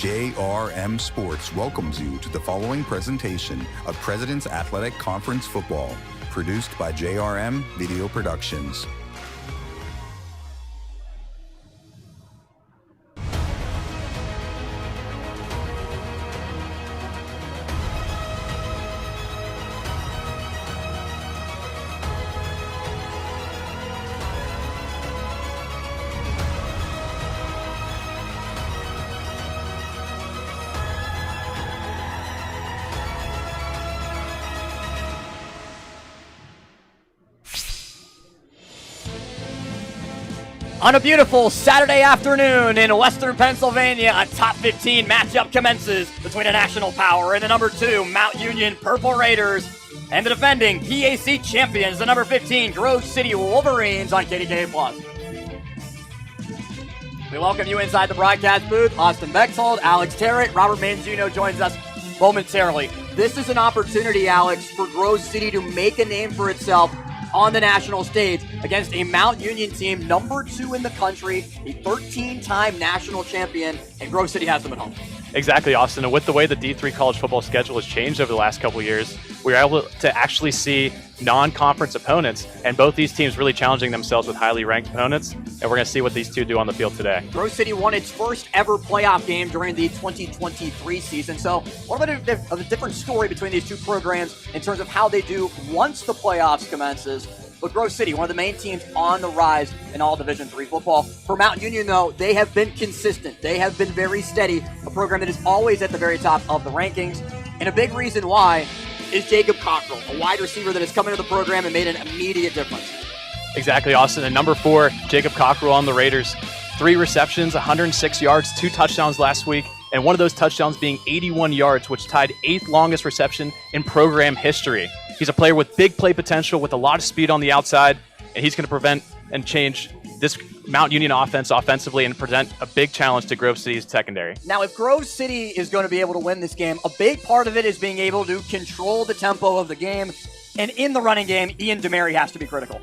JRM Sports welcomes you to the following presentation of President's Athletic Conference Football, produced by JRM Video Productions. On a beautiful Saturday afternoon in Western Pennsylvania, a top 15 matchup commences between a national power and the number 2 Mount Union Purple Raiders and the defending PAC champions, the number 15 Grove City Wolverines on KDKA+. We welcome you inside the broadcast booth. Austin Bexhold, Alex Terrett, Robert Manzino joins us momentarily. This is an opportunity, Alex, for Grove City to make a name for itself on the national stage against a Mount Union team, number 2 in the country, a 13-time national champion, and Grove City has them at home. Exactly, Austin. And with the way the D3 college football schedule has changed over the last couple of years, we were able to actually see non-conference opponents, and both these teams really challenging themselves with highly ranked opponents. And we're going to see what these two do on the field today. Grove City won its first ever playoff game during the 2023 season. So what about a different story between these two programs in terms of how they do once the playoffs commences? But Grove City, one of the main teams on the rise in all Division III football. For Mount Union, though, they have been consistent. They have been very steady, a program that is always at the very top of the rankings. And a big reason why is Jacob Cockrell, a wide receiver that has come into the program and made an immediate difference. Exactly, Austin. And number 4, Jacob Cockrell on the Raiders. 3 receptions, 106 yards, 2 touchdowns last week. And one of those touchdowns being 81 yards, which tied 8th longest reception in program history. He's a player with big play potential, with a lot of speed on the outside, and he's going to prevent and change this Mount Union offense offensively and present a big challenge to Grove City's secondary. Now, if Grove City is going to be able to win this game, a big part of it is being able to control the tempo of the game. And in the running game, Ian DeMary has to be critical.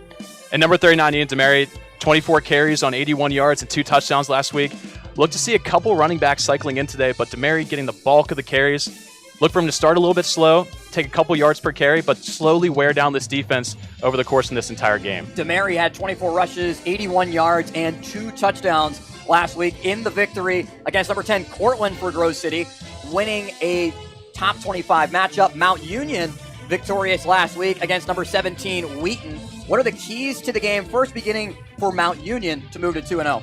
And number 39, Ian DeMary, 24 carries on 81 yards and 2 touchdowns last week. Look to see a couple running backs cycling in today, but DeMary getting the bulk of the carries. Look for him to start a little bit slow, take a couple yards per carry, but slowly wear down this defense over the course of this entire game. DeMary had 24 rushes, 81 yards, and 2 touchdowns last week in the victory against number 10 Cortland for Grove City, winning a top 25 matchup. Mount Union victorious last week against number 17 Wheaton. What are the keys to the game first beginning for Mount Union to move to 2-0?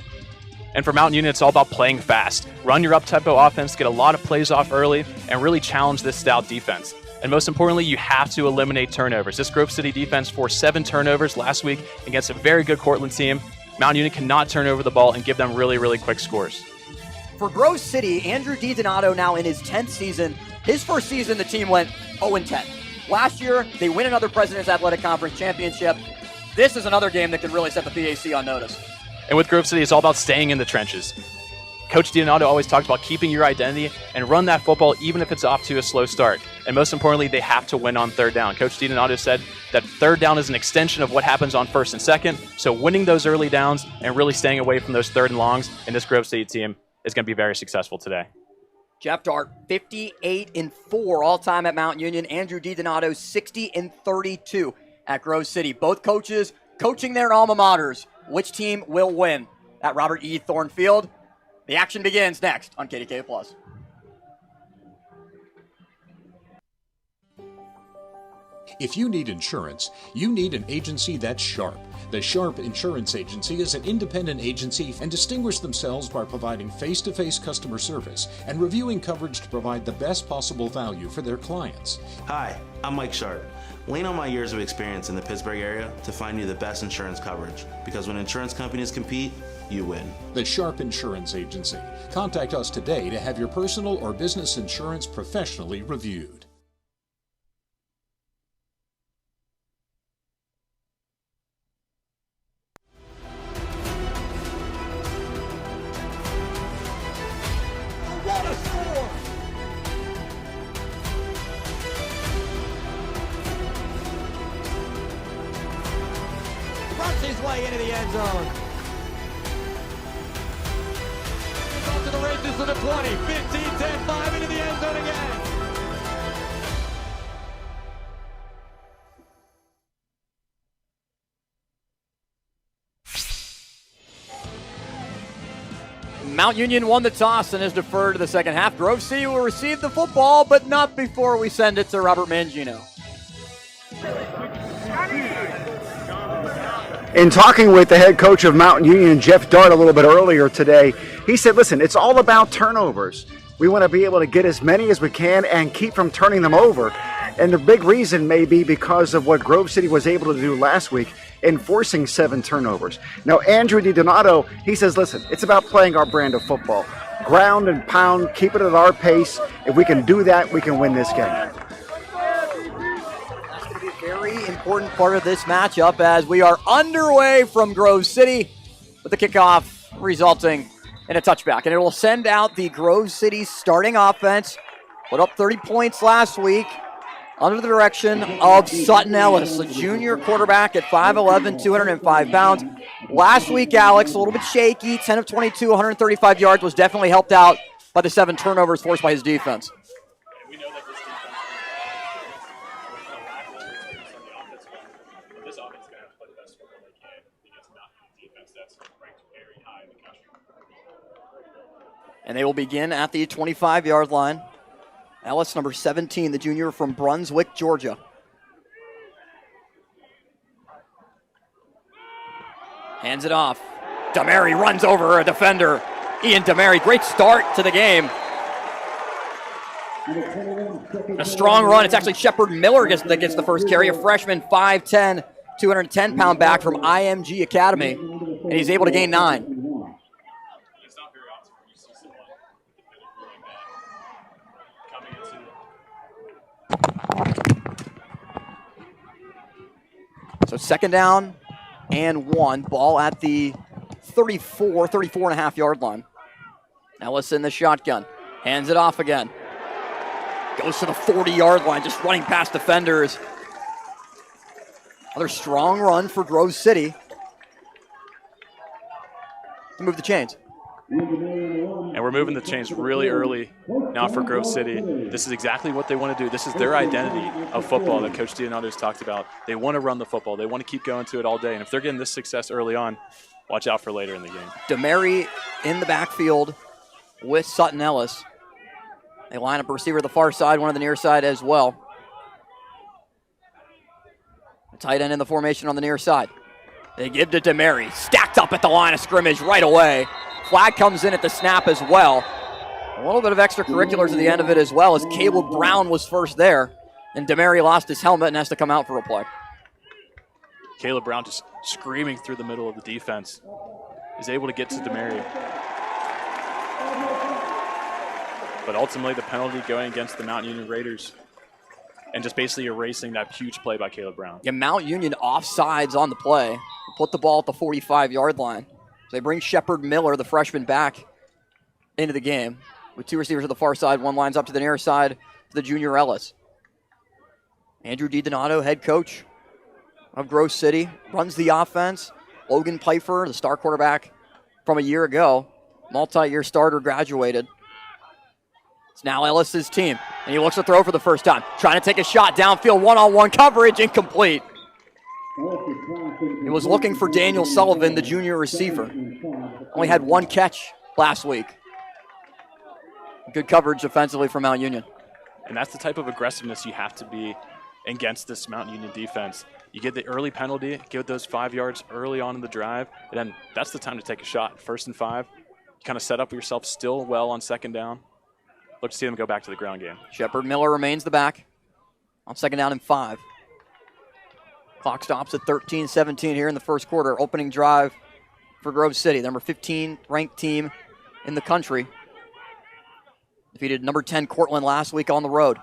And for Mount Union, it's all about playing fast. Run your up-tempo offense, get a lot of plays off early, and really challenge this stout defense. And most importantly, you have to eliminate turnovers. This Grove City defense forced 7 turnovers last week against a very good Cortland team. Mount Union cannot turn over the ball and give them really, really quick scores. For Grove City, Andrew DiDonato now in his 10th season. His first season, the team went 0-10. Last year, they win another President's Athletic Conference championship. This is another game that can really set the PAC on notice. And with Grove City, it's all about staying in the trenches. Coach DiDonato always talks about keeping your identity and run that football even if it's off to a slow start. And most importantly, they have to win on third down. Coach DiDonato said that third down is an extension of what happens on first and second. So winning those early downs and really staying away from those third and longs in this Grove City team is going to be very successful today. Jeff Dart, 58-4 all-time at Mount Union. Andrew DiDonato, 60-32 at Grove City. Both coaches coaching their alma maters. Which team will win at Robert E. Thorne Field? The action begins next on KDKA+. If you need insurance, you need an agency that's sharp. The Sharp Insurance Agency is an independent agency and distinguish themselves by providing face-to-face customer service and reviewing coverage to provide the best possible value for their clients. Hi, I'm Mike Sharp. Lean on my years of experience in the Pittsburgh area to find you the best insurance coverage, because when insurance companies compete, you win. The Sharp Insurance Agency. Contact us today to have your personal or business insurance professionally reviewed. What a score! Runs his way into the end zone. to the races to the 20, 15, 10, 5 into the end zone again. Mount Union won the toss and is deferred to the second half. Grove City will receive the football, but not before we send it to Robert Mangino. In talking with the head coach of Mountain Union, Jeff Dart, a little bit earlier today, he said, listen, it's all about turnovers. We want to be able to get as many as we can and keep from turning them over. And the big reason may be because of what Grove City was able to do last week, enforcing 7 turnovers. Now, Andrew DiDonato, he says, listen, it's about playing our brand of football. Ground and pound, keep it at our pace. If we can do that, we can win this game. That's going to be a very important part of this matchup as we are underway from Grove City with the kickoff resulting in a touchback. And it will send out the Grove City starting offense, put up 30 points last week, under the direction of Sutton Ellis, a junior quarterback at 5'11", 205 pounds. Last week, Alex, a little bit shaky, 10 of 22, 135 yards, was definitely helped out by the 7 turnovers forced by his defense. We know that this offense is going to have to play the best football they can against a defense that's ranked very high in the country. And they will begin at the 25-yard line. Ellis, number 17, the junior from Brunswick, Georgia. Hands it off. Demary runs over a defender. Ian Demary, great start to the game. A strong run. It's actually Shepard Miller that gets the first carry, a freshman, 5'10", 210-pound back from IMG Academy, and he's able to gain 9. So second down and 1. Ball at the 34 and a half yard line. Ellis in the shotgun. Hands it off again. Goes to the 40-yard line, just running past defenders. Another strong run for Grove City to move the chains. And we're moving the chains really early now for Grove City. This is exactly what they want to do. This is their identity of football that Coach DiDonato's talked about. They want to run the football. They want to keep going to it all day. And if they're getting this success early on, watch out for later in the game. Demary in the backfield with Sutton Ellis. They line up a receiver to the far side, one on the near side as well. A tight end in the formation on the near side. They give to Demary. Stacked up at the line of scrimmage right away. Flag comes in at the snap as well. A little bit of extracurriculars at the end of it as well, as Caleb Brown was first there, and Demary lost his helmet and has to come out for a play. Caleb Brown just screaming through the middle of the defense. Is able to get to Demary. But ultimately the penalty going against the Mount Union Raiders and just basically erasing that huge play by Caleb Brown. Yeah, Mount Union offsides on the play. Put the ball at the 45-yard line. So they bring Shepard Miller, the freshman, back into the game with 2 receivers to the far side. One lines up to the near side to the junior Ellis. Andrew DiDonato, head coach of Grove City, runs the offense. Logan Pfeiffer, the star quarterback from a year ago, multi-year starter, graduated. It's now Ellis's team, and he looks to throw for the first time. Trying to take a shot downfield, one-on-one coverage, incomplete. He was looking for Daniel Sullivan, the junior receiver. Only had 1 catch last week. Good coverage offensively from Mount Union. And that's the type of aggressiveness you have to be against this Mount Union defense. You get the early penalty, give those 5 yards early on in the drive, and then that's the time to take a shot. 1st and 5, you kind of set up yourself still well on second down. Look to see them go back to the ground game. Shepard Miller remains the back on second down and 5. Clock stops at 13-17 here in the first quarter. Opening drive for Grove City, the number 15 ranked team in the country. Defeated number 10 Cortland last week on the road.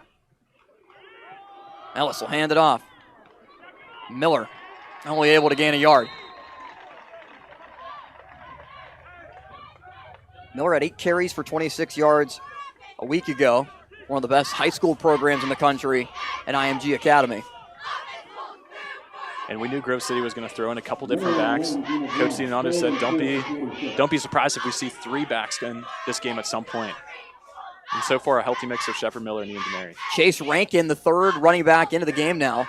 Ellis will hand it off. Miller only able to gain a yard. Miller had 8 carries for 26 yards a week ago. One of the best high school programs in the country at IMG Academy. And we knew Grove City was going to throw in a couple different backs. Coach Dionato said, don't be surprised if we see 3 backs in this game at some point. And so far, a healthy mix of Shepard, Miller, and Ian DeMary. Chase Rankin, the third running back into the game now,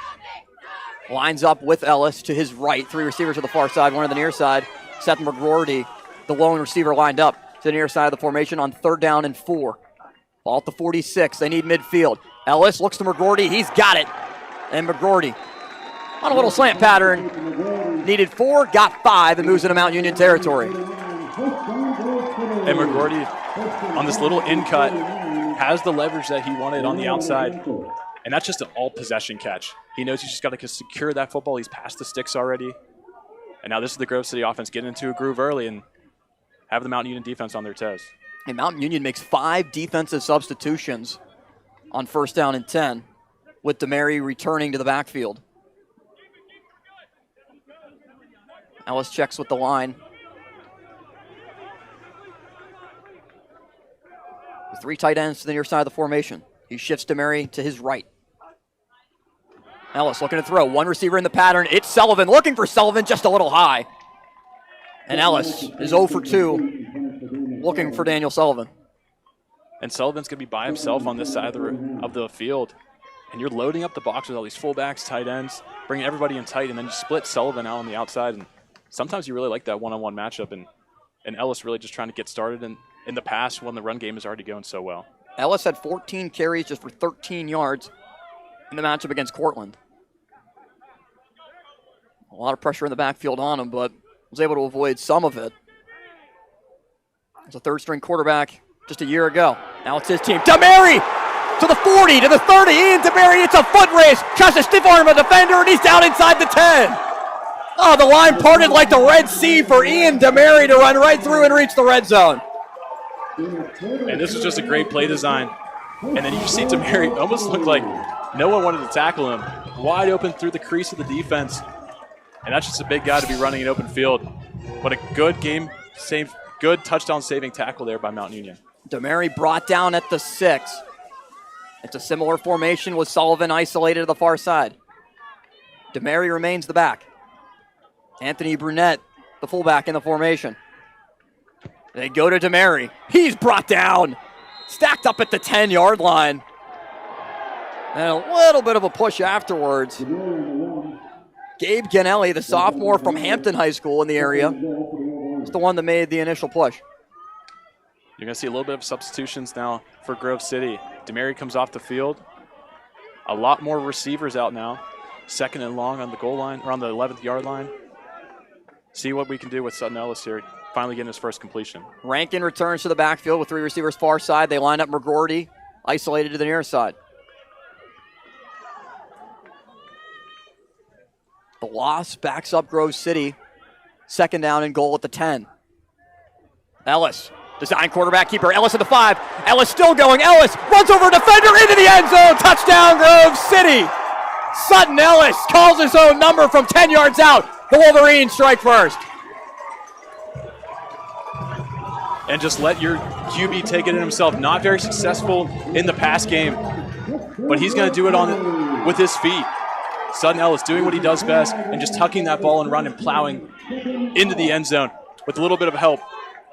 lines up with Ellis to his right. 3 receivers to the far side, 1 to the near side. Seth McGroarty, the lone receiver, lined up to the near side of the formation on 3rd down and 4. Ball at the 46. They need midfield. Ellis looks to McGroarty. He's got it. And McGroarty on a little slant pattern. Needed 4, got 5, and moves into Mount Union territory. And McGroarty, on this little in cut, has the leverage that he wanted on the outside. And that's just an all-possession catch. He knows he's just got to secure that football. He's past the sticks already. And now this is the Grove City offense getting into a groove early and have the Mount Union defense on their toes. And Mount Union makes 5 defensive substitutions on 1st down and 10, with DeMary returning to the backfield. Ellis checks with the line. The 3 tight ends to the near side of the formation. He shifts DeMary to his right. Ellis looking to throw. 1 receiver in the pattern. It's Sullivan. Looking for Sullivan, just a little high. And Ellis is 0 for 2, looking for Daniel Sullivan. And Sullivan's going to be by himself on this side of the field. And you're loading up the box with all these fullbacks, tight ends, bringing everybody in tight, and then you split Sullivan out on the outside. And sometimes you really like that one-on-one matchup. And Ellis really just trying to get started in the past when the run game is already going so well. Ellis had 14 carries just for 13 yards in the matchup against Cortland. A lot of pressure in the backfield on him, but was able to avoid some of it. As a 3rd-string quarterback just a year ago. Now it's his team. DeMary to the 40, to the 30. Ian DeMary, it's a foot race. Tries to stiff arm a defender, and he's down inside the 10. Oh, the line parted like the Red Sea for Ian DeMary to run right through and reach the red zone. And this is just a great play design. And then you see DeMary almost look like no one wanted to tackle him. Wide open through the crease of the defense. And that's just a big guy to be running an open field. But a good good touchdown-saving tackle there by Mount Union. DeMary brought down at the 6. It's a similar formation with Sullivan isolated to the far side. DeMary remains the back. Anthony Brunette, the fullback in the formation. They go to DeMary. He's brought down. Stacked up at the 10-yard line. And a little bit of a push afterwards. Gabe Ganelli, the sophomore from Hampton High School in the area, is the one that made the initial push. You're going to see a little bit of substitutions now for Grove City. DeMary comes off the field. A lot more receivers out now. 2nd and long on the goal line, or on the 11th-yard line. See what we can do with Sutton Ellis here, finally getting his first completion. Rankin returns to the backfield with 3 receivers far side. They line up McGroarty, isolated to the near side. The loss backs up Grove City. 2nd down and goal at the 10. Ellis, design quarterback keeper. Ellis at the 5. Ellis still going. Ellis runs over a defender into the end zone. Touchdown, Grove City. Sutton Ellis calls his own number from 10 yards out. The Wolverines strike first. And just let your QB take it in himself. Not very successful in the pass game, but he's going to do it with his feet. Sutton Ellis doing what he does best and just tucking that ball and run and plowing into the end zone with a little bit of help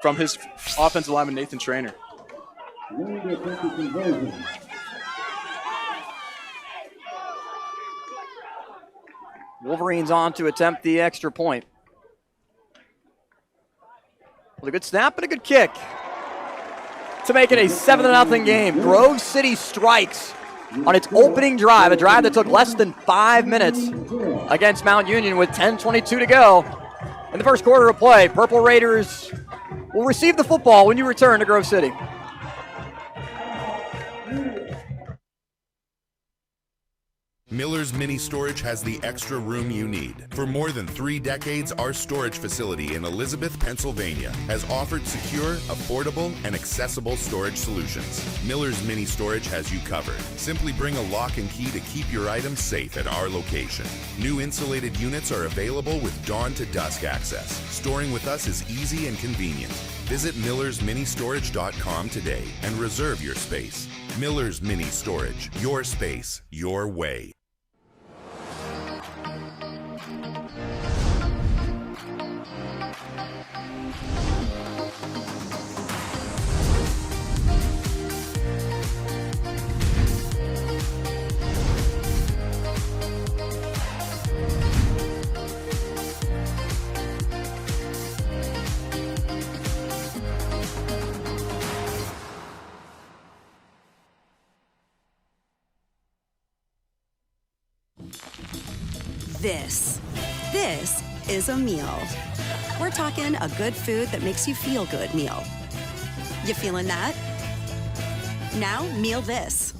from his offensive lineman, Nathan Trainer. Wolverines on to attempt the extra point. With a good snap and a good kick to make it a 7-0 game. Grove City strikes on its opening drive, a drive that took less than 5 minutes against Mount Union with 10:22 to go in the first quarter of play. Purple Raiders will receive the football when you return to Grove City. Miller's Mini Storage has the extra room you need. For more than 3 decades, our storage facility in Elizabeth, Pennsylvania has offered secure, affordable, and accessible storage solutions. Miller's Mini Storage has you covered. Simply bring a lock and key to keep your items safe at our location. New insulated units are available with dawn to dusk access. Storing with us is easy and convenient. Visit millersministorage.com today and reserve your space. Miller's Mini Storage. Your space, your way. This is a meal. We're talking a good food that makes you feel good meal. You feeling that? Now, meal this.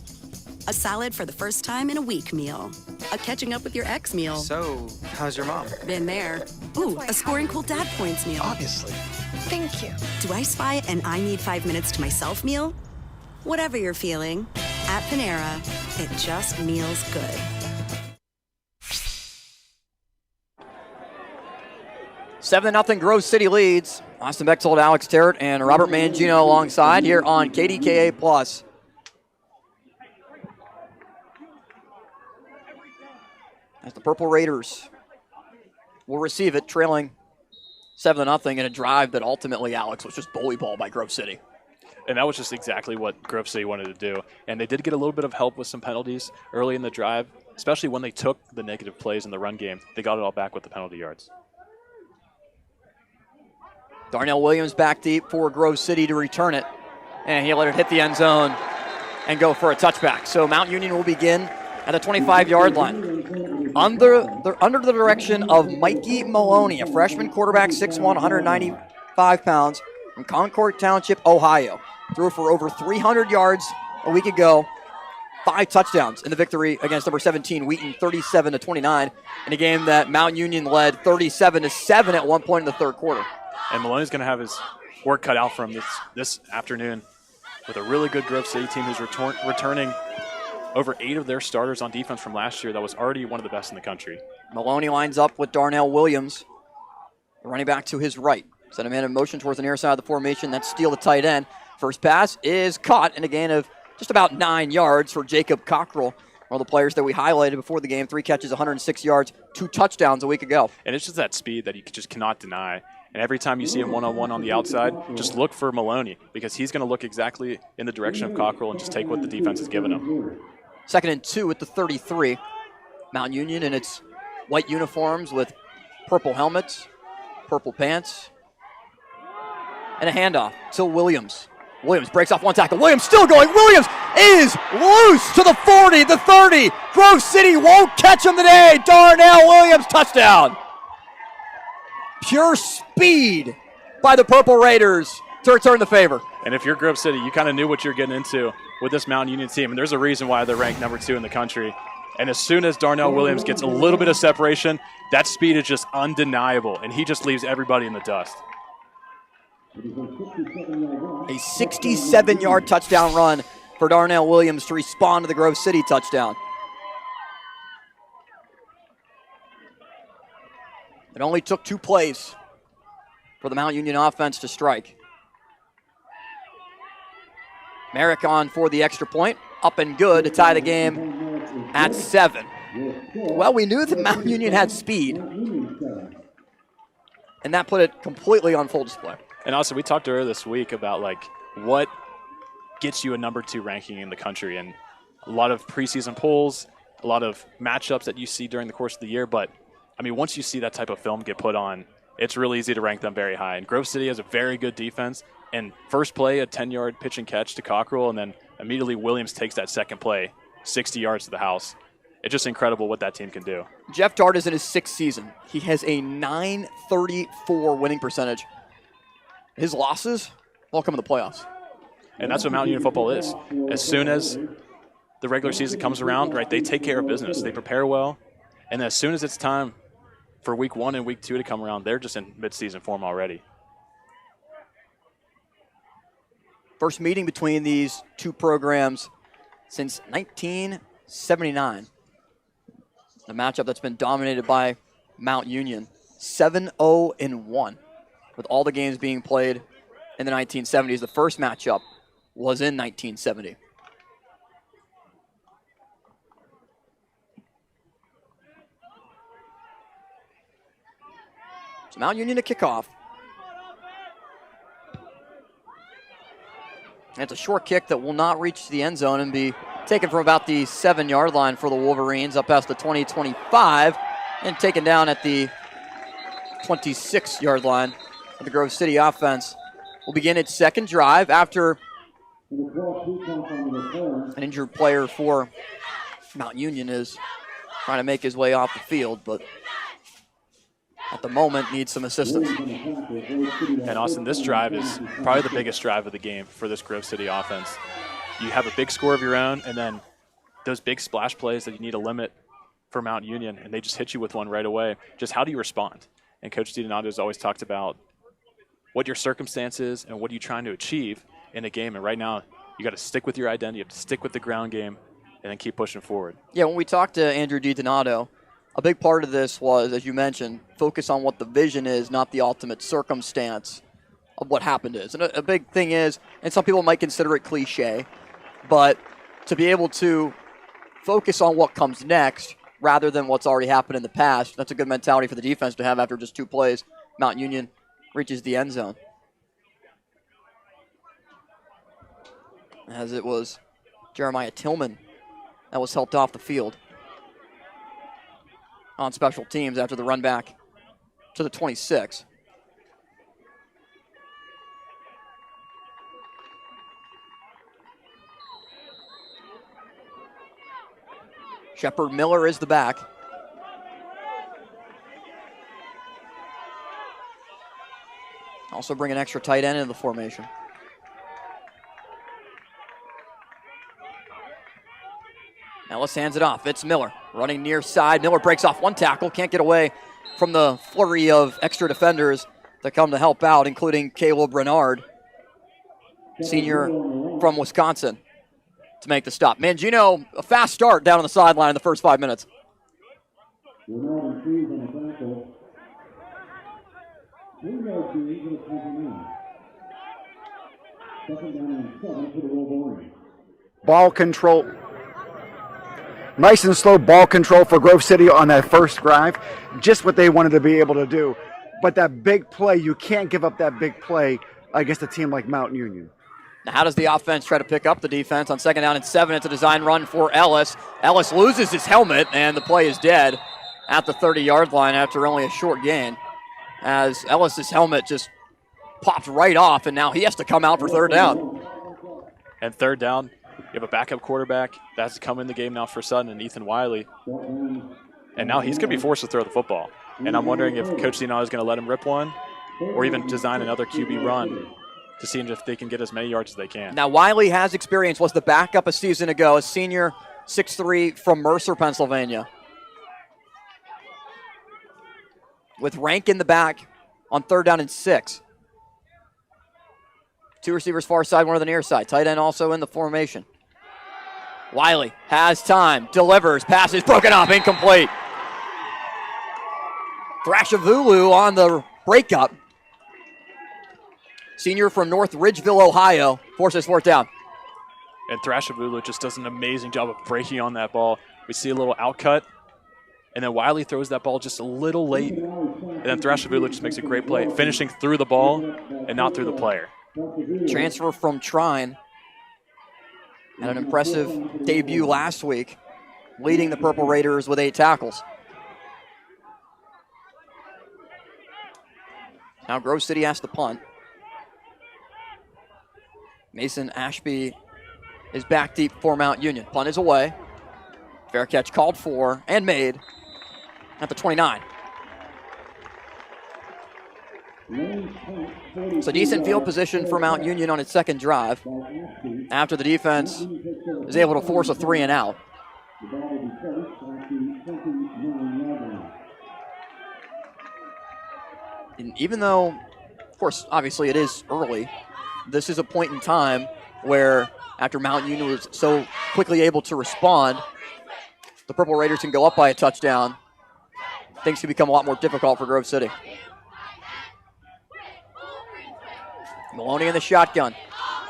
A salad for the first time in a week meal. A catching up with your ex meal. So, how's your mom? Been there. Ooh, a scoring cool dad points meal. Obviously. Thank you. Do I spy an I need 5 minutes to myself meal? Whatever you're feeling, at Panera, it just meals good. Seven 0 Grove City leads. Austin Bechtold, Alex Terrett, and Robert Mangino alongside here on KDKA Plus. As the Purple Raiders will receive it, trailing 7 0 in a drive that ultimately, Alex, was just bully ball by Grove City. And that was just exactly what Grove City wanted to do. And they did get a little bit of help with some penalties early in the drive, especially when they took the negative plays in the run game. They got it all back with the penalty yards. Darnell Williams back deep for Grove City to return it. And he let it hit the end zone and go for a touchback. So Mount Union will begin at the 25-yard line. Under the direction of Mikey Maloney, a freshman quarterback, 6'1", 195 pounds, from Concord Township, Ohio. Threw for over 300 yards a week ago. 5 touchdowns in the victory against number 17, Wheaton, 37-29, in a game that Mount Union led 37-7 at one point in the third quarter. And Maloney's going to have his work cut out for him this afternoon with a really good Grove City team who's returning over 8 of their starters on defense from last year. That was already one of the best in the country. Maloney lines up with Darnell Williams, the running back to his right. Send a man in motion towards the near side of the formation. That's Steele, the tight end. First pass is caught, and a gain of just about 9 yards for Jacob Cockrell, one of the players that we highlighted before the game. 3 catches, 106 yards, 2 touchdowns a week ago. And it's just that speed that you just cannot deny. And every time you see him one-on-one on the outside, just look for Maloney, because he's going to look exactly in the direction of Cockrell and just take what the defense has given him. 2nd and 2 at the 33. Mount Union in its white uniforms with purple helmets, purple pants, and a handoff to Williams. Williams breaks off one tackle. Williams still going. Williams is loose to the 40, the 30. Grove City won't catch him today. Darnell Williams, touchdown. Pure speed by the Purple Raiders to return the favor. And if you're Grove City, you kind of knew what you're getting into with this Mount Union team. And there's a reason why they're ranked number 2 in the country. And as soon as Darnell Williams gets a little bit of separation, that speed is just undeniable. And he just leaves everybody in the dust. A 67-yard touchdown run for Darnell Williams to respond to the Grove City touchdown. It only took 2 plays for the Mount Union offense to strike. Merrick on for the extra point. Up and good to tie the game at 7. Well, we knew that Mount Union had speed, and that put it completely on full display. And also, we talked earlier this week about what gets you a number 2 ranking in the country, and a lot of preseason polls, a lot of matchups that you see during the course of the year. But I mean, once you see that type of film get put on, it's really easy to rank them very high. And Grove City has a very good defense. And first play, a 10-yard pitch and catch to Cockrell, and then immediately Williams takes that second play, 60 yards to the house. It's just incredible what that team can do. Jeff Dart is in his 6th season. He has a .934 winning percentage. His losses all come in the playoffs. And that's what Mount Union football is. As soon as the regular season comes around, right, they take care of business. They prepare well. And as soon as it's time for week 1 and week 2 to come around, they're just in midseason form already. First meeting between these two programs since 1979. A matchup that's been dominated by Mount Union. 7-0-1 with all the games being played in the 1970s. The first matchup was in 1970. So Mount Union to kickoff. And it's a short kick that will not reach the end zone and be taken from about the 7-yard line for the Wolverines up past the 20-25 and taken down at the 26-yard line of the Grove City offense. Will begin its second drive after an injured player for Mount Union is trying to make his way off the field, but at the moment needs some assistance. And Austin, this drive is probably the biggest drive of the game for this Grove City offense. You have a big score of your own, and then those big splash plays that you need to limit for Mount Union, and they just hit you with one right away. Just how do you respond? And Coach DiDonato has always talked about what your circumstance is and what are you trying to achieve in a game. And right now, you got to stick with your identity. You have to stick with the ground game and then keep pushing forward. Yeah, when we talked to Andrew DiDonato, a big part of this was, as you mentioned, focus on what the vision is, not the ultimate circumstance of what happened is. And a big thing is, and some people might consider it cliche, but to be able to focus on what comes next rather than what's already happened in the past, that's a good mentality for the defense to have after just 2 plays. Mount Union reaches the end zone. As it was Jeremiah Tillman that was helped off the field on special teams after the run back to the 26. Shepard Miller is the back. Also bring an extra tight end into the formation. Ellis hands it off. It's Miller running near side. Miller breaks off one tackle. Can't get away from the flurry of extra defenders that come to help out, including Caleb Renard, senior from Wisconsin, to make the stop. Mangino, a fast start down on the sideline in the first 5 minutes. Ball control. Nice and slow ball control for Grove City on that first drive. Just what they wanted to be able to do. But that big play, you can't give up that big play against a team like Mount Union. Now, how does the offense try to pick up the defense on 2nd down and 7? It's a design run for Ellis. Ellis loses his helmet, and the play is dead at the 30-yard line after only a short gain, as Ellis's helmet just popped right off, and now he has to come out for 3rd down. And 3rd down, you have a backup quarterback that's come in the game now for Sutton and Ethan Wiley. And now he's going to be forced to throw the football. And I'm wondering if Coach DiDonato is going to let him rip one or even design another QB run to see if they can get as many yards as they can. Now, Wiley has experience, was the backup a season ago, a senior 6'3" from Mercer, Pennsylvania. With Rank in the back on 3rd down and 6. 2 receivers far side, 1 on the near side. Tight end also in the formation. Wiley has time, delivers, passes broken off, incomplete. Thrashavulu on the breakup. Senior from North Ridgeville, Ohio, forces 4th down. And Thrashavulu just does an amazing job of breaking on that ball. We see a little outcut, and then Wiley throws that ball just a little late, and then Thrashavulu just makes a great play, finishing through the ball and not through the player. Transfer from Trine. Had an impressive debut last week, leading the Purple Raiders with 8 tackles. Now Grove City has to punt. Mason Ashby is back deep for Mount Union. Punt is away. Fair catch called for and made at the 29. So decent field position for Mount Union on its 2nd drive after the defense is able to force a 3 and out. And even though, of course, obviously it is early, this is a point in time where after Mount Union was so quickly able to respond, the Purple Raiders can go up by a touchdown. Things can become a lot more difficult for Grove City. Maloney in the shotgun.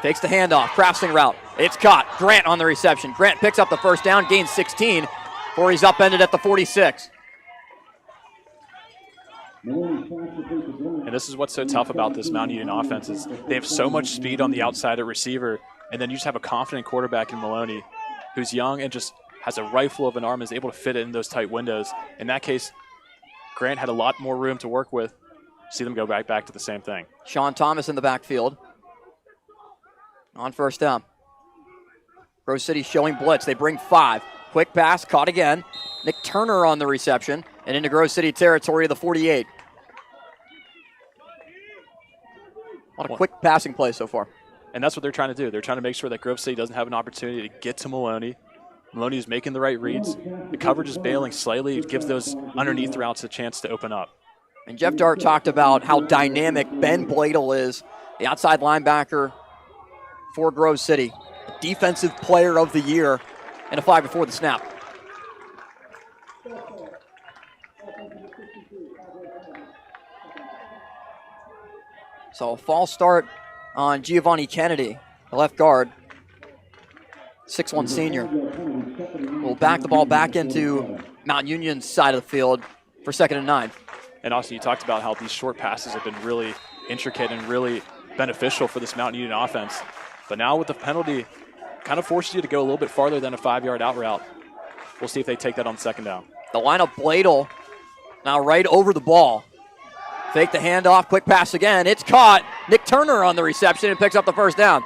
Takes the handoff. Craftsing route. It's caught. Grant on the reception. Grant picks up the 1st down. Gains 16 before he's upended at the 46. And this is what's so tough about this Mount Union offense is they have so much speed on the outside at receiver, and then you just have a confident quarterback in Maloney who's young and just has a rifle of an arm, is able to fit it in those tight windows. In that case, Grant had a lot more room to work with. See them go back to the same thing. Sean Thomas in the backfield on 1st down. Grove City showing blitz. They bring 5. Quick pass, caught again. Nick Turner on the reception and into Grove City territory of the 48. A lot of quick passing plays so far. And that's what they're trying to do. They're trying to make sure that Grove City doesn't have an opportunity to get to Maloney. Maloney is making the right reads. The coverage is bailing slightly. It gives those underneath routes a chance to open up. And Jeff Dart talked about how dynamic Ben Bladel is, the outside linebacker for Grove City. Defensive player of the year, and a flag before the snap. So a false start on Giovanni Kennedy, the left guard, 6'1" senior. Will back the ball back into Mount Union's side of the field for 2nd and 9. And also, you talked about how these short passes have been really intricate and really beneficial for this Mount Union offense. But now with the penalty, kind of forces you to go a little bit farther than a 5-yard out route. We'll see if they take that on 2nd down. The lineup, Bladel, now right over the ball. Fake the handoff, quick pass again. It's caught. Nick Turner on the reception and picks up the 1st down.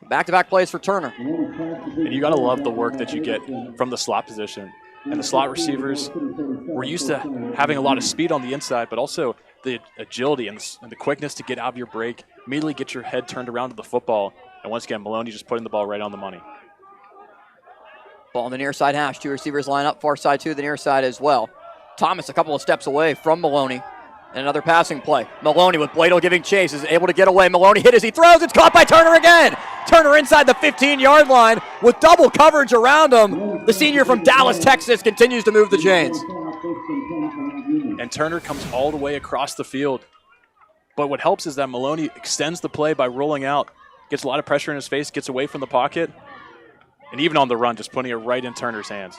Back-to-back plays for Turner. And you got to love the work that you get from the slot position. And the slot receivers, we're used to having a lot of speed on the inside, but also the agility and the quickness to get out of your break, immediately get your head turned around to the football. And once again, Maloney just putting the ball right on the money. Ball in the near side hash. 2 receivers line up, far side to the near side as well. Thomas a couple of steps away from Maloney. And another passing play. Maloney with Bladel giving chase is able to get away. Maloney hit as he throws. It's caught by Turner again. Turner inside the 15-yard line with double coverage around him. The senior from Dallas, Texas continues to move the chains. And Turner comes all the way across the field. But what helps is that Maloney extends the play by rolling out, gets a lot of pressure in his face, gets away from the pocket, and even on the run, just putting it right in Turner's hands.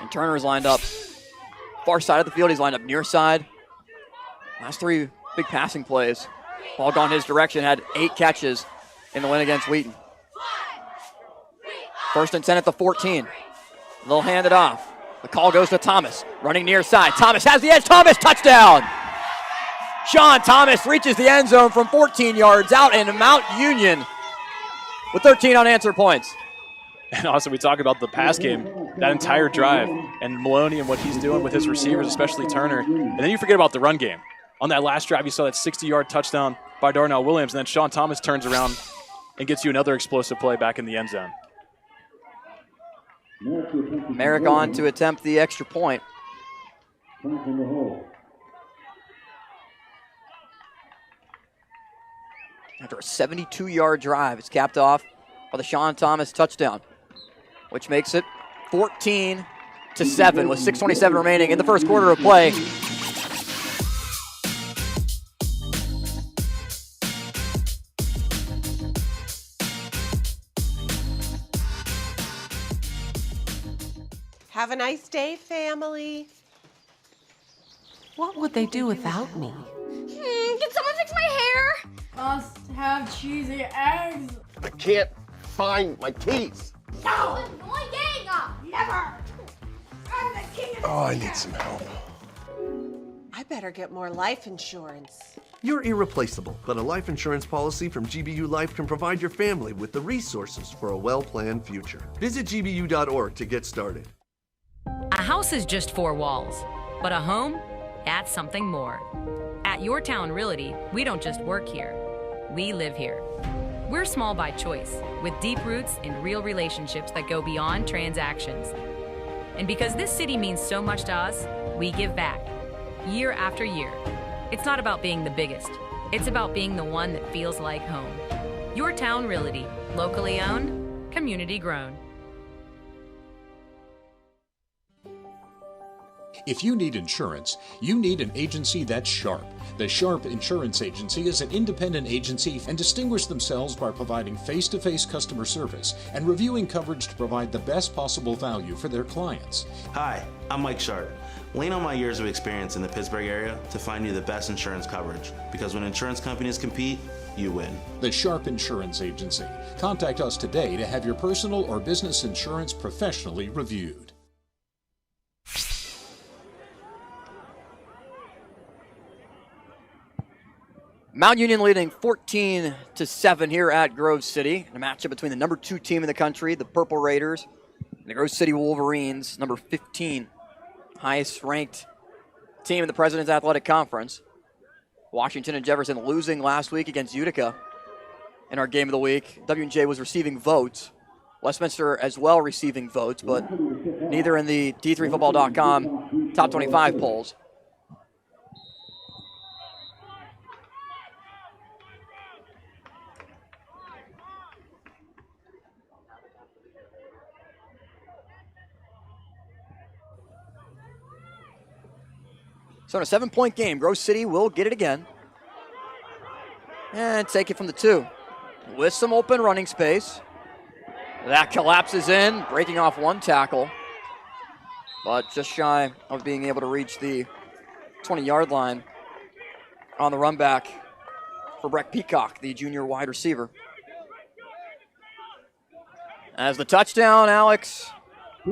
And Turner's lined up far side of the field. He's lined up near side. Last 3 big passing plays. Ball gone his direction, had 8 catches in the win against Wheaton. 1st and 10 at the 14. They'll hand it off. The call goes to Thomas, running near side. Thomas has the edge. Thomas, touchdown! Sean Thomas reaches the end zone from 14 yards out, and Mount Union with 13 unanswered points. And also, we talk about the pass game, that entire drive, and Maloney and what he's doing with his receivers, especially Turner. And then you forget about the run game. On that last drive, you saw that 60-yard touchdown by Darnell Williams, and then Sean Thomas turns around and gets you another explosive play back in the end zone. Merrick on to attempt the extra point. After a 72-yard drive, it's capped off by the Sean Thomas touchdown, which makes it 14-7 with 6:27 remaining in the first quarter of play. Have a nice day, family. What would they do without me? Can someone fix my hair? Must have cheesy eggs. I can't find my keys. No! Never! I'm the king of Oh, I need some help. I better get more life insurance. You're irreplaceable, but a life insurance policy from GBU Life can provide your family with the resources for a well-planned future. Visit gbu.org to get started. A house is just 4 walls, but a home, that's something more. At Your Town Realty, we don't just work here, we live here. We're small by choice, with deep roots and real relationships that go beyond transactions. And because this city means so much to us, we give back, year after year. It's not about being the biggest, it's about being the one that feels like home. Your Town Realty, locally owned, community grown. If you need insurance, you need an agency that's sharp. The Sharp Insurance Agency is an independent agency and distinguish themselves by providing face-to-face customer service and reviewing coverage to provide the best possible value for their clients. Hi, I'm Mike Sharp. Lean on my years of experience in the Pittsburgh area to find you the best insurance coverage, because when insurance companies compete, you win. The Sharp Insurance Agency. Contact us today to have your personal or business insurance professionally reviewed. Mount Union leading 14-7 here at Grove City. In a matchup between the number 2 team in the country, the Purple Raiders, and The Grove City Wolverines, number 15, highest ranked team in the President's Athletic Conference. Washington and Jefferson losing last week against Utica in our game of the week. W&J was receiving votes. Westminster as well receiving votes, but neither in the D3Football.com top 25 polls. So in a 7-point game, Grove City will get it again. And take it from the 2. With some open running space. That collapses in, breaking off one tackle. But just shy of being able to reach the 20-yard line on the run back for Breck Peacock, the junior wide receiver. As the touchdown, Alex,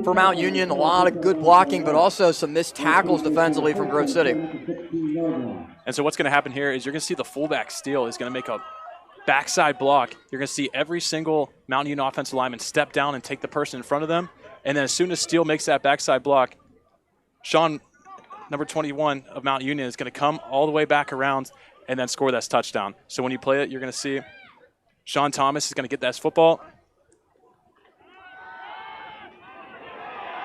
for Mount Union, a lot of good blocking, but also some missed tackles defensively from Grove City. And so what's going to happen here is you're going to see the fullback steal is going to make a backside block. You're going to see every single Mount Union offensive lineman step down and take the person in front of them. And then as soon as Steele makes that backside block, Sean, number 21 of Mount Union, is going to come all the way back around and then score that touchdown. So when you play it, you're going to see Sean Thomas is going to get that football.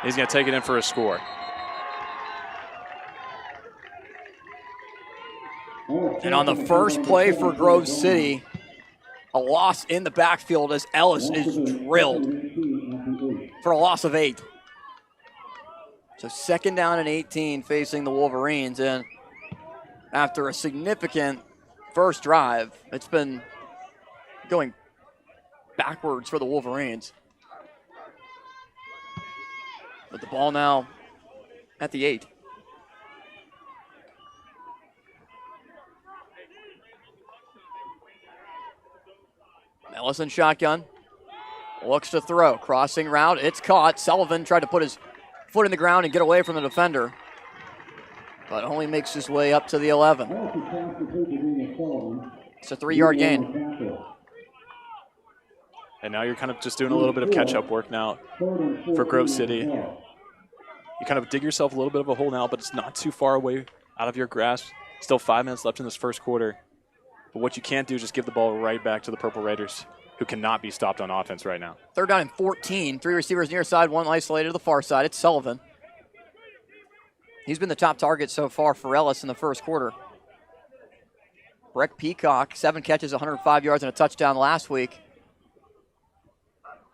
He's going to take it in for a score. And on the first play for Grove City, a loss in the backfield as Ellis is drilled for a loss of 8. So 2nd down and 18 facing the Wolverines. And after a significant first drive, it's been going backwards for the Wolverines. But the ball now at the 8. Ellison shotgun. Looks to throw. Crossing route. It's caught. Sullivan tried to put his foot in the ground and get away from the defender, but only makes his way up to the 11. It's a 3-yard gain. And now you're kind of just doing a little bit of catch-up work now for Grove City. You kind of dig yourself a little bit of a hole now, but it's not too far away out of your grasp. Still 5 minutes left in this first quarter. But what you can't do is just give the ball right back to the Purple Raiders, who cannot be stopped on offense right now. 3rd down and 14. 3 receivers near side, 1 isolated to the far side. It's Sullivan. He's been the top target so far for Ellis in the first quarter. Breck Peacock, 7 catches, 105 yards, and a touchdown last week.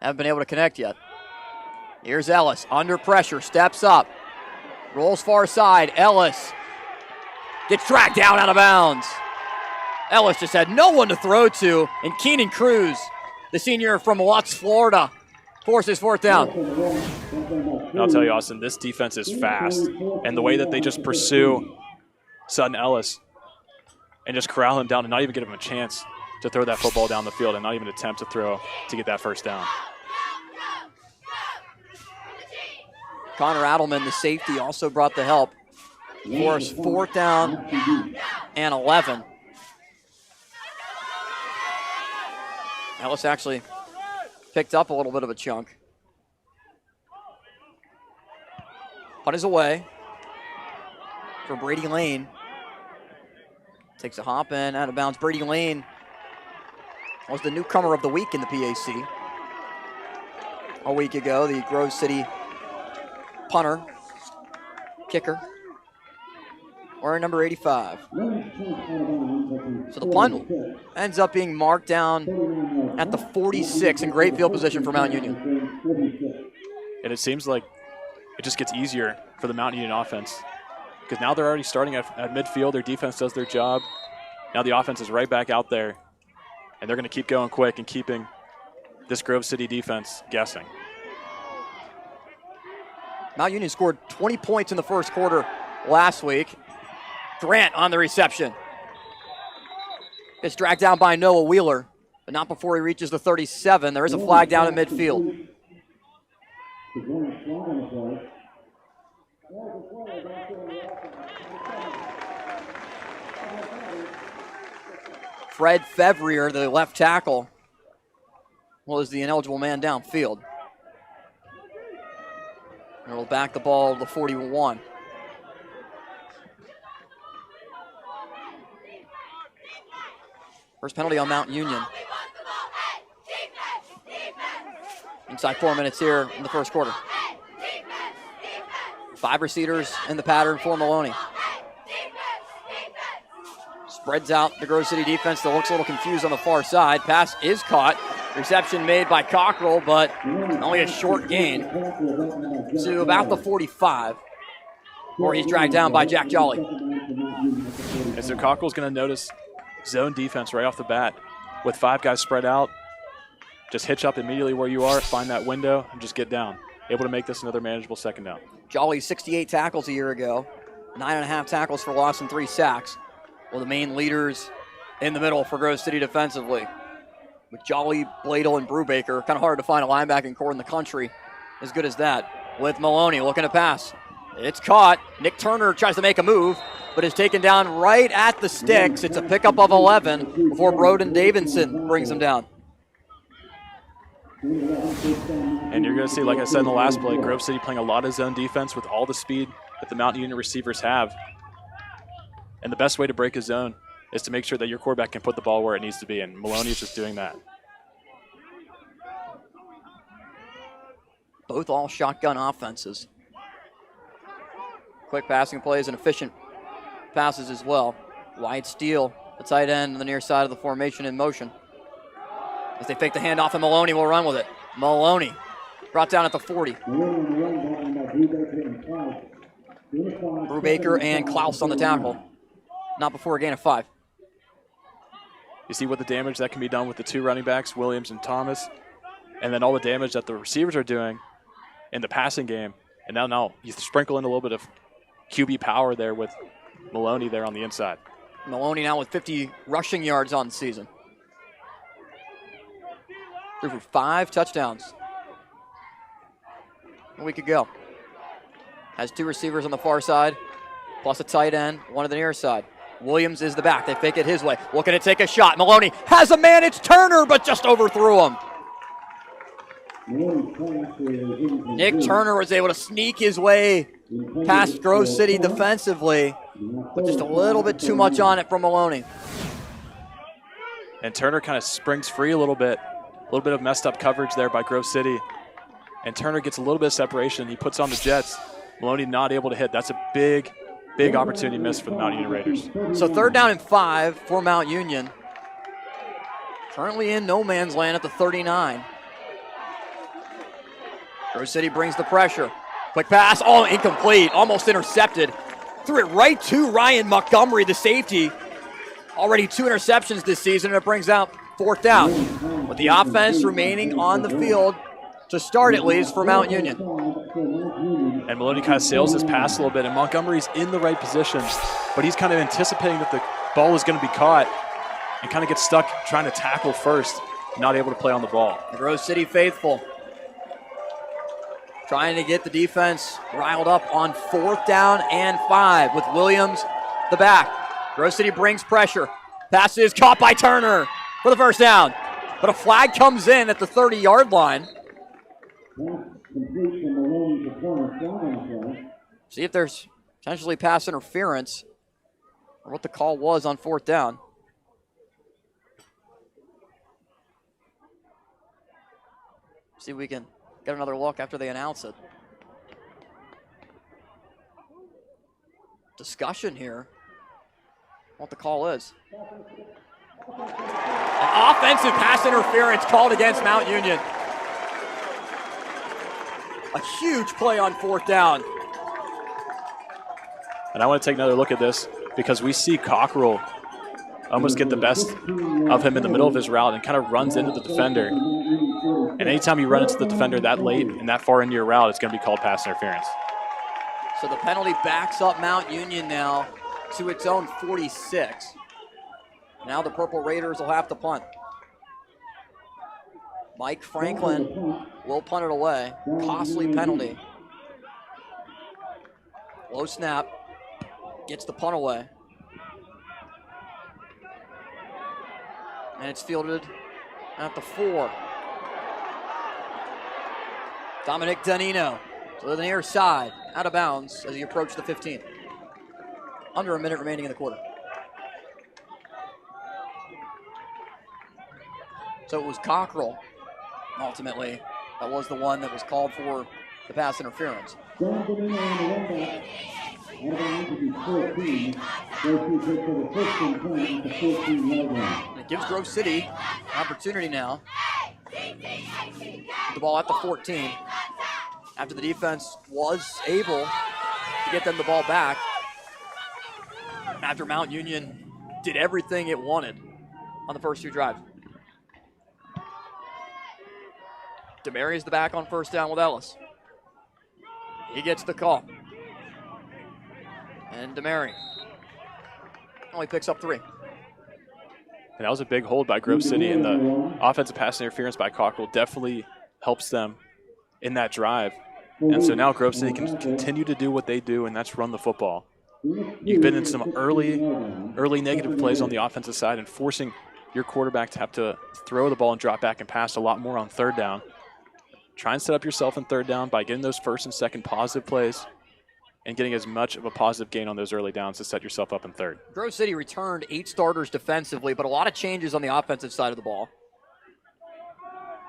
Haven't been able to connect yet. Here's Ellis, under pressure, steps up. Rolls far side. Ellis gets tracked down out of bounds. Ellis just had no one to throw to, and Keenan Cruz, the senior from Lutz, Florida, forces 4th down. And I'll tell you, Austin, this defense is fast, and the way that they just pursue Sutton Ellis and just corral him down and not even give him a chance to throw that football down the field and not even attempt to throw to get that first down. Connor Adelman, the safety, also brought the help. Force 4th down and 11. Ellis actually picked up a little bit of a chunk. Punt is away for Brady Lane. Takes a hop in, out of bounds. Brady Lane was the newcomer of the week in the PAC. A week ago, the Grove City punter, kicker, wearing number 85. So the punt ends up being marked down at the 46 in great field position for Mount Union. And it seems like it just gets easier for the Mount Union offense because now they're already starting at midfield. Their defense does their job. Now the offense is right back out there, and they're going to keep going quick and keeping this Grove City defense guessing. Mount Union scored 20 points in the first quarter last week. Grant on the reception. It's dragged down by Noah Wheeler, but not before he reaches the 37. There is a flag down in midfield. Fred Fevrier, the left tackle, was the ineligible man downfield. And we'll back the ball to the 41. First penalty on Mount Union. Inside 4 minutes here in the first quarter. 5 receivers in the pattern for Maloney. Spreads out the Grove City defense that looks a little confused on the far side. Pass is caught. Reception made by Cockrell, but only a short gain to about the 45, where he's dragged down by Jack Jolly. And so Cockrell's going to notice zone defense right off the bat. With 5 guys spread out, just hitch up immediately where you are, find that window, and just get down. Able to make this another manageable second down. Jolly 68 tackles a year ago, 9.5 tackles for loss and 3 sacks. One of the main leaders in the middle for Grove City defensively. With Jolly, Bladel, and Brubaker, kind of hard to find a linebacking core in the country as good as that. With Maloney looking to pass. It's caught. Nick Turner tries to make a move, but is taken down right at the sticks. It's a pickup of 11 before Broden Davidson brings him down. And you're going to see, like I said in the last play, Grove City playing a lot of zone defense with all the speed that the Mount Union receivers have. And the best way to break a zone is to make sure that your quarterback can put the ball where it needs to be, and Maloney is just doing that. Both all shotgun offenses. Quick passing plays and efficient passes as well. Wyatt Steele, the tight end on the near side of the formation in motion. As they fake the handoff, and Maloney will run with it. Maloney brought down at the 40. Brubaker and Klaus on the tackle. Not before a gain of 5. You see what the damage that can be done with the 2 running backs, Williams and Thomas, and then all the damage that the receivers are doing in the passing game. And now you sprinkle in a little bit of QB power there with Maloney there on the inside. Maloney now with 50 rushing yards on the season. Threw for 5 touchdowns a week ago. Has 2 receivers on the far side, plus a tight end, one on the near side. Williams is the back. They fake it his way. Looking to take a shot. Maloney has a man. It's Turner, but just overthrew him. Nick Turner was able to sneak his way past Grove City defensively, but just a little bit too much on it from Maloney. And Turner kind of springs free a little bit. A little bit of messed up coverage there by Grove City. And Turner gets a little bit of separation. He puts on the Jets. Maloney not able to hit. That's a big opportunity miss for the Mount Union Raiders. So 3rd down and 5 for Mount Union. Currently in no man's land at the 39. Grove City brings the pressure. Quick pass, incomplete, almost intercepted. Threw it right to Ryan Montgomery, the safety. Already 2 interceptions this season, and it brings out 4th down. With the offense remaining on the field to start at least for Mount Union. And Maloney kind of sails this pass a little bit, and Montgomery's in the right position, but he's kind of anticipating that the ball is going to be caught and kind of gets stuck trying to tackle first, not able to play on the ball. The Grove City faithful trying to get the defense riled up on 4th down and 5 with Williams the back. Grove City brings pressure. Pass is caught by Turner for the first down, but a flag comes in at the 30-yard line. See if there's potentially pass interference or what the call was on 4th down. See if we can get another look after they announce it. Discussion here. What the call is. An offensive pass interference called against Mount Union. A huge play on 4th down. And I want to take another look at this because we see Cockrell almost get the best of him in the middle of his route and kind of runs into the defender. And anytime you run into the defender that late and that far into your route, it's going to be called pass interference. So the penalty backs up Mount Union now to its own 46. Now the Purple Raiders will have to punt. Mike Franklin will punt it away. Costly penalty. Low snap. Gets the punt away. And it's fielded at the 4. Dominic Danino To the near side, out of bounds as he approached the 15. Under a minute remaining in the quarter. So it was Cockrell, ultimately, that was the one that was called for the pass interference. It gives Grove City an opportunity now. The ball at the 14. After the defense was able to get them the ball back. After Mount Union did everything it wanted on the first two drives. DeMary is the back on first down with Ellis. He gets the call. And DeMary only picks up 3. And that was a big hold by Grove City, and the offensive pass interference by Cockrell definitely helps them in that drive. And so now Grove City can continue to do what they do, and that's run the football. You've been in some early negative plays on the offensive side and forcing your quarterback to have to throw the ball and drop back and pass a lot more on third down. Try and set up yourself in third down by getting those first and second positive plays and getting as much of a positive gain on those early downs to set yourself up in third. Grove City returned 8 starters defensively, but a lot of changes on the offensive side of the ball.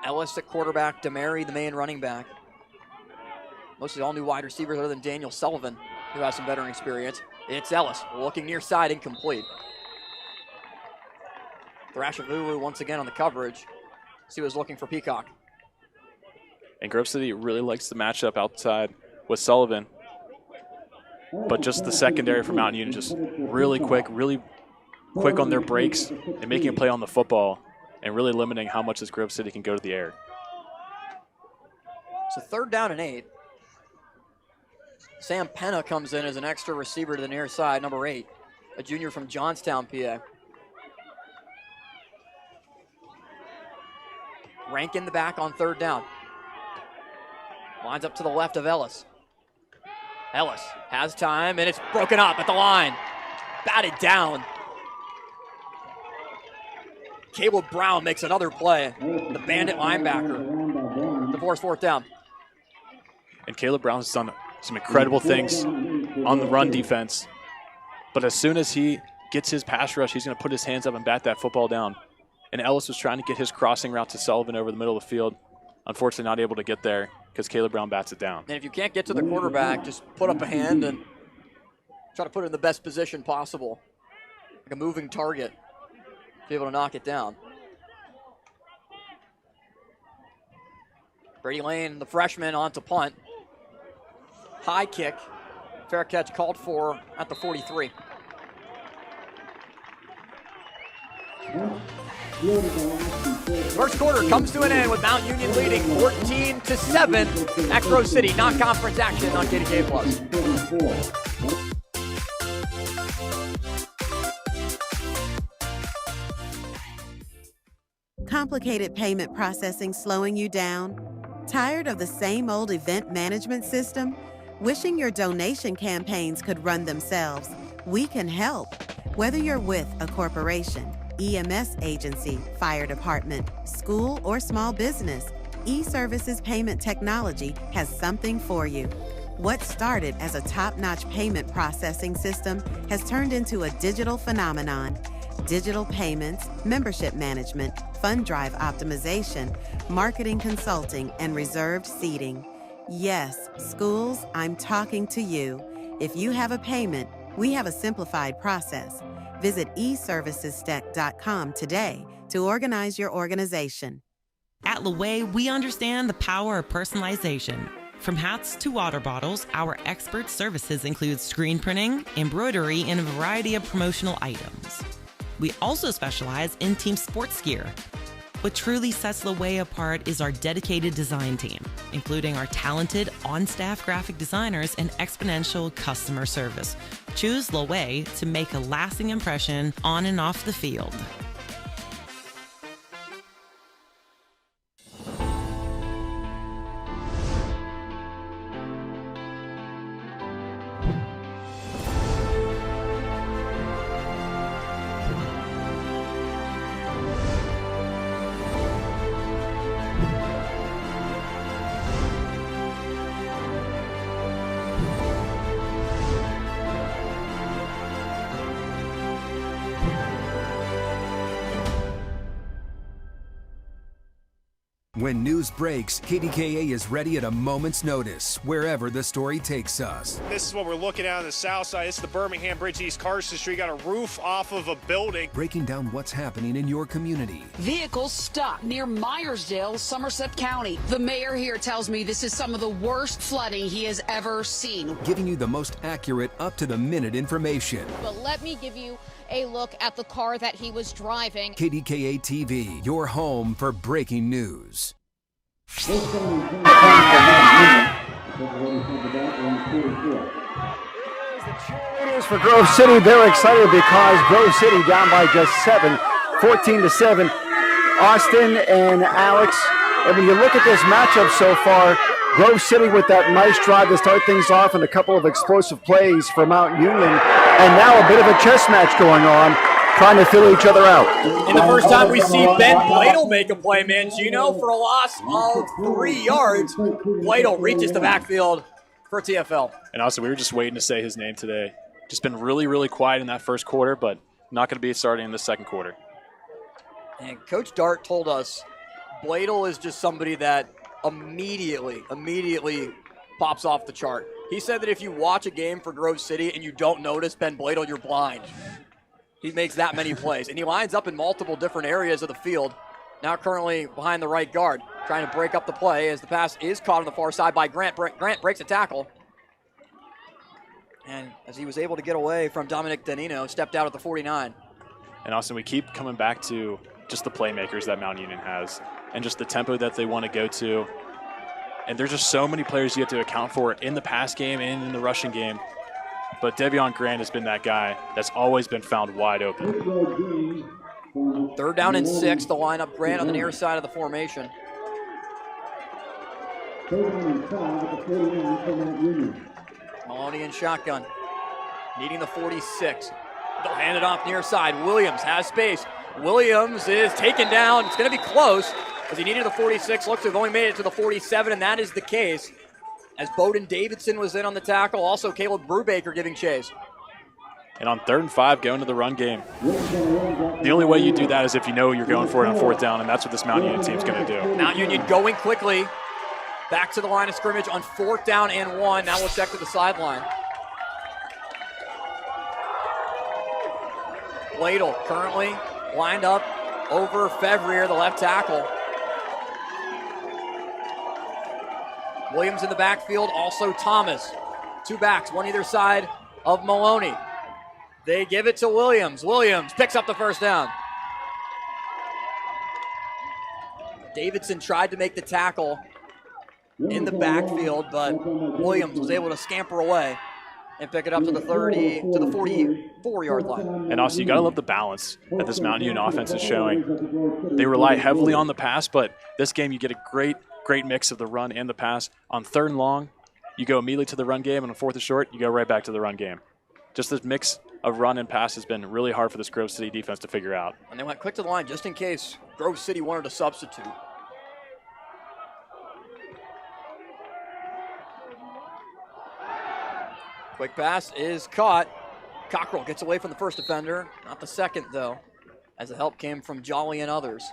Ellis at quarterback, DeMary the main running back. Mostly all new wide receivers other than Daniel Sullivan, who has some veteran experience. It's Ellis looking near side, incomplete. Thrashavulu once again on the coverage. He was looking for Peacock. And Grove City really likes the matchup outside with Sullivan. But just the secondary for Mountain Union, just really quick on their breaks and making a play on the football and really limiting how much this Grove City can go to the air. So third down and 8. Sam Penna comes in as an extra receiver to the near side, number 8, a junior from Johnstown, PA. Rank in the back on third down. Lines up to the left of Ellis. Ellis has time, and it's broken up at the line. Batted down. Caleb Brown makes another play. The bandit linebacker to force fourth down. And Caleb Brown's done some incredible things on the run defense. But as soon as he gets his pass rush, he's going to put his hands up and bat that football down. And Ellis was trying to get his crossing route to Sullivan over the middle of the field. Unfortunately, not able to get there because Caleb Brown bats it down. And if you can't get to the quarterback, just put up a hand and try to put it in the best position possible. Like a moving target. Be able to knock it down. Brady Lane, the freshman, on to punt. High kick. Fair catch called for at the 43. First quarter comes to an end with Mount Union leading 14-7 at Grove City. Non-conference action on KDKA Plus. Complicated payment processing slowing you down? Tired of the same old event management system? Wishing your donation campaigns could run themselves? We can help. Whether you're with a corporation, EMS agency, fire department, school, or small business, eServices Payment Technology has something for you. What started as a top-notch payment processing system has turned into a digital phenomenon. Digital payments, membership management, fund drive optimization, marketing consulting, and reserved seating. Yes, schools, I'm talking to you. If you have a payment, we have a simplified process. Visit eservicesstack.com today to organize your organization. At Laway, we understand the power of personalization. From hats to water bottles, our expert services include screen printing, embroidery, and a variety of promotional items. We also specialize in team sports gear. What truly sets Laway apart is our dedicated design team, including our talented on-staff graphic designers and exponential customer service. Choose Laway to make a lasting impression on and off the field. When news breaks, KDKA is ready at a moment's notice, wherever the story takes us. This is what we're looking at on the south side. It's the Birmingham Bridge, East Carson Street. Got a roof off of a building. Breaking down what's happening in your community. Vehicles stuck near Myersdale, Somerset County. The mayor here tells me this is some of the worst flooding he has ever seen. Giving you the most accurate, up-to-the-minute information. But let me give you a look at the car that he was driving. KDKA TV, your home for breaking news. Cheerleaders for Grove City, they're excited because Grove City down by just 14-7. Austin and Alex, and when you look at this matchup so far, Grove City with that nice drive to start things off and a couple of explosive plays for Mount Union, and now a bit of a chess match going on, trying to fill each other out. And the first time we see Ben Bladel make a play, Mangino, for a loss of 3 yards. Bladel reaches the backfield for TFL. And also, we were just waiting to say his name today. Just been really, really quiet in that first quarter, but not going to be starting in the second quarter. And Coach Dart told us Bladel is just somebody that immediately pops off the chart. He said that if you watch a game for Grove City and you don't notice Ben Bladel, you're blind. He makes that many plays, and he lines up in multiple different areas of the field. Now currently behind the right guard, trying to break up the play as the pass is caught on the far side by Grant. Grant breaks a tackle. And as he was able to get away from Dominic Danino, stepped out at the 49. And Austin, we keep coming back to just the playmakers that Mount Union has and just the tempo that they want to go to. And there's just so many players you have to account for in the pass game and in the rushing game. But Devion Grant has been that guy that's always been found wide open. 3rd down and 6. The lineup, Grant on the near side of the formation. Maloney in shotgun, needing the 46. They'll hand it off near side. Williams has space. Williams is taken down. It's going to be close as he needed the 46. Looks to have only made it to the 47, and that is the case. As Bowden Davidson was in on the tackle, also Caleb Brubaker giving chase. And on 3rd and 5, going to the run game. The only way you do that is if you know you're going for it on 4th down, and that's what this Mount Union team's going to do. Mount Union going quickly. Back to the line of scrimmage on 4th down and 1. Now we'll check to the sideline. Bladel currently lined up over Fevrier, the left tackle. Williams in the backfield, also Thomas. 2 backs, one either side of Maloney. They give it to Williams. Williams picks up the 1st down. Davidson tried to make the tackle in the backfield, but Williams was able to scamper away and pick it up to the 44-yard line. And also, you got to love the balance that this Mount Union offense is showing. They rely heavily on the pass, but this game you get a great mix of the run and the pass. On 3rd and long, you go immediately to the run game, and on 4th and short, you go right back to the run game. Just this mix of run and pass has been really hard for this Grove City defense to figure out. And they went quick to the line just in case Grove City wanted to substitute. Quick pass is caught. Cockrell gets away from the first defender. Not the second, though, as the help came from Jolly and others.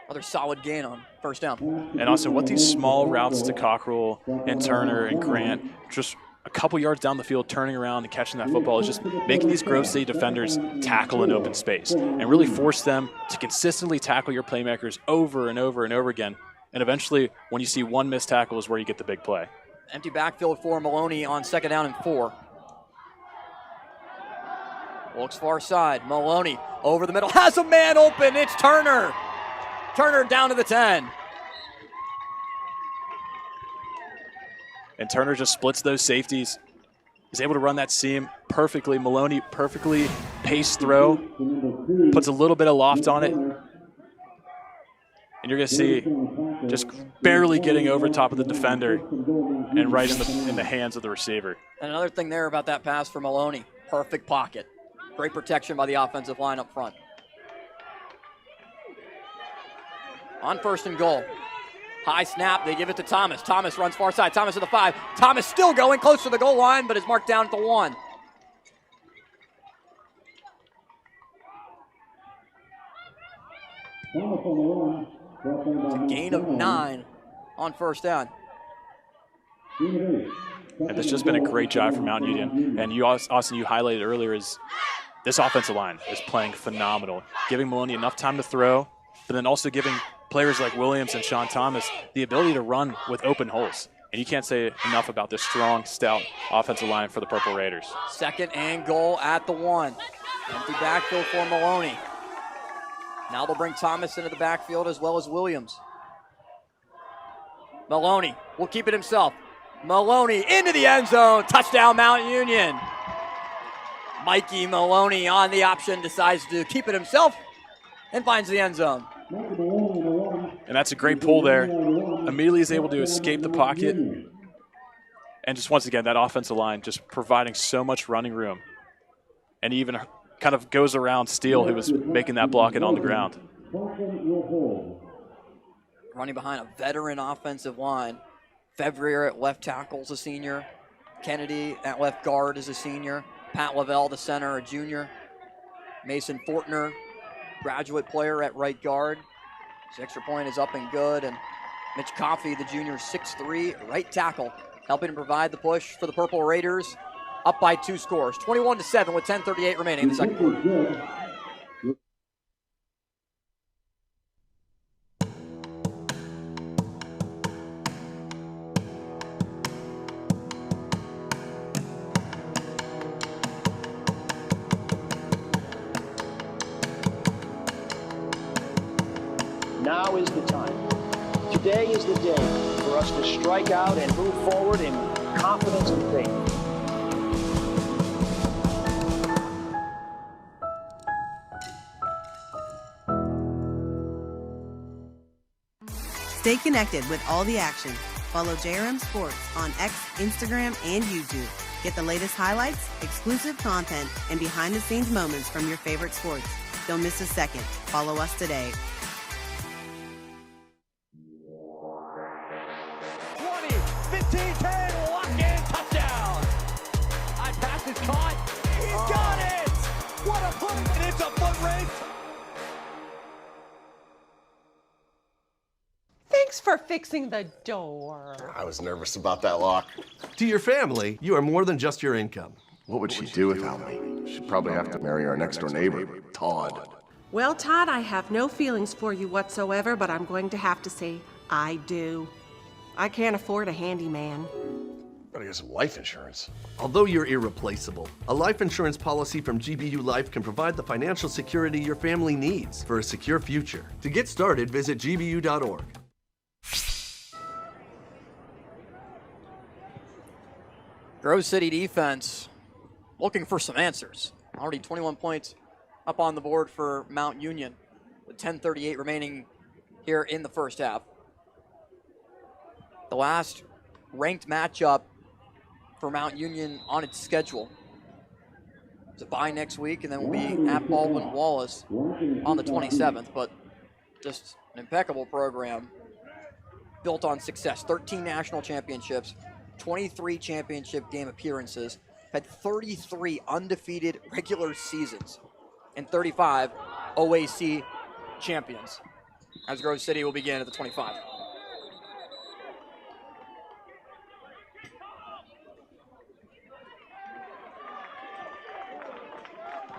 Another solid gain on 1st down. And also, what these small routes to Cockrell and Turner and Grant, just a couple yards down the field, turning around and catching that football, is just making these Grove City defenders tackle in open space and really force them to consistently tackle your playmakers over and over and over again. And eventually, when you see one missed tackle is where you get the big play. Empty backfield for Maloney on 2nd down and 4. Looks far side. Maloney over the middle. Has a man open. It's Turner. Turner down to the 10. And Turner just splits those safeties. He's able to run that seam perfectly. Maloney perfectly paced throw. Puts a little bit of loft on it. And you're going to see just barely getting over top of the defender and right in the hands of the receiver. And another thing there about that pass for Maloney. Perfect pocket. Great protection by the offensive line up front. On 1st and goal. High snap, they give it to Thomas. Thomas runs far side. Thomas to the 5. Thomas still going close to the goal line, but is marked down at the 1. It's a gain of 9 on first down. And that's just been a great job from Mount Union. And you, Austin, you highlighted earlier is this offensive line is playing phenomenal, giving Maloney enough time to throw, but then also giving players like Williams and Sean Thomas the ability to run with open holes. And you can't say enough about this strong, stout offensive line for the Purple Raiders. Second and goal at the 1. Empty backfield for Maloney. Now they'll bring Thomas into the backfield as well as Williams. Maloney will keep it himself. Maloney into the end zone. Touchdown, Mount Union. Mikey Maloney on the option decides to keep it himself and finds the end zone. And that's a great pull there. Immediately is able to escape the pocket. And just once again, that offensive line just providing so much running room. And he even kind of goes around Steele, who was making that block and on the ground. Running behind a veteran offensive line. Fevrier at left tackle is a senior. Kennedy at left guard is a senior. Pat Lavelle, the center, a junior. Mason Fortner, graduate player at right guard. His extra point is up and good. And Mitch Coffey, the junior, 6'3", right tackle, helping to provide the push for the Purple Raiders. Up by 2 scores, 21-7 with 10:38 remaining in the second quarter. Now is the time. Today is the day for us to strike out and move forward in confidence and faith. Stay connected with all the action. Follow JRM Sports on X, Instagram, and YouTube. Get the latest highlights, exclusive content, and behind-the-scenes moments from your favorite sports. Don't miss a second. Follow us today. 20, 15, 10, lock in, touchdown. High pass is caught. He's got it. What a play. And it's a foot race. Thanks for fixing the door. I was nervous about that lock. To your family, you are more than just your income. What would she do without me? She'd probably have to marry our next door neighbor, Todd. Well, Todd, I have no feelings for you whatsoever, but I'm going to have to say I do. I can't afford a handyman. Gotta get some life insurance. Although you're irreplaceable, a life insurance policy from GBU Life can provide the financial security your family needs for a secure future. To get started, visit gbu.org. Grove City defense looking for some answers. Already 21 points up on the board for Mount Union with 10:38 remaining here in the first half. The last ranked matchup for Mount Union on its schedule. It's a bye next week, and then we'll be at Baldwin Wallace on the 27th, but just an impeccable program built on success. 13 national championships, 23 championship game appearances, had 33 undefeated regular seasons, and 35 OAC champions. As Grove City will begin at the 25.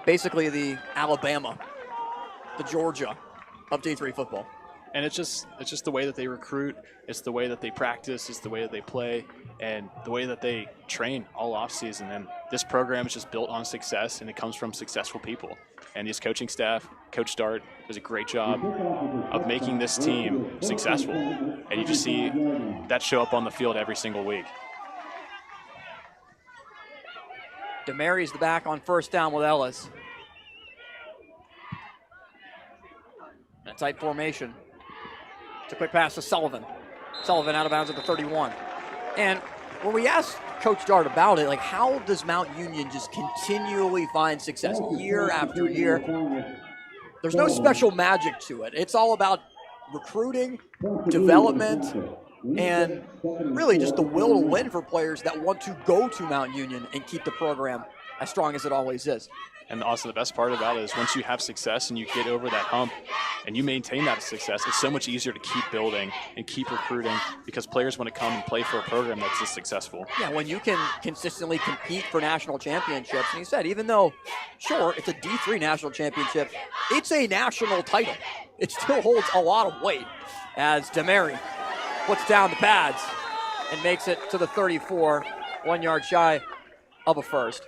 Basically the Alabama, the Georgia of D3 football. And it's just the way that they recruit, it's the way that they practice, it's the way that they play, and the way that they train all offseason. And this program is just built on success, and it comes from successful people. And this coaching staff, Coach Dart, does a great job of making this team successful. And you just see that show up on the field every single week. DeMary's the back on first down with Ellis. In a tight formation. It's a quick pass to Sullivan. Sullivan out of bounds at the 31. And when we asked Coach Dart about it, like, how does Mount Union just continually find success year after year? There's no special magic to it. It's all about recruiting, development, and really just the will to win for players that want to go to Mount Union and keep the program as strong as it always is. And also the best part about it is once you have success and you get over that hump and you maintain that success, it's so much easier to keep building and keep recruiting because players want to come and play for a program that's this successful. Yeah, when you can consistently compete for national championships, and he said, even though, sure, it's a D3 national championship, it's a national title. It still holds a lot of weight as DeMary puts down the pads and makes it to the 34, 1 yard shy of a first.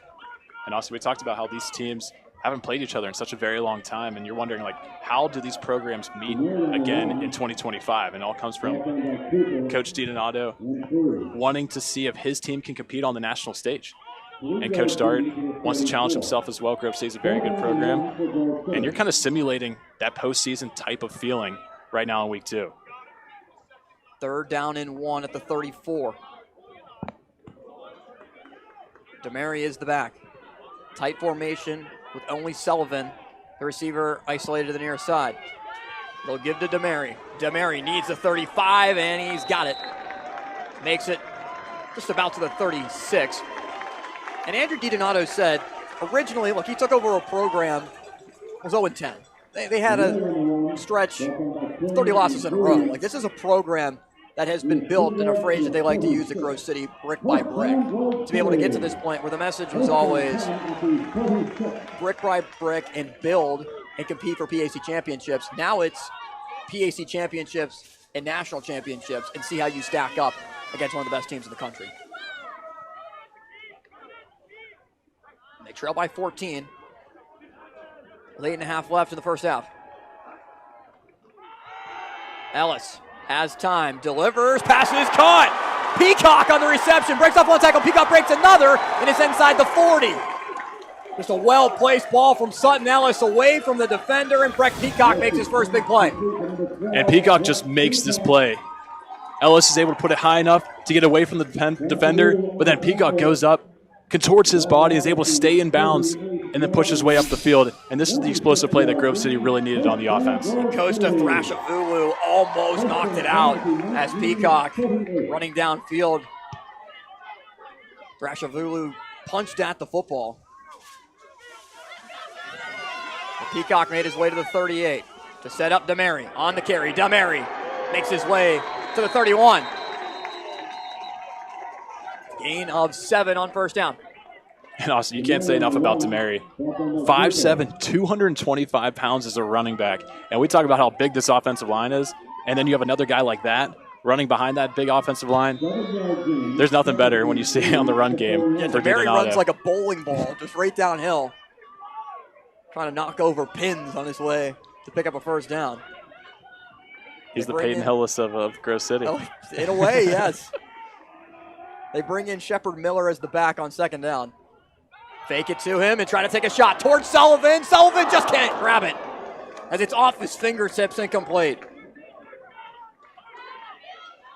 And also we talked about how these teams haven't played each other in such a very long time, and you're wondering, like, how do these programs meet again in 2025? And it all comes from Coach DiDonato wanting to see if his team can compete on the national stage. And Coach Dart wants to challenge himself as well. Grove State's a very good program. And you're kind of simulating that postseason type of feeling right now in week 2. 3rd down and 1 at the 34. DeMary is the back. Tight formation with only Sullivan, the receiver, isolated to the near side. They'll give to DeMary. DeMary needs the 35, and he's got it. Makes it just about to the 36. And Andrew DiDonato said, originally, look, he took over a program that was 0-10. They had a stretch, 30 losses in a row. Like, this is a program that has been built, in a phrase that they like to use at Grove City, brick by brick, to be able to get to this point where the message was always brick by brick and build and compete for PAC championships. Now it's PAC championships and national championships, and see how you stack up against one of the best teams in the country. They trail by 14. With 8.5 left in the first half. Ellis has time, delivers, passes, caught. Peacock on the reception, breaks off one tackle, Peacock breaks another, and it's inside the 40. Just a well-placed ball from Sutton Ellis away from the defender, and Breck Peacock makes his first big play. And Peacock just makes this play. Ellis is able to put it high enough to get away from the defender, but then Peacock goes up, contorts his body, is able to stay in bounds, and then push his way up the field. And this is the explosive play that Grove City really needed on the offense. Costa Thrashavulu almost knocked it out as Peacock running downfield. Thrashavulu punched at the football. And Peacock made his way to the 38 to set up DeMary on the carry. DeMary makes his way to the 31. Gain of 7 on first down. And also, you can't say enough about DeMary. 5'7", 225 pounds as a running back. And we talk about how big this offensive line is, and then you have another guy like that running behind that big offensive line. There's nothing better when you see on the run game. Yeah, for DeMary DiDonato. runs like a bowling ball, just right downhill. Trying to knock over pins on his way to pick up a first down. He's the Peyton Hillis of Grove City. Oh, in a way, yes. They bring in Shepard Miller as the back on second down. Fake it to him and try to take a shot towards Sullivan. Sullivan just can't grab it as it's off his fingertips, incomplete.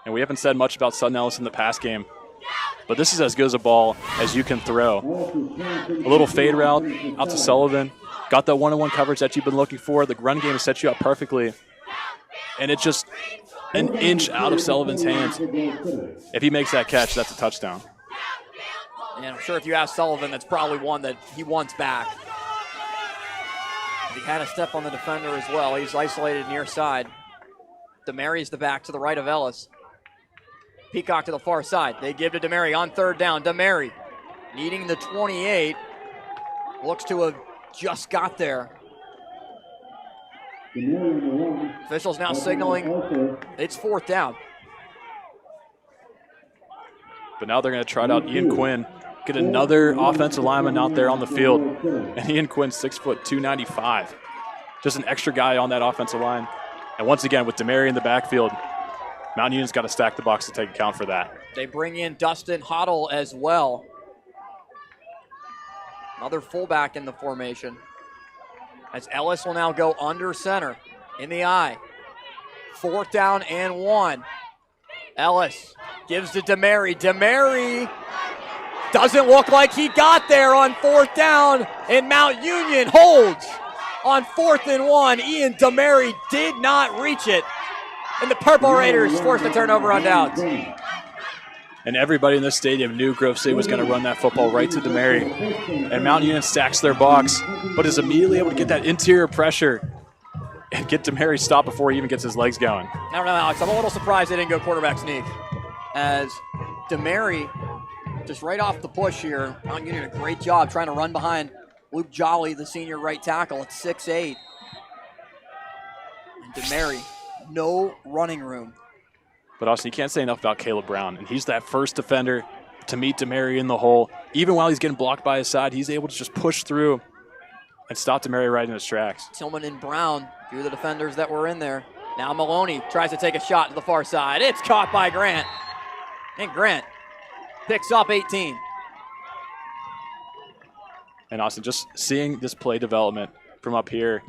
And we haven't said much about Sutton Ellis in the pass game, but this is as good as a ball as you can throw. A little fade route out to Sullivan. Got that one-on-one coverage that you've been looking for. The run game has set you up perfectly. And it's just an inch out of Sullivan's hands. If he makes that catch, that's a touchdown. And I'm sure if you ask Sullivan, that's probably one that he wants back. He had a step on the defender as well. He's isolated near side. DeMary's the back to the right of Ellis. Peacock to the far side. They give to DeMary on third down. DeMary needing the 28. Looks to have just got there. Officials now signaling it's fourth down. But now they're going to trot out Ian Quinn, get another offensive lineman out there on the field. And Ian Quinn's 6 foot 295. Just an extra guy on that offensive line. And once again, with DeMary in the backfield, Mount Union's got to stack the box to take account for that. They bring in Dustin Hoddle as well. Another fullback in the formation. As Ellis will now go under center in the eye. Fourth down and 1. Ellis gives to DeMary. DeMary doesn't look like he got there on fourth down, and Mount Union holds on 4th and 1. Ian DeMary did not reach it, and the Purple Raiders forced a turnover on downs. And everybody in this stadium knew Grove City was going to run that football right to DeMary. And Mount Union stacks their box, but is immediately able to get that interior pressure and get DeMary stopped before he even gets his legs going. I don't know, Alex. I'm a little surprised they didn't go quarterback sneak. As DeMary, just right off the push here, Mount Union did a great job trying to run behind Luke Jolly, the senior right tackle at 6'8". And DeMary, no running room. But also, you can't say enough about Caleb Brown. And he's that first defender to meet DeMary in the hole. Even while he's getting blocked by his side, he's able to just push through and stop DeMary right in his tracks. Tillman and Brown, two of the defenders that were in there. Now Maloney tries to take a shot to the far side. It's caught by Grant. And Grant picks up 18. And Austin, just seeing this play development from up here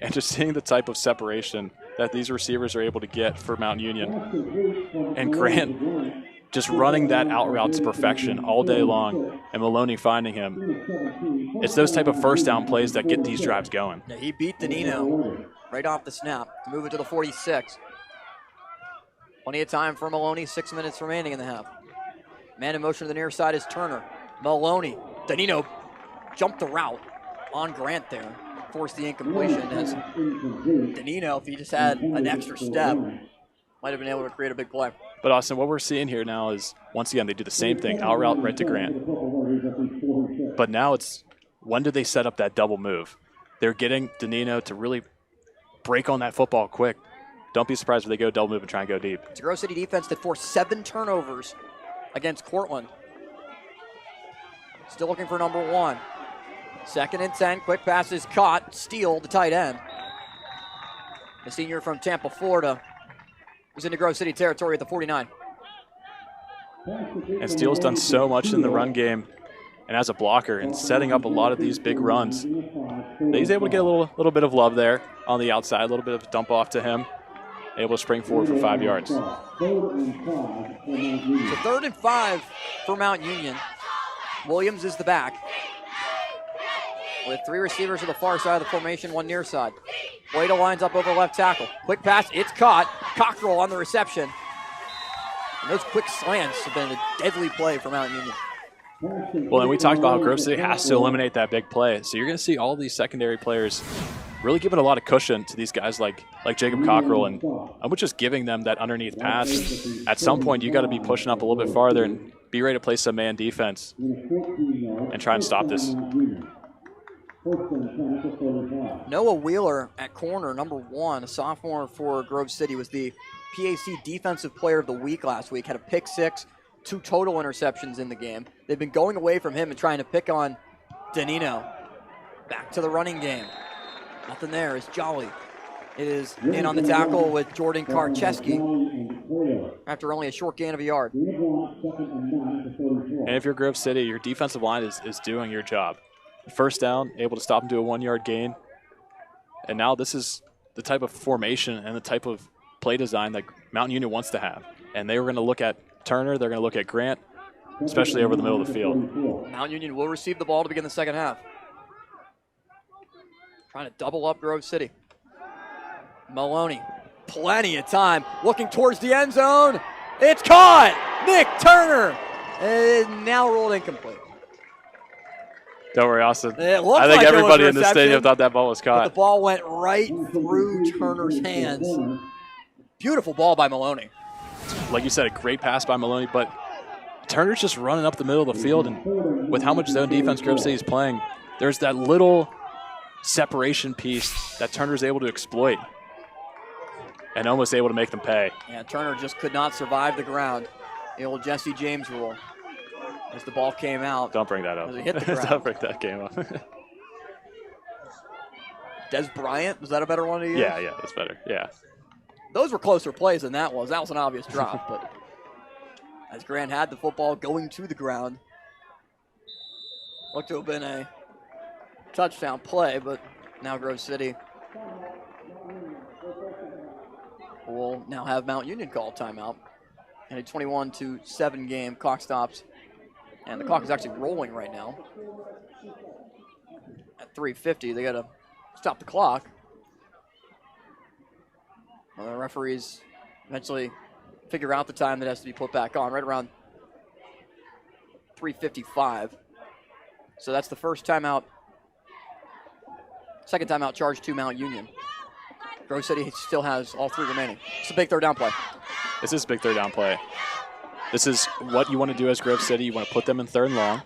and just seeing the type of separation that these receivers are able to get for Mount Union. And Grant just running that out route to perfection all day long and Maloney finding him. It's those type of first down plays that get these drives going. Yeah, he beat Danino right off the snap to move it to the 46. Plenty of time for Maloney, 6 minutes remaining in the half. Man in motion to the near side is Turner. Maloney, Danino jumped the route on Grant there. Forced the incompletion as Danino, if he just had an extra step, might have been able to create a big play. But Austin, what we're seeing here now is, once again, they do the same thing, out route right to Grant. But now it's, when do they set up that double move? They're getting Danino to really break on that football quick. Don't be surprised if they go double move and try and go deep. It's a Grove City defense that forced 7 turnovers against Cortland. Still looking for number 1. 2nd and 10, quick pass is caught. Steele, the tight end. The senior from Tampa, Florida, was into Grove City territory at the 49. And Steele's done so much in the run game and as a blocker and setting up a lot of these big runs. He's able to get a little bit of love there on the outside, a little bit of a dump off to him. Able to spring forward for 5 yards. So 3rd and 5 for Mount Union. Williams is the back, with 3 receivers to the far side of the formation, 1 near side. Boyda lines up over left tackle. Quick pass, it's caught. Cockrell on the reception. And those quick slants have been a deadly play for Mount Union. Well, and we talked about how Grove City has to eliminate that big play. So you're going to see all these secondary players really giving a lot of cushion to these guys like Jacob Cockrell. And I'm just giving them that underneath pass. At some point, you got to be pushing up a little bit farther and be ready to play some man defense and try and stop this. Noah Wheeler at corner, number 1, a sophomore for Grove City, was the PAC Defensive Player of the Week last week. Had a pick 6, 2 total interceptions in the game. They've been going away from him and trying to pick on Danino. Back to the running game. Nothing there is Jolly. It is in on the tackle with Jordan Karcheski after only a short gain of a yard. And if you're Grove City, your defensive line is doing your job. First down, able to stop him to a 1-yard gain. And now this is the type of formation and the type of play design that Mountain Union wants to have. And they were going to look at Turner, they're going to look at Grant, especially over the middle of the field. Mount Union will receive the ball to begin the second half. Trying to double up Grove City. Maloney, plenty of time, looking towards the end zone. It's caught! Nick Turner! And now rolled incomplete. Don't worry, Austin. I think everybody in the stadium thought that ball was caught. But the ball went right through Turner's hands. Beautiful ball by Maloney. Like you said, a great pass by Maloney, but Turner's just running up the middle of the field, and with how much zone defense Grove City is playing, there's that little separation piece that Turner's able to exploit and almost able to make them pay. Yeah, Turner just could not survive the ground. The old Jesse James rule. As the ball came out. Don't bring that up. As it hit the ground. Don't bring that game up. Des Bryant, was that a better one to use? Yeah, that's better. Yeah. Those were closer plays than that was. That was an obvious drop, but as Grant had the football going to the ground, looked to have been a touchdown play, but now Grove City will now have Mount Union call timeout. And a 21-7 game. Clock stops. And the clock is actually rolling right now. At 3:50, they got to stop the clock. Well, the referees eventually figure out the time that has to be put back on, right around 3:55. So that's the first timeout. Second timeout charged to Mount Union. Grove City still has all 3 remaining. It's a big third down play. This is a big third down play. This is what you want to do as Grove City. You want to put them in third and long.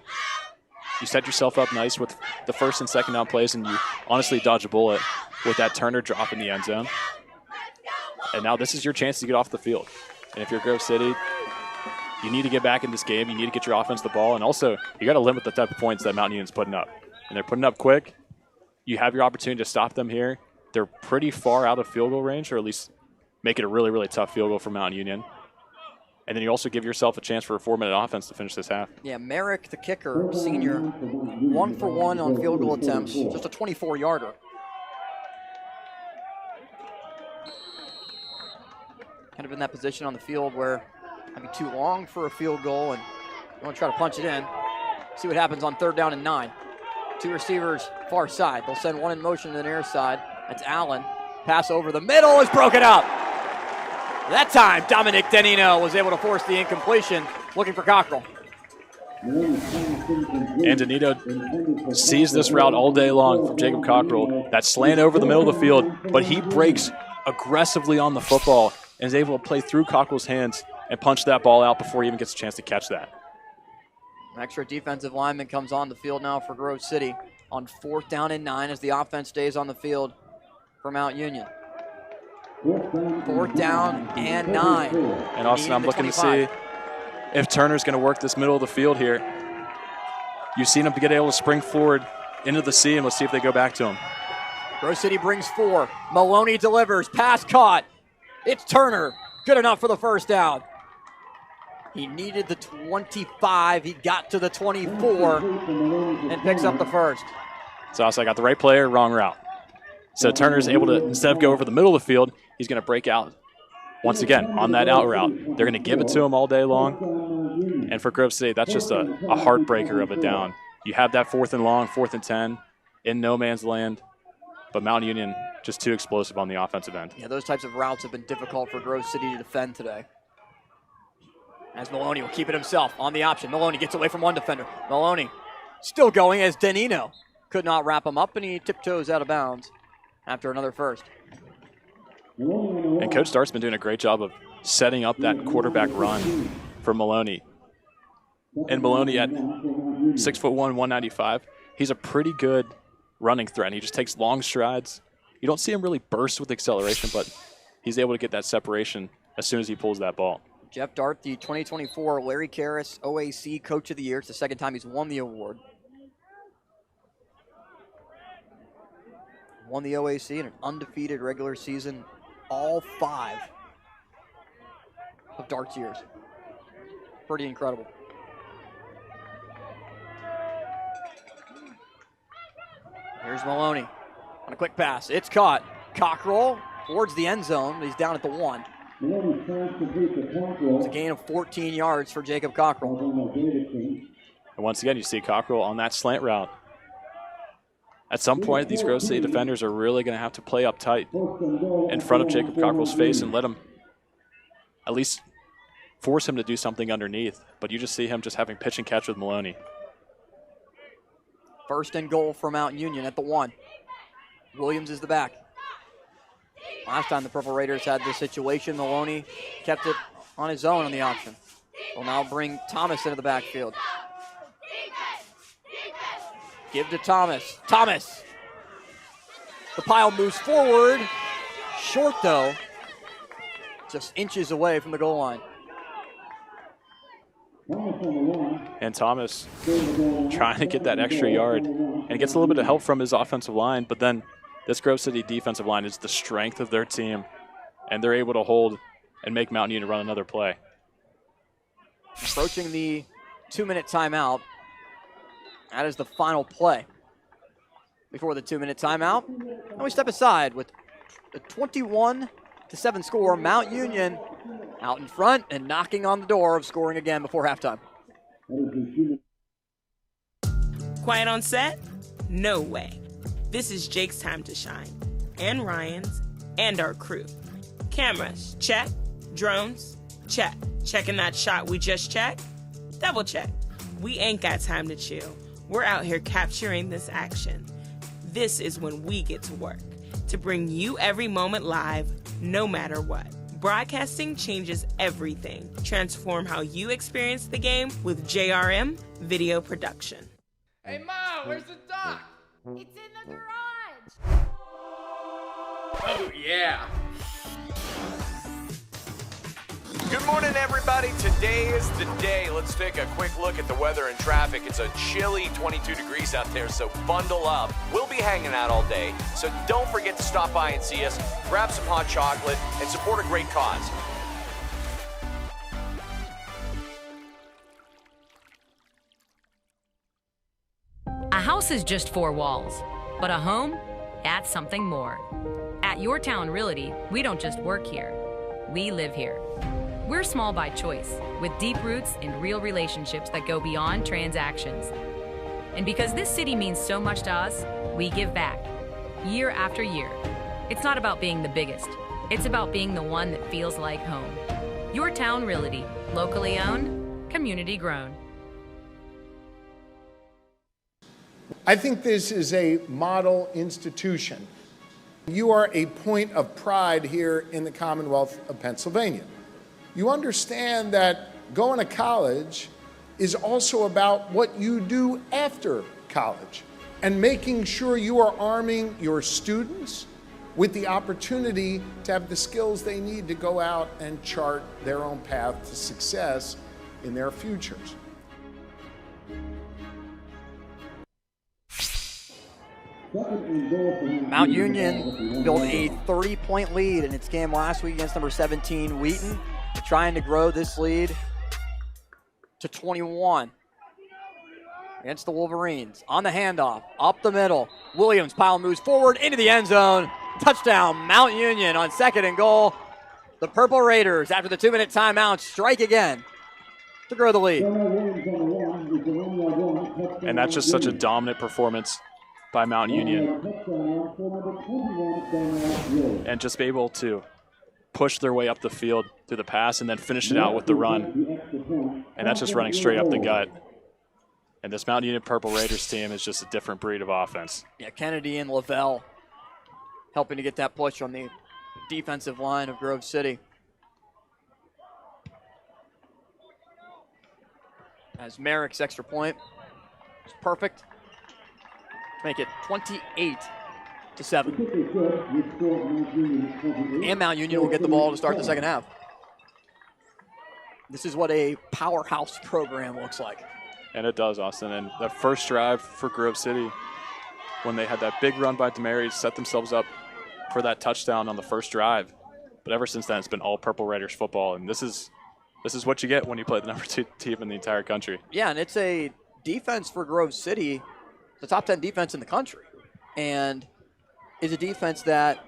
You set yourself up nice with the first and second down plays, and you honestly dodge a bullet with that Turner drop in the end zone. And now this is your chance to get off the field. And if you're Grove City, you need to get back in this game. You need to get your offense the ball. And also, you got to limit the type of points that Mount Union's putting up. And they're putting up quick. You have your opportunity to stop them here. They're pretty far out of field goal range, or at least make it a really, really tough field goal for Mount Union. And then you also give yourself a chance for a 4-minute offense to finish this half. Yeah, Merrick, the kicker, senior, 1 for 1 on field goal attempts, just a 24-yarder. Kind of in that position on the field where might be too long for a field goal, and you want to try to punch it in. See what happens on 3rd down and 9. 2 receivers far side. They'll send one in motion to the near side. That's Allen. Pass over the middle is broken up. That time, Dominic Denino was able to force the incompletion, looking for Cockrell. And Denino sees this route all day long from Jacob Cockrell. That slant over the middle of the field, but he breaks aggressively on the football and is able to play through Cockrell's hands and punch that ball out before he even gets a chance to catch that. An extra defensive lineman comes on the field now for Grove City on 4th down and 9 as the offense stays on the field for Mount Union. 4th down and 9. And Austin, I'm looking to see if Turner's going to work this middle of the field here. You've seen him get able to spring forward into the seam. Let's see if they go back to him. Grove City brings 4. Maloney delivers. Pass caught. It's Turner. Good enough for the first down. He needed the 25. He got to the 24 and picks up the first. So I got the right player, wrong route. So Turner's able to, instead of go over the middle of the field, he's going to break out once again on that out route. They're going to give it to him all day long. And for Grove City, that's just a heartbreaker of a down. You have that 4th and long, 4th and 10 in no man's land. But Mount Union just too explosive on the offensive end. Yeah, those types of routes have been difficult for Grove City to defend today. As Maloney will keep it himself on the option. Maloney gets away from one defender. Maloney still going as Denino could not wrap him up, and he tiptoes out of bounds after another first. And Coach Dart's been doing a great job of setting up that quarterback run for Maloney. And Maloney at 6'1", 195, he's a pretty good running threat. And he just takes long strides. You don't see him really burst with acceleration, but he's able to get that separation as soon as he pulls that ball. Jeff Dart, the 2024 Larry Karras OAC Coach of the Year. It's the second time he's won the award. Won the OAC in an undefeated regular season, all 5 of Dart's years. Pretty incredible. Here's Maloney on a quick pass. It's caught. Cockrell towards the end zone, but he's down at the 1. It's a gain of 14 yards for Jacob Cockrell. And once again, you see Cockrell on that slant route. At some point, these Grove City defenders are really going to have to play up tight in front of Jacob Cockrell's face and let him at least force him to do something underneath. But you just see him just having pitch and catch with Maloney. 1st and goal for Mount Union at the 1. Williams is the back. Last time the Purple Raiders had this situation, Maloney kept it on his own on the option. Will now bring Thomas into the backfield. Give to Thomas. Thomas! The pile moves forward. Short, though. Just inches away from the goal line. And Thomas trying to get that extra yard. And he gets a little bit of help from his offensive line, but then this Grove City defensive line is the strength of their team, and they're able to hold and make Mount Union run another play. Approaching the 2-minute timeout. That is the final play before the 2-minute timeout. And we step aside with a 21-7 score. Mount Union out in front and knocking on the door of scoring again before halftime. Quiet on set? No way. This is Jake's time to shine, and Ryan's, and our crew. Cameras, check. Drones, Check. Checking that shot we just checked? Double check. We ain't got time to chill. We're out here capturing this action. This is when we get to work, to bring you every moment live, no matter what. Broadcasting changes everything. Transform how you experience the game with JRM Video Production. Hey, Ma, where's the dock? It's in the garage. Oh, yeah. Good morning, everybody. Today is the day. Let's take a quick look at the weather and traffic. It's a chilly 22 degrees out there, so bundle up. We'll be hanging out all day, so don't forget to stop by and see us, grab some hot chocolate, and support a great cause. A house is just 4 walls, but a home, that's something more. At Your Town Realty, we don't just work here, we live here. We're small by choice, with deep roots and real relationships that go beyond transactions. And because this city means so much to us, we give back, year after year. It's not about being the biggest, it's about being the one that feels like home. Your Town Realty, locally owned, community grown. I think this is a model institution. You are a point of pride here in the Commonwealth of Pennsylvania. You understand that going to college is also about what you do after college and making sure you are arming your students with the opportunity to have the skills they need to go out and chart their own path to success in their futures. Mount Union built a 30-point lead in its game last week against number 17, Wheaton, trying to grow this lead to 21 against the Wolverines. On the handoff, up the middle. Williams pile moves forward into the end zone. Touchdown, Mount Union on 2nd and goal. The Purple Raiders, after the 2-minute timeout, strike again to grow the lead. And that's just such a dominant performance by Mount Union. And just be able to push their way up the field through the pass and then finish it out with the run. And that's just running straight up the gut. And this Mount Union Purple Raiders team is just a different breed of offense. Yeah, Kennedy and Lavelle helping to get that push on the defensive line of Grove City. As Merrick's extra point is perfect. Make it 28-7. And Mount Union will get the ball to start the second half. This is what a powerhouse program looks like. And it does, Austin. And that first drive for Grove City, when they had that big run by DeMary, set themselves up for that touchdown on the first drive. But ever since then, it's been all Purple Raiders football. And this is what you get when you play the number 2 team in the entire country. Yeah, and it's a defense for Grove City, the top 10 defense in the country, and is a defense that,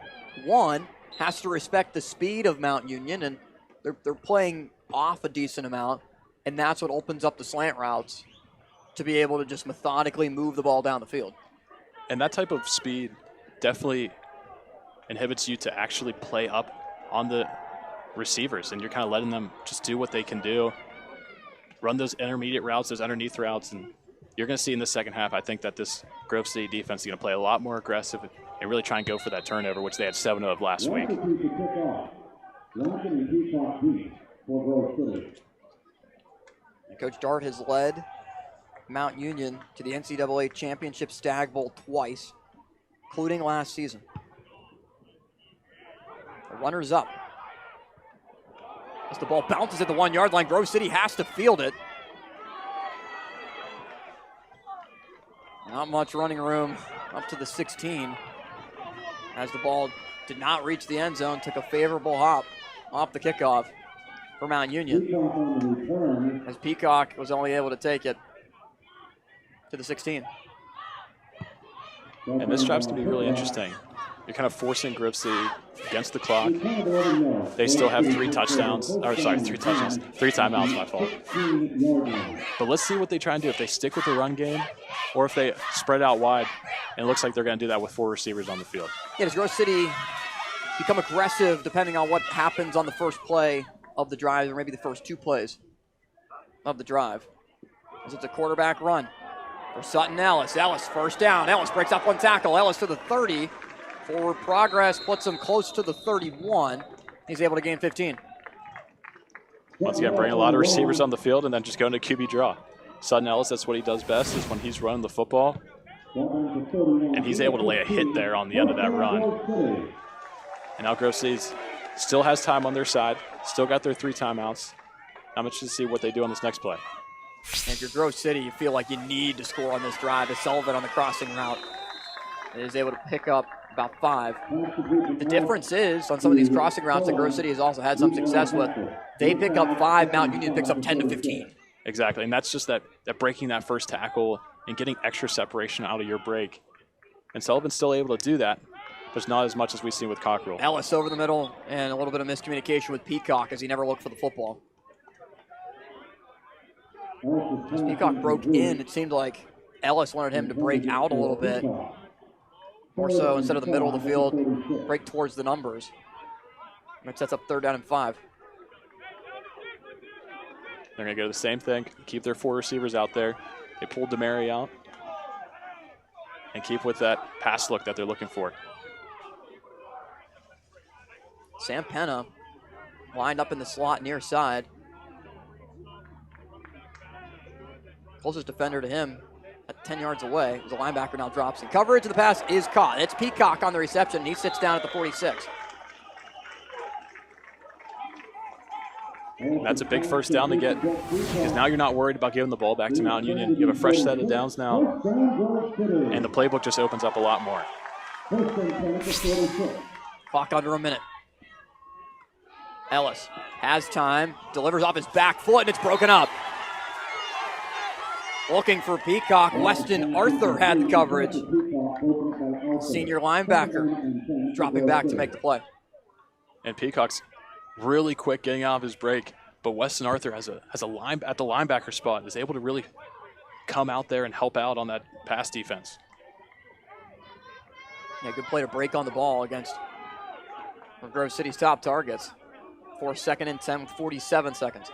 one, has to respect the speed of Mount Union, and they're playing off a decent amount, and that's what opens up the slant routes to be able to just methodically move the ball down the field. And that type of speed definitely inhibits you to actually play up on the receivers, and you're kind of letting them just do what they can do, run those intermediate routes, those underneath routes, and you're going to see in the second half, I think that this Grove City defense is going to play a lot more aggressive and really try and go for that turnover, which they had 7 of last week. Coach Dart has led Mount Union to the NCAA Championship Stag Bowl twice, including last season. The runner's up. As the ball bounces at the 1-yard line, Grove City has to field it. Not much running room up to the 16 as the ball did not reach the end zone, took a favorable hop off the kickoff for Mount Union as Peacock was only able to take it to the 16. And this drive's going to be really interesting. You're kind of forcing Grove City against the clock. They still have 3 touchdowns. Or sorry, 3 touchdowns. 3 timeouts, my fault. But let's see what they try and do. If they stick with the run game or if they spread out wide. And it looks like they're going to do that with 4 receivers on the field. Yeah, does Grove City become aggressive depending on what happens on the first play of the drive, or maybe the first 2 plays of the drive. As it's a quarterback run for Sutton Ellis. Ellis, first down. Ellis breaks up 1 tackle. Ellis to the 30. Forward progress puts him close to the 31. He's able to gain 15. Once again, bring a lot of receivers on the field and then just go into QB draw. Sutton Ellis, that's what he does best, is when he's running the football. And he's able to lay a hit there on the end of that run. And now Grove City still has time on their side, still got their 3 timeouts. I'm interested to see what they do on this next play. And if you're Grove City, you feel like you need to score on this drive. As Sullivan on the crossing route is able to pick up about 5. The difference is, on some of these crossing routes that Grove City has also had some success with, they pick up 5, Mount Union picks up 10 to 15. Exactly, and that's just that breaking that first tackle and getting extra separation out of your break. And Sullivan's still able to do that, but it's not as much as we've seen with Cockrell. Ellis over the middle, and a little bit of miscommunication with Peacock as he never looked for the football. As Peacock broke in, it seemed like Ellis wanted him to break out a little bit. More so, instead of the middle of the field, break towards the numbers. That sets up 3rd down and 5. They're going to go the same thing, keep their 4 receivers out there. They pulled DeMary out and keep with that pass look that they're looking for. Sam Penna lined up in the slot near side. Closest defender to him at 10 yards away. The linebacker now drops in coverage. The pass is caught. It's Peacock on the reception, and he sits down at the 46. That's a big first down to get, because now you're not worried about giving the ball back to Mount Union. You have a fresh set of downs now, and the playbook just opens up a lot more. Clock under a minute. Ellis has time, delivers off his back foot, and it's broken up. Looking for Peacock, Weston Arthur had the coverage. Senior linebacker dropping back to make the play. And Peacock's really quick getting out of his break, but Weston Arthur has a at the linebacker spot, is able to really come out there and help out on that pass defense. Yeah, good play to break on the ball against one of Grove City's top targets. For 2nd and 10 with 47 seconds.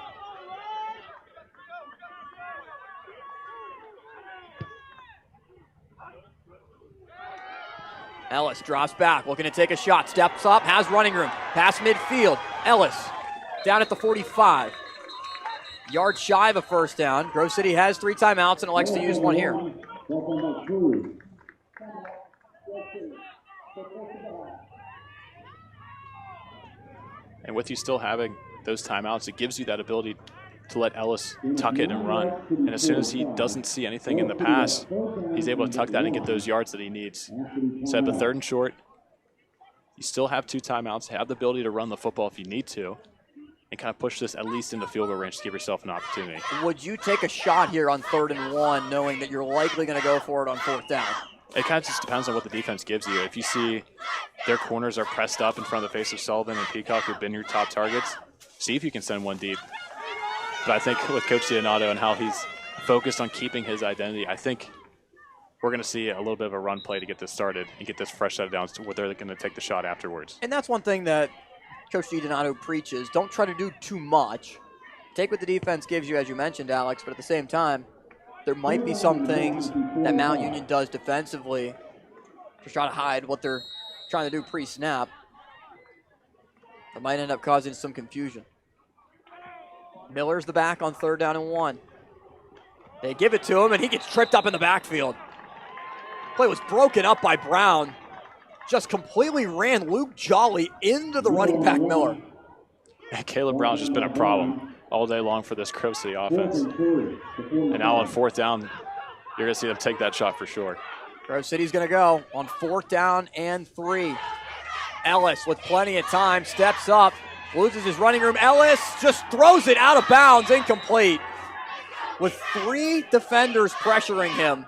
Ellis drops back, looking to take a shot, steps up, has running room, pass midfield. Ellis down at the 45. Yard shy of a first down. Grove City has 3 timeouts and elects to use one here. And with you still having those timeouts, it gives you that ability to let Ellis tuck it and run. And as soon as he doesn't see anything in the pass, he's able to tuck that and get those yards that he needs. Set up a 3rd and short. You still have 2 timeouts, have the ability to run the football if you need to, and kind of push this at least into field goal range to give yourself an opportunity. Would you take a shot here on 3rd and 1, knowing that you're likely going to go for it on 4th down? It kind of just depends on what the defense gives you. If you see their corners are pressed up in front of the face of Sullivan and Peacock, who've been your top targets, see if you can send one deep. But I think with Coach Donato and how he's focused on keeping his identity, I think we're going to see a little bit of a run play to get this started and get this fresh set of downs to where they're going to take the shot afterwards. And that's one thing that Coach Donato preaches. Don't try to do too much. Take what the defense gives you, as you mentioned, Alex, but at the same time, there might be some things that Mount Union does defensively to try to hide what they're trying to do pre-snap that might end up causing some confusion. Miller's the back on 3rd down and 1. They give it to him, and he gets tripped up in the backfield. Play was broken up by Brown. Just completely ran Luke Jolly into the running back Miller. And Caleb Brown's just been a problem all day long for this Grove City offense. And now on 4th down, you're going to see them take that shot for sure. Grove City's going to go on 4th down and 3. Ellis with plenty of time, steps up, loses his running room. Ellis just throws it out of bounds, incomplete. With 3 defenders pressuring him.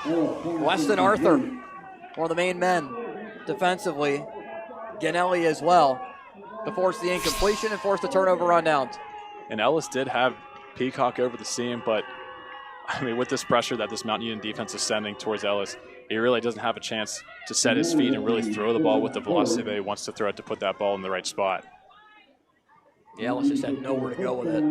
Weston Arthur, one of the main men defensively. Ganelli as well, to force the incompletion and force the turnover on downs. And Ellis did have Peacock over the seam, but I mean, with this pressure that this Mount Union defense is sending towards Ellis, he really doesn't have a chance to set his feet and really throw the ball with the velocity that he wants to throw it to put that ball in the right spot. Yeah, Ellis just had nowhere to go with it.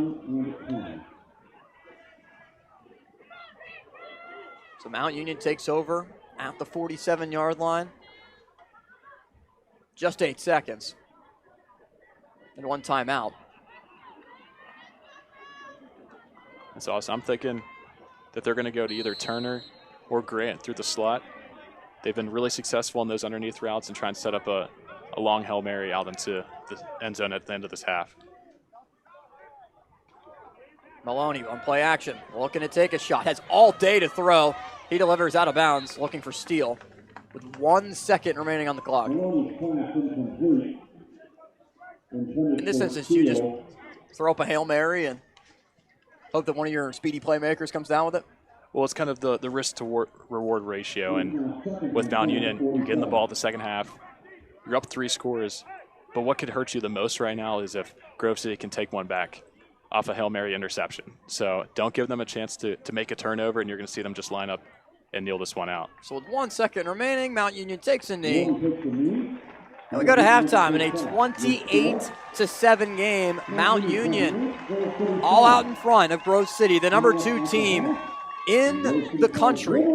So Mount Union takes over at the 47-yard line. Just 8 seconds. And 1 timeout. That's awesome. I'm thinking that they're going to go to either Turner or Grant through the slot. They've been really successful in those underneath routes and try and set up a long Hail Mary out into the end zone at the end of this half. Maloney on play action, looking to take a shot. Has all day to throw. He delivers out of bounds, looking for steal with 1 second remaining on the clock. In this instance, you just throw up a Hail Mary and hope that one of your speedy playmakers comes down with it? Well, it's kind of the risk to reward ratio. And with Mount Union, you're getting the ball at the second half. You're up 3 scores. But what could hurt you the most right now is if Grove City can take one back off a Hail Mary interception. So don't give them a chance to make a turnover, and you're going to see them just line up and kneel this one out. So with 1 second remaining, Mount Union takes a knee. And we go to halftime in a 28-7 game. Mount Union all out in front of Grove City, the number 2 team in the country,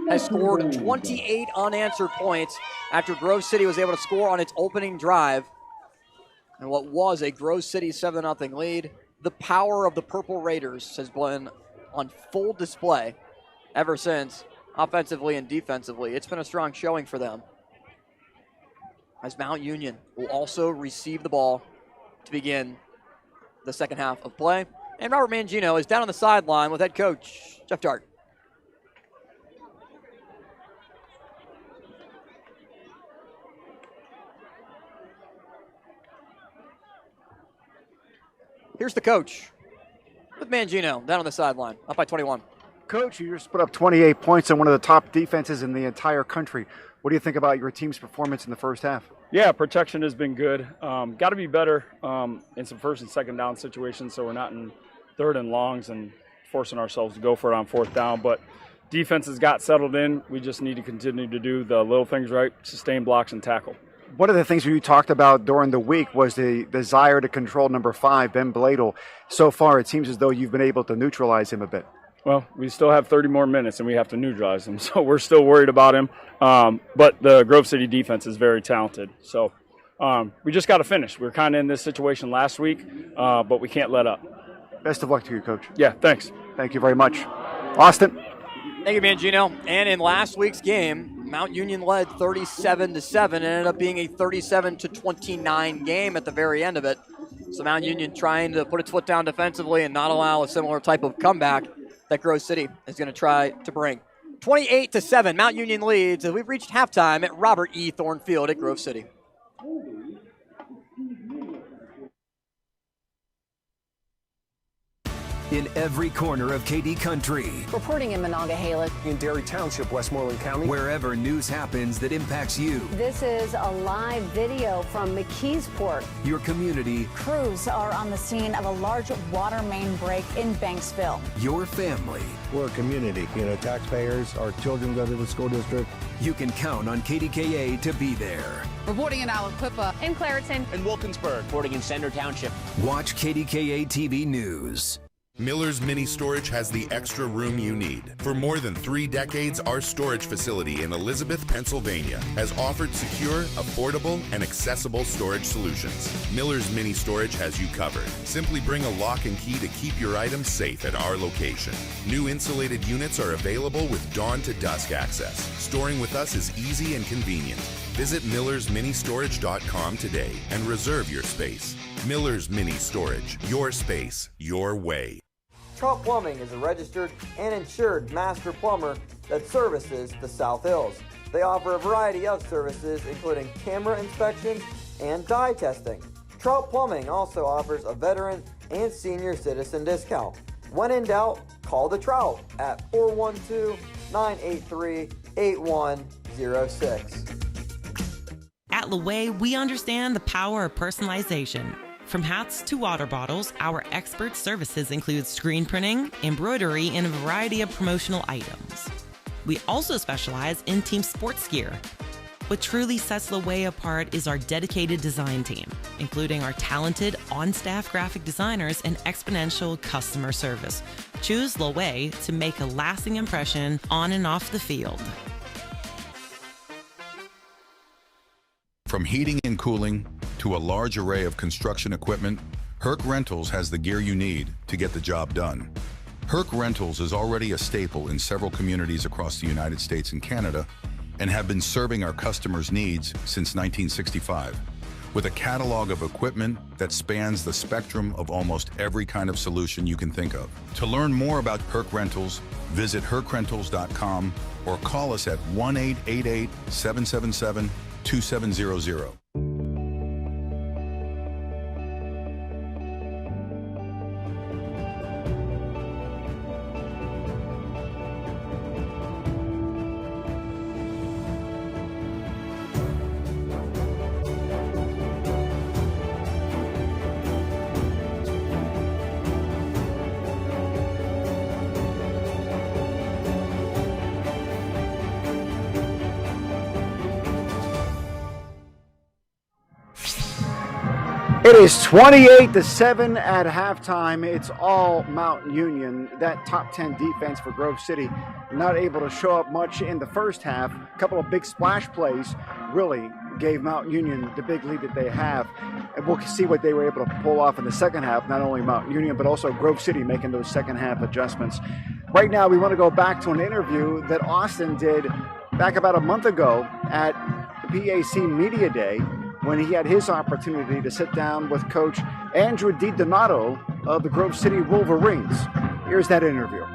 has scored 28 unanswered points after Grove City was able to score on its opening drive. And what was a Grove City 7-0 lead, the power of the Purple Raiders has been on full display ever since, offensively and defensively. It's been a strong showing for them, as Mount Union will also receive the ball to begin the second half of play. And Robert Mangino is down on the sideline with head coach Jeff Dart. Here's the coach with Mangino down on the sideline, up by 21. Coach, you just put up 28 points on one of the top defenses in the entire country. What do you think about your team's performance in the first half? Yeah, protection has been good. Got to be better in some first and second down situations, so we're not in third and longs and forcing ourselves to go for it on fourth down. But defense has got settled in. We just need to continue to do the little things right, sustain blocks and tackle. One of the things you talked about during the week was the desire to control number 5, Ben Bladel. So far, it seems as though you've been able to neutralize him a bit. Well, we still have 30 more minutes, and we have to neutralize him, so we're still worried about him. But the Grove City defense is very talented, so we just got to finish. We were kind of in this situation last week, but we can't let up. Best of luck to you, Coach. Yeah, thanks. Thank you very much. Austin. Thank you, Mangino. And in last week's game, Mount Union led 37-7 and ended up being a 37-29 game at the very end of it. So Mount Union trying to put its foot down defensively and not allow a similar type of comeback that Grove City is going to try to bring. 28-7, Mount Union leads as we've reached halftime at Robert E. Thorne Field at Grove City. In every corner of KD Country. Reporting in Monongahela. In Derry Township, Westmoreland County. Wherever news happens that impacts you. This is a live video from McKeesport. Your community. Crews are on the scene of a large water main break in Banksville. Your family. We're a community. Taxpayers, our children go to the school district. You can count on KDKA to be there. Reporting in Aliquippa. In Clareton. In Wilkinsburg. Reporting in Center Township. Watch KDKA TV News. Miller's Mini Storage has the extra room you need. For more than 3 decades, our storage facility in Elizabeth, Pennsylvania has offered secure, affordable, and accessible storage solutions. Miller's Mini Storage has you covered. Simply bring a lock and key to keep your items safe at our location. New insulated units are available with dawn to dusk access. Storing with us is easy and convenient. Visit millersministorage.com today and reserve your space. Miller's Mini Storage. Your space, your way. Trout Plumbing is a registered and insured master plumber that services the South Hills. They offer a variety of services, including camera inspection and dye testing. Trout Plumbing also offers a veteran and senior citizen discount. When in doubt, call the Trout at 412-983-8106. At Laway, we understand the power of personalization. From hats to water bottles, our expert services include screen printing, embroidery, and a variety of promotional items. We also specialize in team sports gear. What truly sets Loewe apart is our dedicated design team, including our talented on-staff graphic designers and exponential customer service. Choose Loewe to make a lasting impression on and off the field. From heating and cooling to a large array of construction equipment, Herc Rentals has the gear you need to get the job done. Herc Rentals is already a staple in several communities across the United States and Canada and have been serving our customers' needs since 1965. With a catalog of equipment that spans the spectrum of almost every kind of solution you can think of. To learn more about Herc Rentals, visit hercrentals.com or call us at 1-888-777-2700. It is 28-7 at halftime. It's all Mount Union. That top 10 defense for Grove City not able to show up much in the first half. A couple of big splash plays really gave Mount Union the big lead that they have. And we'll see what they were able to pull off in the second half, not only Mount Union, but also Grove City making those second half adjustments. Right now, we want to go back to an interview that Austin did back about a month ago at the PAC Media Day, when he had his opportunity to sit down with Coach Andrew DiDonato of the Grove City Wolverines. Here's that interview.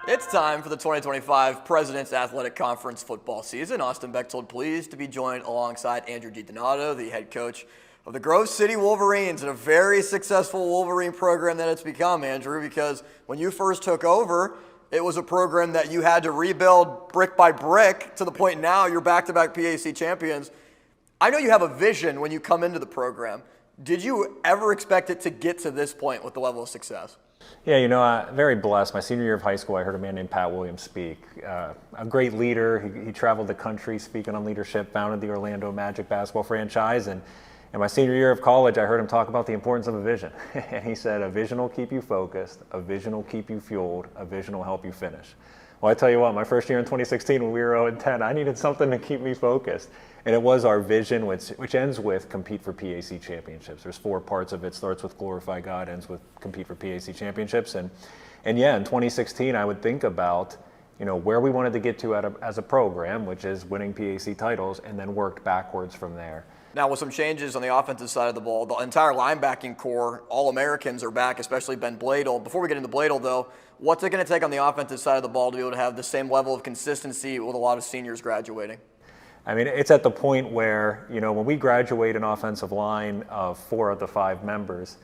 It's time for the 2025 President's Athletic Conference football season. Austin Bechtold pleased to be joined alongside Andrew DiDonato, the head coach of the Grove City Wolverines, and a very successful Wolverine program that it's become, Andrew, because when you first took over, it was a program that you had to rebuild brick by brick to the point now you're back-to-back PAC champions. I know you have a vision when you come into the program. Did you ever expect it to get to this point with the level of success? Yeah, you know, I'm very blessed. My senior year of high school, I heard a man named Pat Williams speak. A great leader. He traveled the country speaking on leadership, founded the Orlando Magic basketball franchise. And in my senior year of college, I heard him talk about the importance of a vision. And he said, a vision will keep you focused, a vision will keep you fueled, a vision will help you finish. Well, I tell you what, my first year in 2016 when we were 0-10, I needed something to keep me focused. And it was our vision, which ends with compete for PAC championships. There's 4 parts of it. Starts with glorify God, ends with compete for PAC championships. And yeah, in 2016, I would think about, you know, where we wanted to get to as a program, which is winning PAC titles, and then worked backwards from there. Now, with some changes on the offensive side of the ball, the entire linebacking core, all Americans are back, especially Ben Bladel. Before we get into Bladel, though, what's it going to take on the offensive side of the ball to be able to have the same level of consistency with a lot of seniors graduating? I mean, it's at the point where, you know, when we graduate an offensive line of 4 of the 5 members,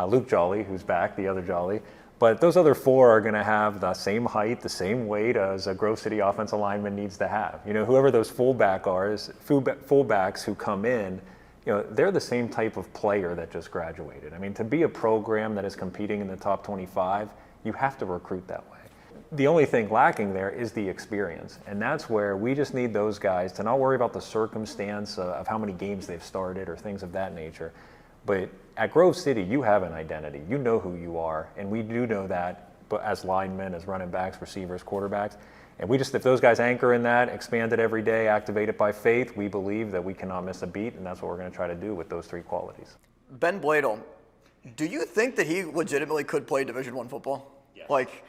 Luke Jolly, who's back, the other Jolly, but those other 4 are going to have the same height, the same weight as a Grove City offensive lineman needs to have. You know, whoever those fullbacks who come in, you know, they're the same type of player that just graduated. I mean, to be a program that is competing in the top 25, you have to recruit that way. The only thing lacking there is the experience, and that's where we just need those guys to not worry about the circumstance of how many games they've started or things of that nature. But at Grove City, you have an identity. You know who you are, and we do know that, but as linemen, as running backs, receivers, quarterbacks. And we just, if those guys anchor in that, expand it every day, activate it by faith, we believe that we cannot miss a beat, and that's what we're going to try to do with those 3 qualities. Ben Bladel, do you think that he legitimately could play Division I football? Yes. Like,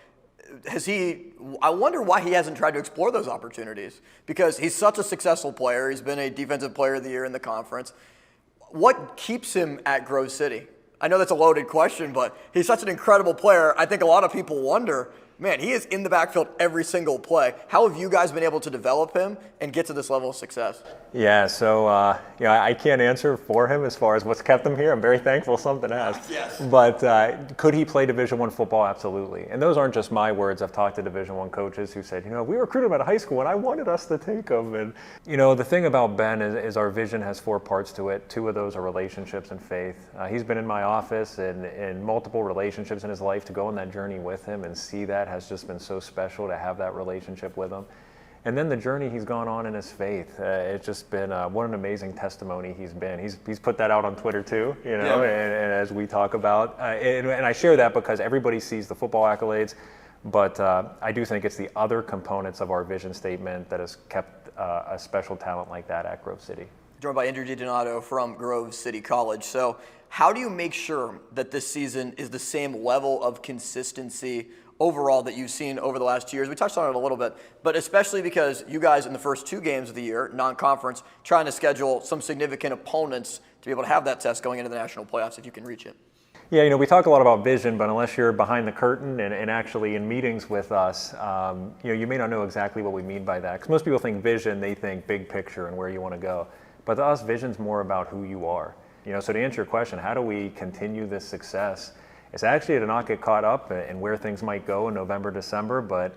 I wonder why he hasn't tried to explore those opportunities, because he's such a successful player. He's been a defensive player of the year in the conference. What keeps him at Grove City? I know that's a loaded question, but he's such an incredible player. I think a lot of people wonder, man, he is in the backfield every single play. How have you guys been able to develop him and get to this level of success? Yeah, so I can't answer for him as far as what's kept him here. I'm very thankful something has. Yes. But could he play Division I football? Absolutely. And those aren't just my words. I've talked to Division I coaches who said, we recruited him out of high school and I wanted us to take him. And, the thing about Ben is our vision has 4 parts to it. 2 of those are relationships and faith. He's been in my office and in multiple relationships in his life. To go on that journey with him and see that has just been so special, to have that relationship with him. And then the journey he's gone on in his faith, it's just been what an amazing testimony he's been. He's put that out on Twitter too, and as we talk about, and I share that because everybody sees the football accolades, but I do think it's the other components of our vision statement that has kept a special talent like that at Grove City. Joined by Andrew DiDonato from Grove City College. So how do you make sure that this season is the same level of consistency overall that you've seen over the last 2 years? We touched on it a little bit, but especially because you guys in the first 2 games of the year, non-conference, trying to schedule some significant opponents to be able to have that test going into the national playoffs if you can reach it. Yeah, we talk a lot about vision, but unless you're behind the curtain and actually in meetings with us, you may not know exactly what we mean by that. Because most people think vision, they think big picture and where you want to go. But to us, vision's more about who you are. So to answer your question, how do we continue this success? It's actually to not get caught up in where things might go in November, December, but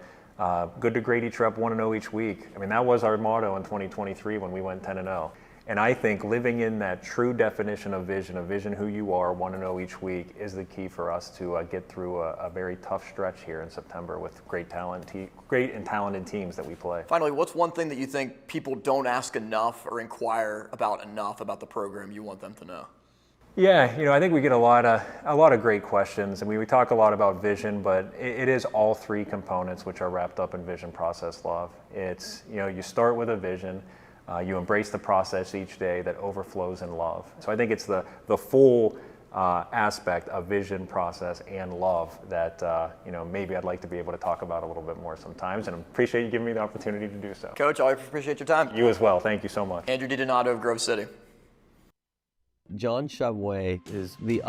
good to great each rep, 1-0 each week. I mean, that was our motto in 2023 when we went 10-0. And I think living in that true definition of vision who you are, 1-0 each week, is the key for us to get through a very tough stretch here in September with great and talented teams that we play. Finally, what's one thing that you think people don't ask enough or inquire about enough about the program you want them to know? Yeah, I think we get a lot of great questions, and we talk a lot about vision, but it is all 3 components which are wrapped up in vision, process, love. It's, you start with a vision, you embrace the process each day that overflows in love. So I think it's the full aspect of vision, process, and love that maybe I'd like to be able to talk about a little bit more sometimes, and I appreciate you giving me the opportunity to do so. Coach, I appreciate your time. You as well. Thank you so much. Andrew DiDonato of Grove City. John Shumway is the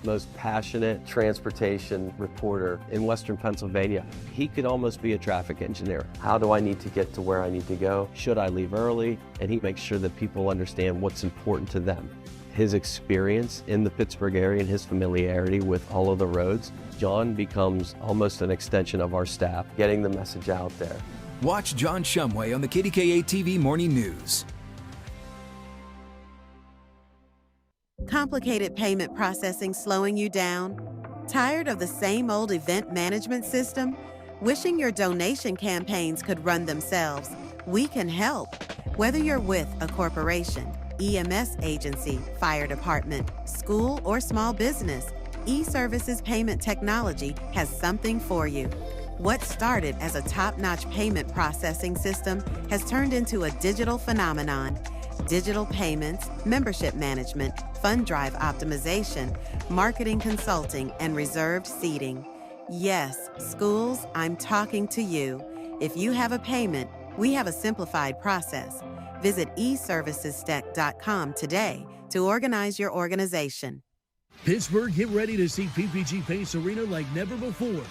most passionate transportation reporter in Western Pennsylvania. He could almost be a traffic engineer. How do I need to get to where I need to go? Should I leave early? And he makes sure that people understand what's important to them. His experience in the Pittsburgh area and his familiarity with all of the roads, John becomes almost an extension of our staff, getting the message out there. Watch John Shumway on the KDKA TV Morning News. Complicated payment processing slowing you down? Tired of the same old event management system? Wishing your donation campaigns could run themselves? We can help. Whether you're with a corporation, EMS agency, fire department, school, or small business, eServices Payment Technology has something for you. What started as a top-notch payment processing system has turned into a digital phenomenon. Digital payments, membership management, fund drive optimization, marketing consulting, and reserved seating. Yes, schools, I'm talking to you. If you have a payment, we have a simplified process. Visit eservicesstack.com today to organize your organization. Pittsburgh, get ready to see PPG Pace Arena like never before.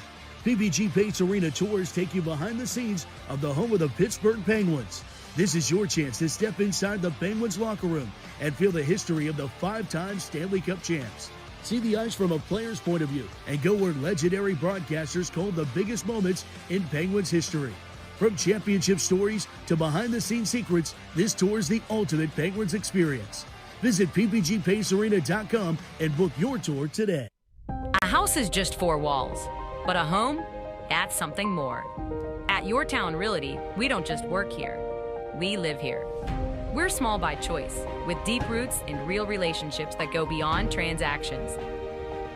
PPG Pace Arena tours take you behind the scenes of the home of the Pittsburgh Penguins. This is your chance to step inside the Penguins locker room and feel the history of the 5-time Stanley Cup champs. See the ice from a player's point of view and go where legendary broadcasters told the biggest moments in Penguins history. From championship stories to behind-the-scenes secrets, this tour is the ultimate Penguins experience. Visit ppgpacearena.com and book your tour today. A house is just 4 walls, but a home, that's something more. At Your Town Realty, we don't just work here. We live here. We're small by choice, with deep roots and real relationships that go beyond transactions.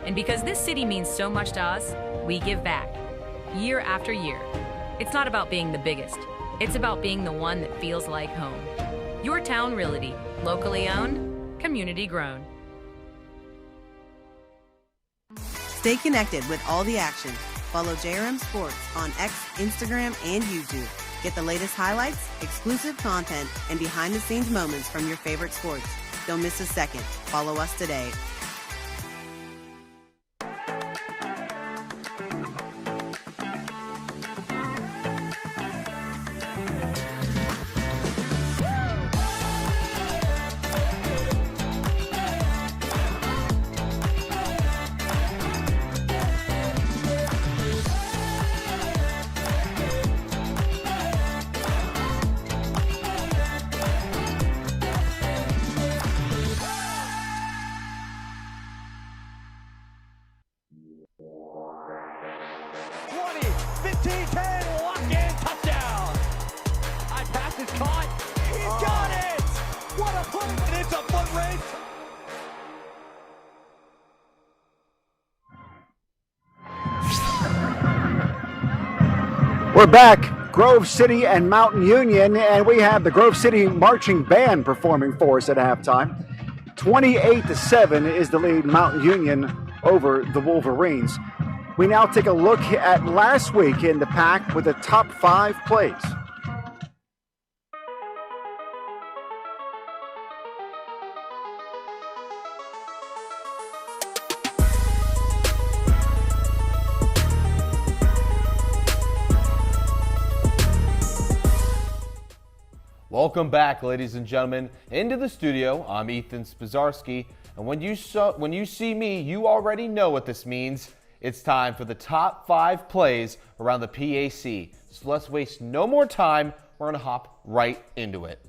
And because this city means so much to us, we give back, year after year. It's not about being the biggest. It's about being the one that feels like home. Your Town Realty, locally owned, community grown. Stay connected with all the action. Follow JRM Sports on X, Instagram, and YouTube. Get the latest highlights, exclusive content, and behind-the-scenes moments from your favorite sports. Don't miss a second. Follow us today. 15-10, walk-in touchdown. High pass is caught. He's got it. What a play, and it's a foot race. We're back, Grove City and Mountain Union, and we have the Grove City Marching Band performing for us at halftime. 28-7 is the lead, Mountain Union over the Wolverines. We now take a look at last week in the pack with the top 5 plays. Welcome back, ladies and gentlemen, into the studio. I'm Ethan Spazarski, and when you see me, you already know what this means. It's time for the top 5 plays around the PAC. So let's waste no more time. We're going to hop right into it.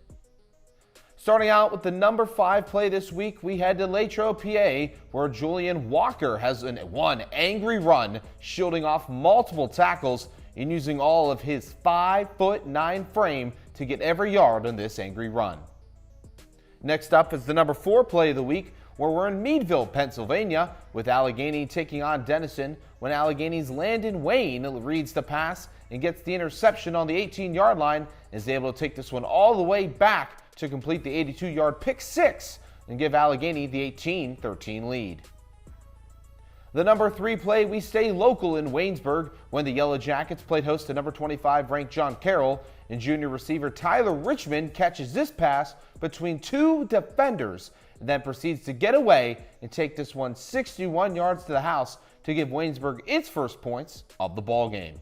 Starting out with the number 5 play this week, we head to Latrobe, PA, where Julian Walker has one angry run, shielding off multiple tackles and using all of his 5'9" frame to get every yard on this angry run. Next up is the number 4 play of the week, where we're in Meadville, Pennsylvania, with Allegheny taking on Denison, when Allegheny's Landon Wayne reads the pass and gets the interception on the 18-yard line, and is able to take this one all the way back to complete the 82-yard pick 6 and give Allegheny the 18-13 lead. The number 3 play, we stay local in Waynesburg when the Yellow Jackets played host to number 25 ranked John Carroll, and junior receiver Tyler Richmond catches this pass between 2 defenders and then proceeds to get away and take this one 61 yards to the house to give Waynesburg its first points of the ball game.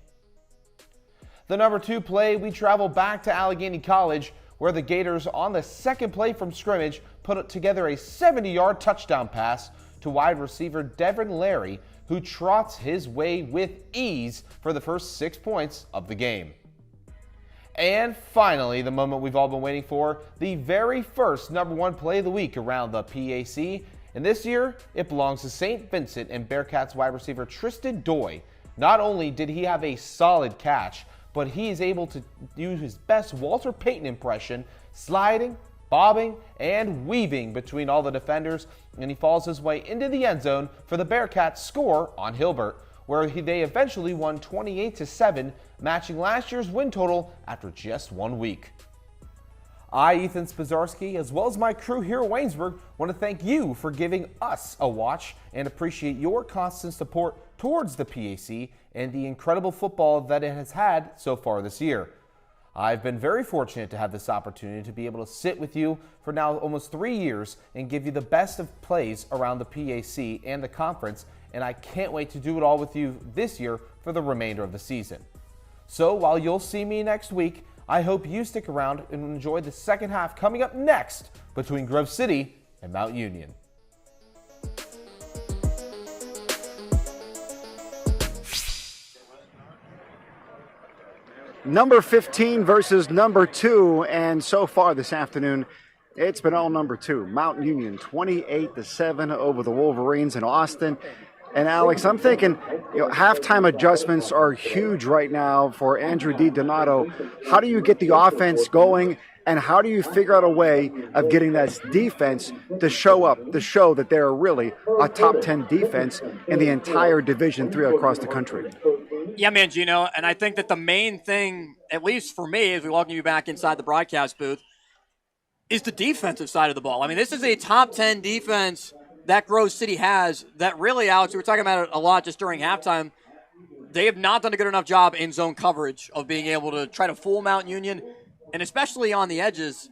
The number 2 play, we travel back to Allegheny College, where the Gators on the second play from scrimmage put together a 70-yard touchdown pass to wide receiver Devin Larry, who trots his way with ease for the first 6 points of the game. And finally, the moment we've all been waiting for, the very first number 1 play of the week around the PAC. And this year, it belongs to St. Vincent and Bearcats wide receiver Tristan Doy. Not only did he have a solid catch, but he is able to use his best Walter Payton impression, sliding, bobbing, and weaving between all the defenders, and he falls his way into the end zone for the Bearcats score on Hilbert, where they eventually won 28-7, matching last year's win total after just 1 week. I, Ethan Spazarski, as well as my crew here at Waynesburg, want to thank you for giving us a watch and appreciate your constant support towards the PAC and the incredible football that it has had so far this year. I've been very fortunate to have this opportunity to be able to sit with you for now almost 3 years and give you the best of plays around the PAC and the conference, and I can't wait to do it all with you this year for the remainder of the season. So while you'll see me next week, I hope you stick around and enjoy the second half coming up next between Grove City and Mount Union. Number 15 versus number 2, and so far this afternoon, it's been all number 2. Mountain Union 28-7 over the Wolverines in Austin. And Alex, I'm thinking, halftime adjustments are huge right now for Andrew DiDonato. How do you get the offense going, and how do you figure out a way of getting that defense to show up, to show that they're really a top 10 defense in the entire Division III across the country? Yeah, Mangino, and I think that the main thing, at least for me, as we welcome you back inside the broadcast booth, is the defensive side of the ball. I mean, this is a top 10 defense that Grove City has that really, Alex, we were talking about it a lot just during halftime. They have not done a good enough job in zone coverage of being able to try to fool Mountain Union, and especially on the edges,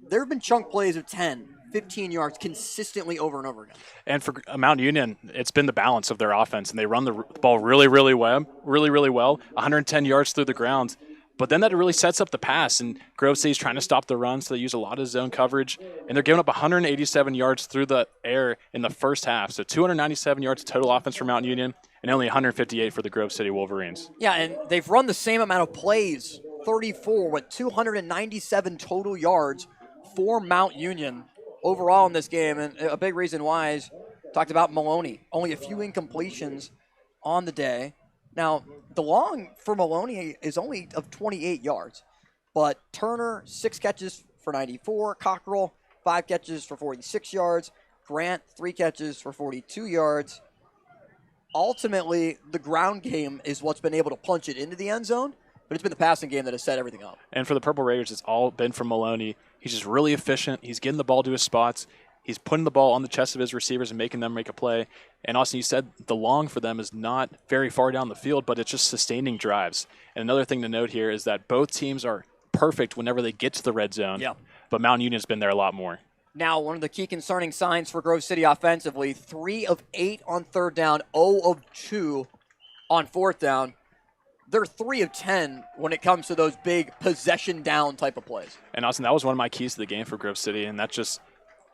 there have been chunk plays of 10, 15 yards consistently over and over again. And for Mountain Union, it's been the balance of their offense, and they run the ball really well, 110 yards through the ground. But then that really sets up the pass, and Grove City's trying to stop the run, so they use a lot of zone coverage, and they're giving up 187 yards through the air in the first half. So 297 yards total offense for Mountain Union, and only 158 for the Grove City Wolverines. Yeah, and they've run the same amount of plays, 34, with 297 total yards for Mount Union overall in this game. And a big reason why is talked about Maloney. Only a few incompletions on the day. Now, the long for Maloney is only of 28 yards, but Turner, 6 catches for 94, Cockrell, 5 catches for 46 yards, Grant, 3 catches for 42 yards. Ultimately, the ground game is what's been able to punch it into the end zone, but it's been the passing game that has set everything up. And for the Purple Raiders, it's all been from Maloney. He's just really efficient. He's getting the ball to his spots. He's putting the ball on the chest of his receivers and making them make a play. And Austin, you said the long for them is not very far down the field, but it's just sustaining drives. And another thing to note here is that both teams are perfect whenever they get to the red zone. Yeah. But Mount Union's been there a lot more. Now, one of the key concerning signs for Grove City offensively, 3 of 8 on third down, 0 of 2 on fourth down. They're 3 of 10 when it comes to those big possession down type of plays. And Austin, that was one of my keys to the game for Grove City, and that's just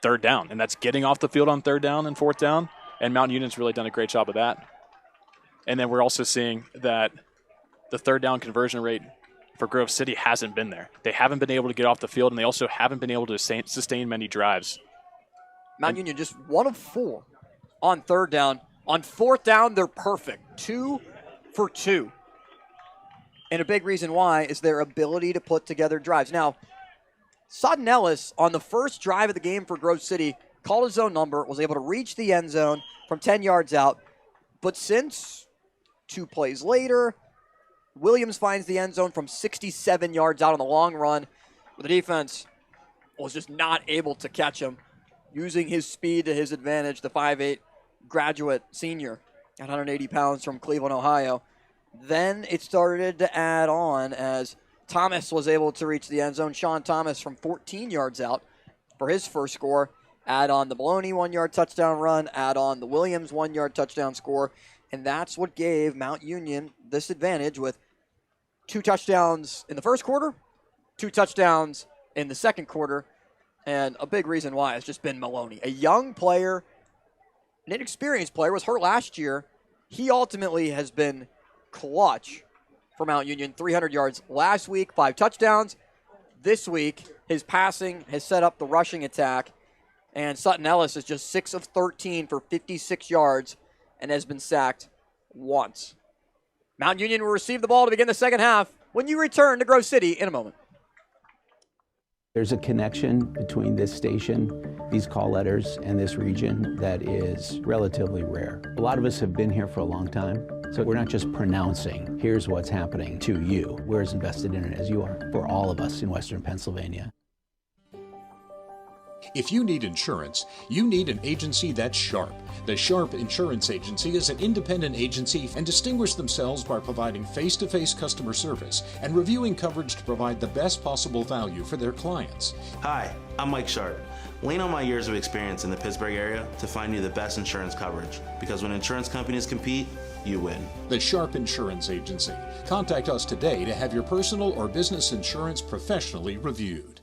third down. And that's getting off the field on third down and fourth down. And Mount Union's really done a great job of that. And then we're also seeing that the third down conversion rate for Grove City hasn't been there. They haven't been able to get off the field, and they also haven't been able to sustain many drives. Mount Union just 1 of 4 on third down. On fourth down, they're perfect. 2 for 2. And a big reason why is their ability to put together drives. Now, Sutton Ellis, on the first drive of the game for Grove City, called his own number, was able to reach the end zone from 10 yards out. But since 2 plays later, Williams finds the end zone from 67 yards out on the long run. The defense was just not able to catch him, using his speed to his advantage. The 5'8" graduate senior at 180 pounds from Cleveland, Ohio. Then it started to add on as Thomas was able to reach the end zone. Sean Thomas from 14 yards out for his first score. Add on the Maloney 1-yard touchdown run. Add on the Williams 1-yard touchdown score. And that's what gave Mount Union this advantage with 2 touchdowns in the first quarter, 2 touchdowns in the second quarter. And a big reason why has just been Maloney. A young player, an inexperienced player, was hurt last year. He ultimately has been clutch for Mount Union. 300 yards last week, 5 touchdowns. This week, his passing has set up the rushing attack. And Sutton Ellis is just 6 of 13 for 56 yards and has been sacked once. Mount Union will receive the ball to begin the second half when you return to Grove City in a moment. There's a connection between this station, these call letters, and this region that is relatively rare. A lot of us have been here for a long time, so we're not just pronouncing, here's what's happening to you. We're as invested in it as you are, for all of us in Western Pennsylvania. If you need insurance, you need an agency that's sharp. The Sharp Insurance Agency is an independent agency and distinguish themselves by providing face-to-face customer service and reviewing coverage to provide the best possible value for their clients. Hi, I'm Mike Sharp. Lean on my years of experience in the Pittsburgh area to find you the best insurance coverage, because when insurance companies compete, you win. The Sharp Insurance Agency. Contact us today to have your personal or business insurance professionally reviewed.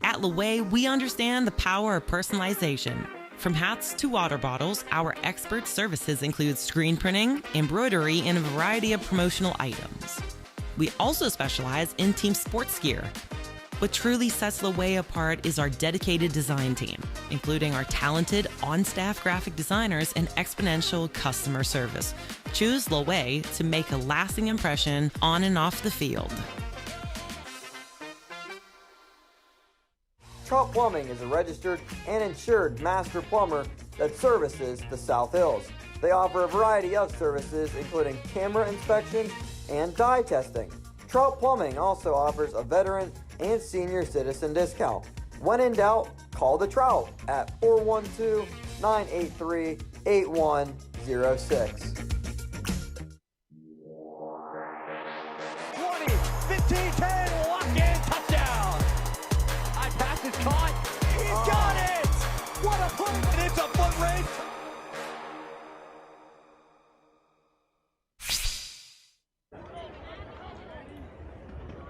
At Laway, we understand the power of personalization. From hats to water bottles, our expert services include screen printing, embroidery, and a variety of promotional items. We also specialize in team sports gear. What truly sets Laway apart is our dedicated design team, including our talented on-staff graphic designers and exponential customer service. Choose Laway to make a lasting impression on and off the field. Trout Plumbing is a registered and insured master plumber that services the South Hills. They offer a variety of services, including camera inspection and dye testing. Trout Plumbing also offers a veteran and senior citizen discount. When in doubt, call the Trout at 412-983-8106. 20, 15, 10, lock in, touchdown. High pass is caught. He's got it. What a play. And it's a foot race.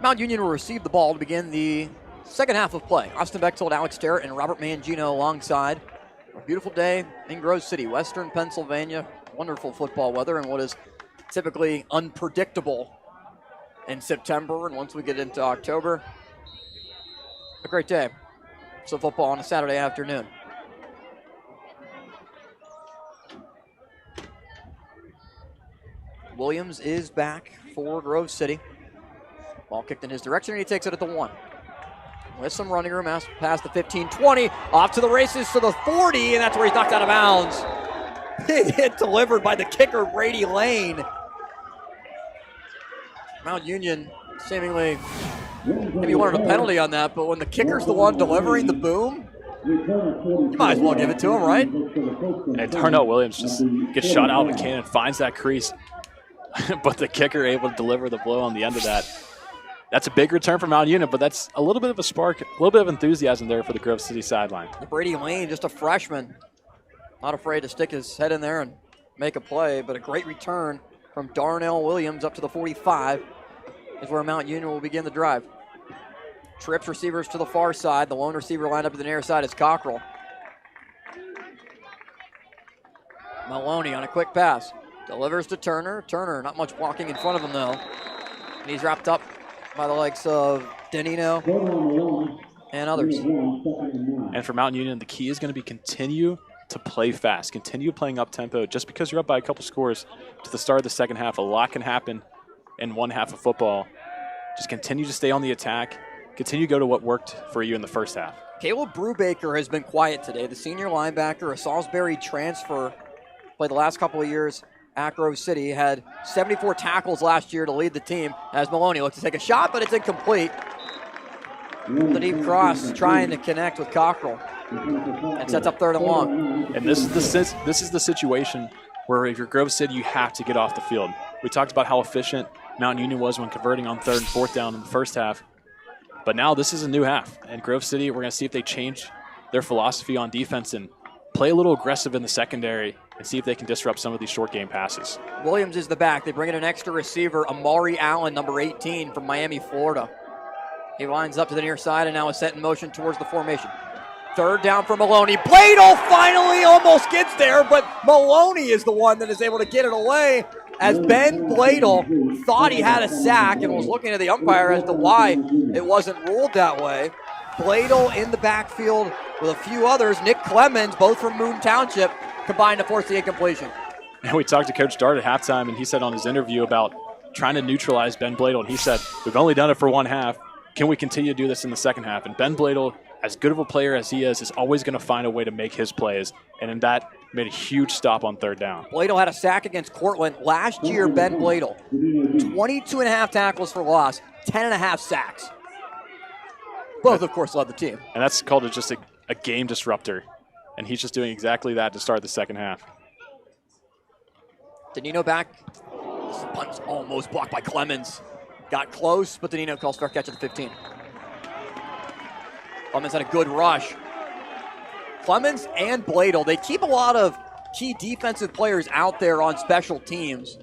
Mount Union will receive the ball to begin the second half of play. Austin Bechtold, Alex Sterrett, and Robert Mangino alongside. A beautiful day in Grove City, Western Pennsylvania. Wonderful football weather and what is typically unpredictable in September. And once we get into October, a great day. So football on a Saturday afternoon. Williams is back for Grove City. Ball kicked in his direction, and he takes it at the 1. With some running room, past the 15-20, off to the races to the 40, and that's where he's knocked out of bounds. Big hit delivered by the kicker, Brady Lane. Mount Union seemingly maybe wanted a penalty on that, but when the kicker's the one delivering the boom, you might as well give it to him, right? And Darnell Williams just gets shot out of a cannon, finds that crease, but the kicker able to deliver the blow on the end of that. That's a big return for Mount Union, but that's a little bit of a spark, a little bit of enthusiasm there for the Grove City sideline. Brady Lane, just a freshman, not afraid to stick his head in there and make a play, but a great return from Darnell Williams up to the 45 is where Mount Union will begin the drive. Trips receivers to the far side. The lone receiver lined up to the near side is Cockrell. Maloney on a quick pass. Delivers to Turner. Turner, not much blocking in front of him, though. And he's wrapped up by the likes of Danino and others. And for Mount Union, the key is going to be continue to play fast. Continue playing up-tempo. Just because you're up by a couple scores to the start of the second half, a lot can happen in one half of football. Just continue to stay on the attack. Continue to go to what worked for you in the first half. Caleb Brubaker has been quiet today. The senior linebacker, a Salisbury transfer, played the last couple of years at Grove City, had 74 tackles last year to lead the team as Maloney looks to take a shot, but it's incomplete. The deep cross trying to connect with Cockrell and sets up 3rd and long. And this is the situation where if you're Grove City, you have to get off the field. We talked about how efficient Mount Union was when converting on 3rd and 4th down in the first half. But now this is a new half. And Grove City, we're going to see if they change their philosophy on defense and play a little aggressive in the secondary and see if they can disrupt some of these short game passes. Williams is the back. They bring in an extra receiver, Amari Allen, number 18 from Miami, Florida. He lines up to the near side and now is set in motion towards the formation. 3rd down for Maloney. Bladel finally almost gets there, but Maloney is the one that is able to get it away as Ben Bladel thought he had a sack and was looking at the umpire as to why it wasn't ruled that way. Bladel in the backfield with a few others. Nick Clemens, both from Moon Township, combined to force the incompletion. And we talked to Coach Dart at halftime, and he said on his interview about trying to neutralize Ben Bladel, and he said, we've only done it for one half. Can we continue to do this in the second half? And Ben Bladel, as good of a player as he is always going to find a way to make his plays. And in that, made a huge stop on 3rd down. Bladel had a sack against Cortland. Last year, Ben Bladel, 22.5 tackles for loss, 10.5 sacks. Both, of course, led the team. And that's called just a game disruptor. And he's just doing exactly that to start the second half. Danino back. This punt's almost blocked by Clemens. Got close, but Danino calls fair catch at the 15. Clemens had a good rush. Clemens and Bladel, they keep a lot of key defensive players out there on special teams.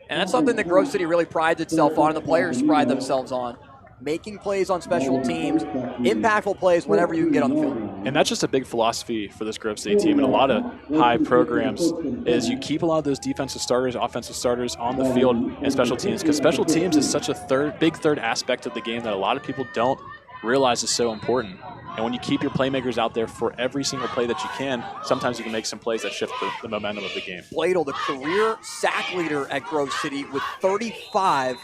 And that's something that Grove City really prides itself on, and the players pride themselves on. Making plays on special teams, impactful plays whenever you can get on the field. And that's just a big philosophy for this Grove City team and a lot of high programs is you keep a lot of those defensive starters, offensive starters on the field and special teams, because special teams is such a big third aspect of the game that a lot of people don't realize is so important. And when you keep your playmakers out there for every single play that you can, sometimes you can make some plays that shift the momentum of the game. Bladel, the career sack leader at Grove City with 35.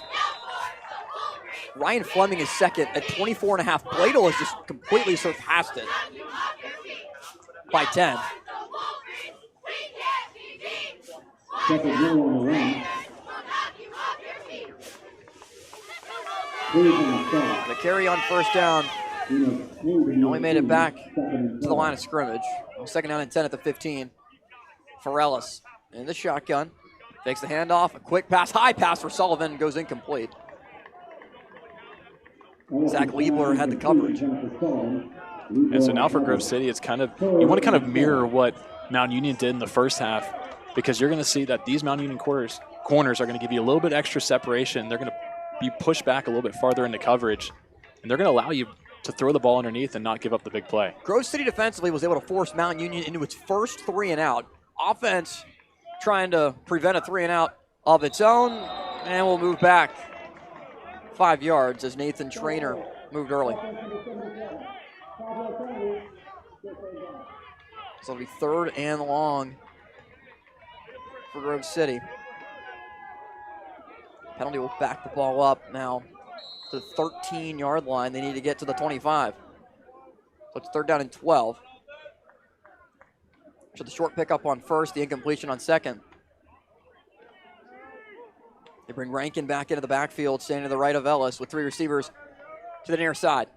Ryan Fleming is second at 24.5. Bladel has just completely surpassed it by 10. The carry on 1st down. Only made it back to the line of scrimmage. 2nd down and 10 at the 15. Forellis in the shotgun. Takes the handoff. A quick pass. High pass for Sullivan. Goes incomplete. Zach Liebler had the coverage. And so now for Grove City, it's you want to kind of mirror what Mount Union did in the first half, because you're going to see that these Mount Union corners are going to give you a little bit extra separation. They're going to be pushed back a little bit farther into coverage, and they're going to allow you to throw the ball underneath and not give up the big play. Grove City defensively was able to force Mount Union into its first 3 and out. Offense trying to prevent a 3 and out of its own, and we'll move back 5 yards as Nathan Trainer moved early. So it'll be 3rd and long for Grove City. Penalty will back the ball up now to the 13-yard line. They need to get to the 25. So it's 3rd down and 12. So the short pickup on first, the incompletion on second. They bring Rankin back into the backfield, standing to the right of Ellis with 3 receivers to the near side.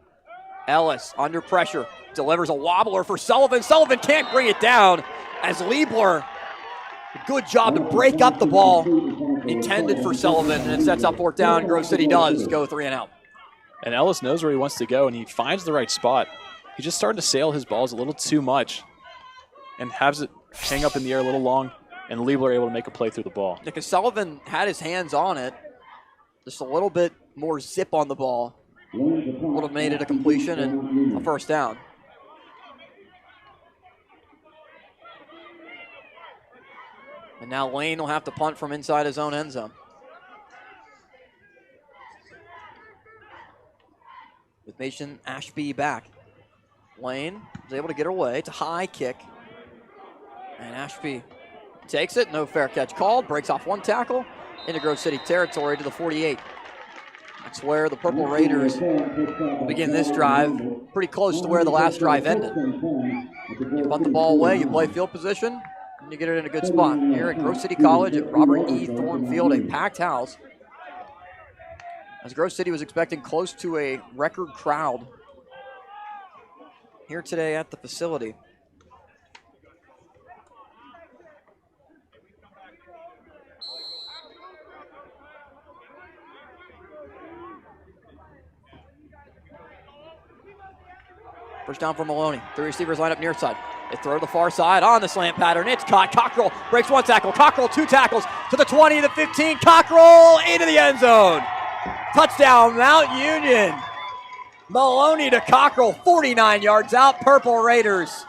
Ellis under pressure, delivers a wobbler for Sullivan. Sullivan can't bring it down as Liebler, good job to break up the ball intended for Sullivan, and it sets up 4th down. Grove City does go 3 and out. And Ellis knows where he wants to go, and he finds the right spot. He's just starting to sail his balls a little too much and has it hang up in the air a little long, and Liebler able to make a play through the ball. Because Sullivan had his hands on it, just a little bit more zip on the ball. Would have made it a completion and a 1st down. And now Lane will have to punt from inside his own end zone. With Mason Ashby back. Lane is able to get away. It's a high kick. And Ashby takes it. No fair catch called. Breaks off 1 tackle into Grove City territory to the 48. That's where the Purple Raiders will begin this drive, pretty close to where the last drive ended. You punt the ball away, you play field position, and you get it in a good spot. Here at Grove City College at Robert E. Thorne Field, a packed house. As Grove City was expecting close to a record crowd here today at the facility. First down for Maloney. 3 receivers line up near side. They throw to the far side on the slant pattern. It's caught. Cockrell breaks 1 tackle. Cockrell 2 tackles to the 20, the 15. Cockrell into the end zone. Touchdown, Mount Union. Maloney to Cockrell, 49 yards out. Purple Raiders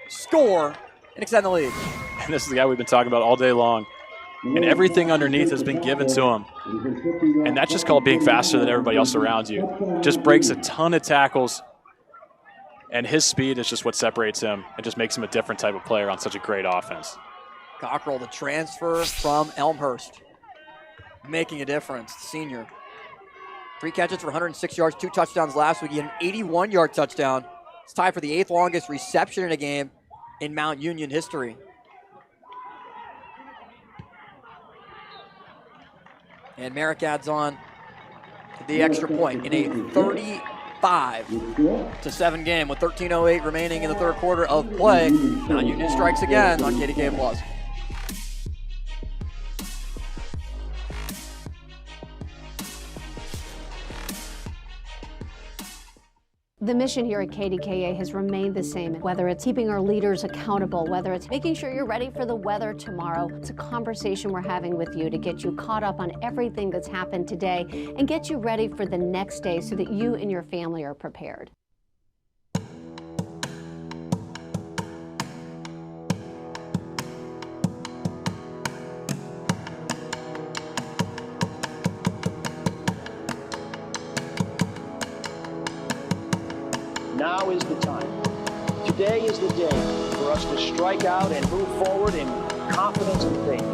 score and extend the lead. And this is the guy we've been talking about all day long. And everything underneath has been given to him. And that's just called being faster than everybody else around you. Just breaks a ton of tackles. And his speed is just what separates him and just makes him a different type of player on such a great offense. Cockrell, the transfer from Elmhurst, making a difference, the senior. 3 catches for 106 yards, 2 touchdowns last week. He had an 81-yard touchdown. It's tied for the 8th longest reception in a game in Mount Union history. And Merrick adds on the extra point in a 35-7 game with 13:08 remaining in the 3rd quarter of play. Mount Union strikes again on KDKA Plus. The mission here at KDKA has remained the same, whether it's keeping our leaders accountable, whether it's making sure you're ready for the weather tomorrow. It's a conversation we're having with you to get you caught up on everything that's happened today and get you ready for the next day so that you and your family are prepared. Now is the time. Today is the day for us to strike out and move forward in confidence and faith.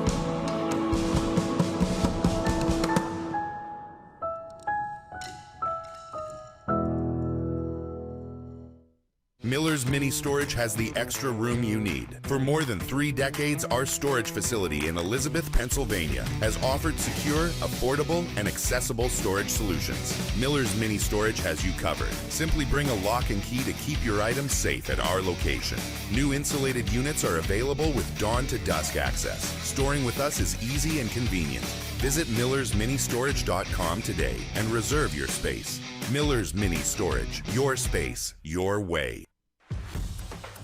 Miller's Mini Storage has the extra room you need. For more than 3 decades, our storage facility in Elizabeth, Pennsylvania has offered secure, affordable, and accessible storage solutions. Miller's Mini Storage has you covered. Simply bring a lock and key to keep your items safe at our location. New insulated units are available with dawn to dusk access. Storing with us is easy and convenient. Visit millersministorage.com today and reserve your space. Miller's Mini Storage, your space, your way.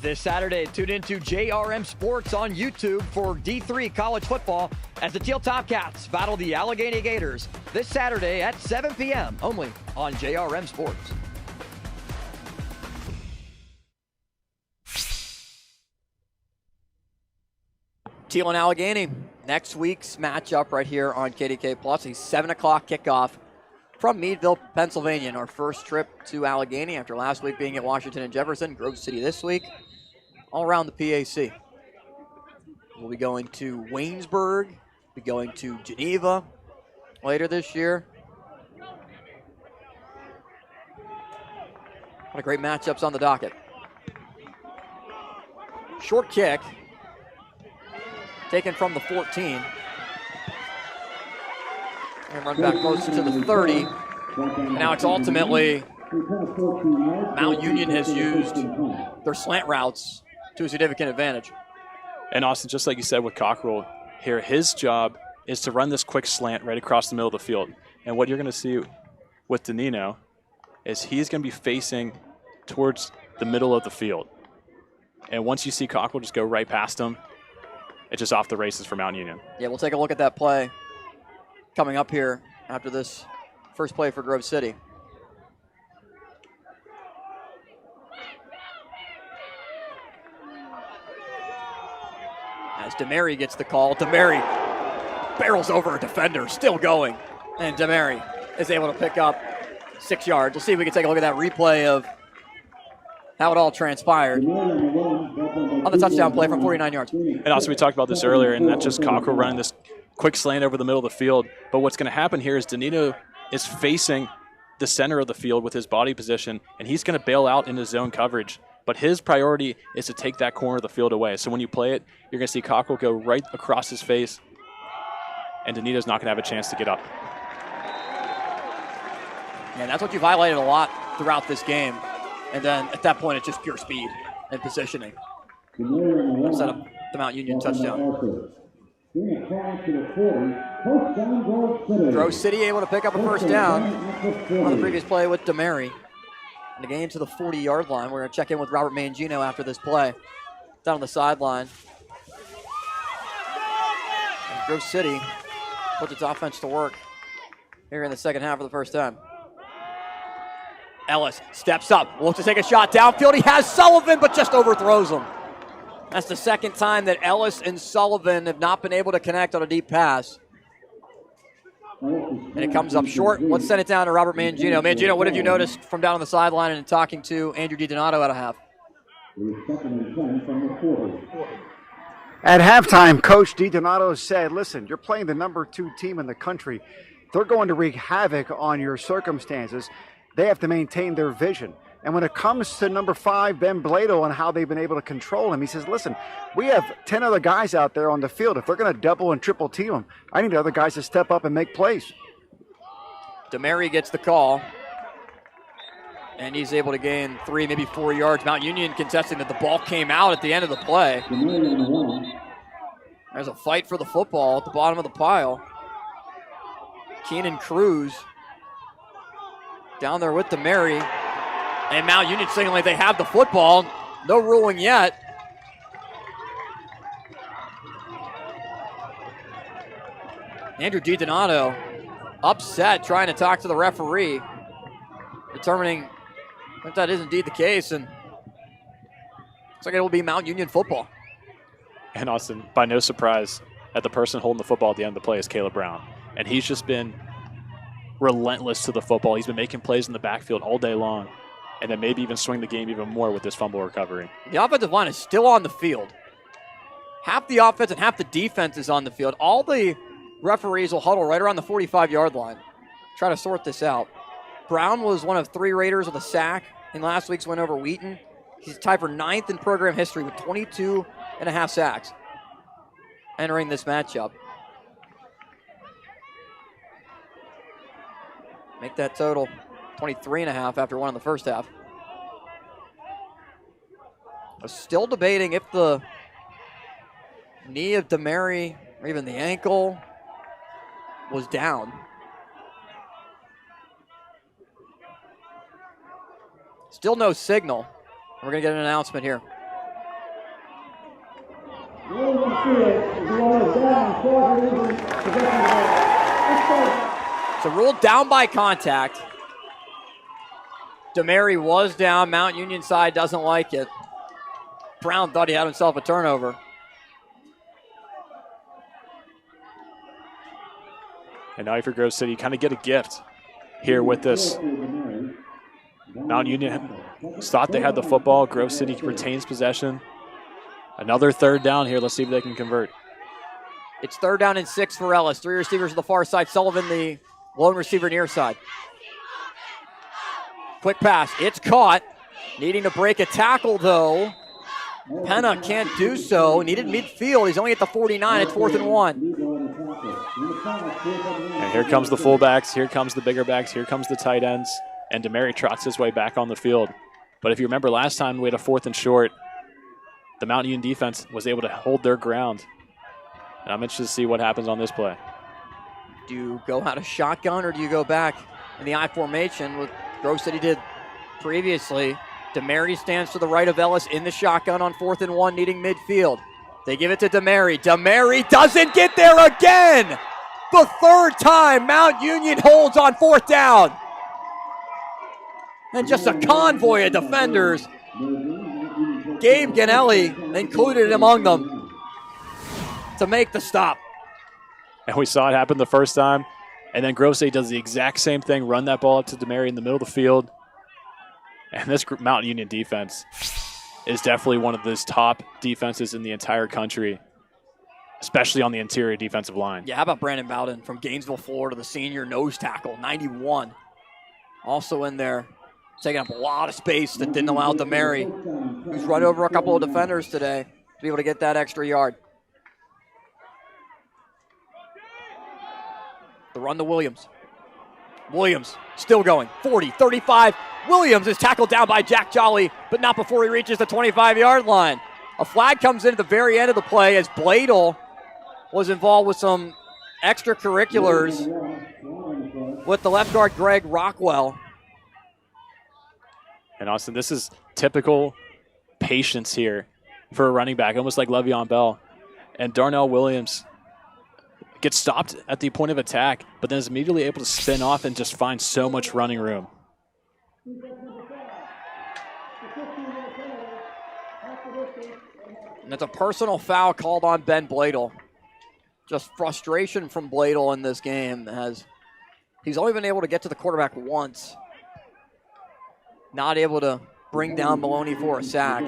This Saturday, tune into JRM Sports on YouTube for D3 college football as the Teal Topcats battle the Allegheny Gators this Saturday at 7 p.m. only on JRM Sports. Teal and Allegheny, next week's matchup right here on KDK Plus, a 7 o'clock kickoff from Meadville, Pennsylvania. And our first trip to Allegheny after last week being at Washington and Jefferson, Grove City this week. All around the PAC. We'll be going to Waynesburg, be going to Geneva, later this year. What a great matchups on the docket. Short kick. Taken from the 14. And run back closer to the 30. And now it's ultimately Mount Union has used their slant routes to a significant advantage. And Austin, just like you said with Cockrell here, his job is to run this quick slant right across the middle of the field. And what you're going to see with Danino is he's going to be facing towards the middle of the field. And once you see Cockrell just go right past him, it's just off the races for Mount Union. Yeah, we'll take a look at that play coming up here after this first play for Grove City. As DeMary gets the call, DeMary barrels over a defender, still going. And DeMary is able to pick up 6 yards. We'll see if we can take a look at that replay of how it all transpired on the touchdown play from 49 yards. And also we talked about this earlier, and that's just Cockrell running this quick slant over the middle of the field. But what's going to happen here is Danino is facing the center of the field with his body position, and he's going to bail out into zone coverage. But his priority is to take that corner of the field away. So when you play it, you're going to see Cockrell go right across his face, and Danito's not going to have a chance to get up. And that's what you've highlighted a lot throughout this game. And then at that point, it's just pure speed and positioning. Set up the Mount Union touchdown. Grove City able to pick up a first down on the previous play with DeMary. And the game to the 40-yard line. We're going to check in with Robert Mangino after this play. Down on the sideline. And Grove City puts its offense to work here in the second half for the first time. Ellis steps up, looks to take a shot downfield. He has Sullivan, but just overthrows him. That's the second time that Ellis and Sullivan have not been able to connect on a deep pass. And it comes up short. Let's send it down to Robert Mangino. Mangino, what have you noticed from down on the sideline and talking to Andrew DiDonato at a half? At halftime, Coach DiDonato said, listen, you're playing the number 2 team in the country. They're going to wreak havoc on your circumstances. They have to maintain their vision. And when it comes to number 5, Ben Blado, and how they've been able to control him, he says, listen, we have 10 other guys out there on the field. If they're going to double and triple team them, I need other guys to step up and make plays. DeMary gets the call. And he's able to gain 3, maybe 4 yards. Mount Union contesting that the ball came out at the end of the play. There's a fight for the football at the bottom of the pile. Keenan Cruz down there with DeMary. And Mount Union signaling they have the football. No ruling yet. Andrew DiDonato upset, trying to talk to the referee, determining if that is indeed the case. And looks like it will be Mount Union football. And Austin, by no surprise, that the person holding the football at the end of the play is Caleb Brown. And he's just been relentless to the football. He's been making plays in the backfield all day long, and then maybe even swing the game even more with this fumble recovery. The offensive line is still on the field. Half the offense and half the defense is on the field. All the referees will huddle right around the 45-yard line. Try to sort this out. Brown was one of 3 Raiders with a sack in last week's win over Wheaton. He's tied for 9th in program history with 22 and a half sacks entering this matchup. Make that total 23 and a half after one in the first half. I was still debating if the knee of DeMary or even the ankle was down. Still no signal. We're going to get an announcement here. So ruled down by contact. DeMary was down. Mount Union side doesn't like it. Brown thought he had himself a turnover. And now for Grove City, kind of get a gift here with this. Mount Union thought they had the football. Grove City retains possession. Another third down here. Let's see if they can convert. It's 3rd down and 6 for Ellis. 3 receivers to the far side. Sullivan, the lone receiver near side. Quick pass. It's caught. Needing to break a tackle, though. Penna can't do so. Needed midfield. He's only at the 49. It's 4th and 1. And here comes the fullbacks. Here comes the bigger backs. Here comes the tight ends. And DeMary trots his way back on the field. But if you remember last time we had a 4th and short, the Mount Union defense was able to hold their ground. And I'm interested to see what happens on this play. Do you go out of shotgun or do you go back in the I formation, what Grove City did previously? DeMary stands to the right of Ellis in the shotgun on 4th and 1, needing midfield. They give it to DeMary. DeMary doesn't get there again. The 3rd time Mount Union holds on 4th down. And just a convoy of defenders. Gabe Ganelli included among them to make the stop. And we saw it happen the first time. And then Grove City does the exact same thing, run that ball up to DeMary in the middle of the field. And this Mount Union defense is definitely one of those top defenses in the entire country, especially on the interior defensive line. Yeah, how about Brandon Bowden from Gainesville, Florida, the senior nose tackle, 91. Also in there, taking up a lot of space that didn't allow DeMary, who's run over a couple of defenders today, to be able to get that extra yard. The run to Williams. Williams still going. 40, 35. Williams is tackled down by Jack Jolly, but not before he reaches the 25-yard line. A flag comes in at the very end of the play as Bladel was involved with some extracurriculars with the left guard Greg Rockwell. And Austin, this is typical patience here for a running back, almost like Le'Veon Bell. And Darnell Williams gets stopped at the point of attack, but then is immediately able to spin off and just find so much running room. And it's a personal foul called on Ben Bladel. Just frustration from Bladel in this game as he's only been able to get to the quarterback once. Not able to bring down Maloney for a sack.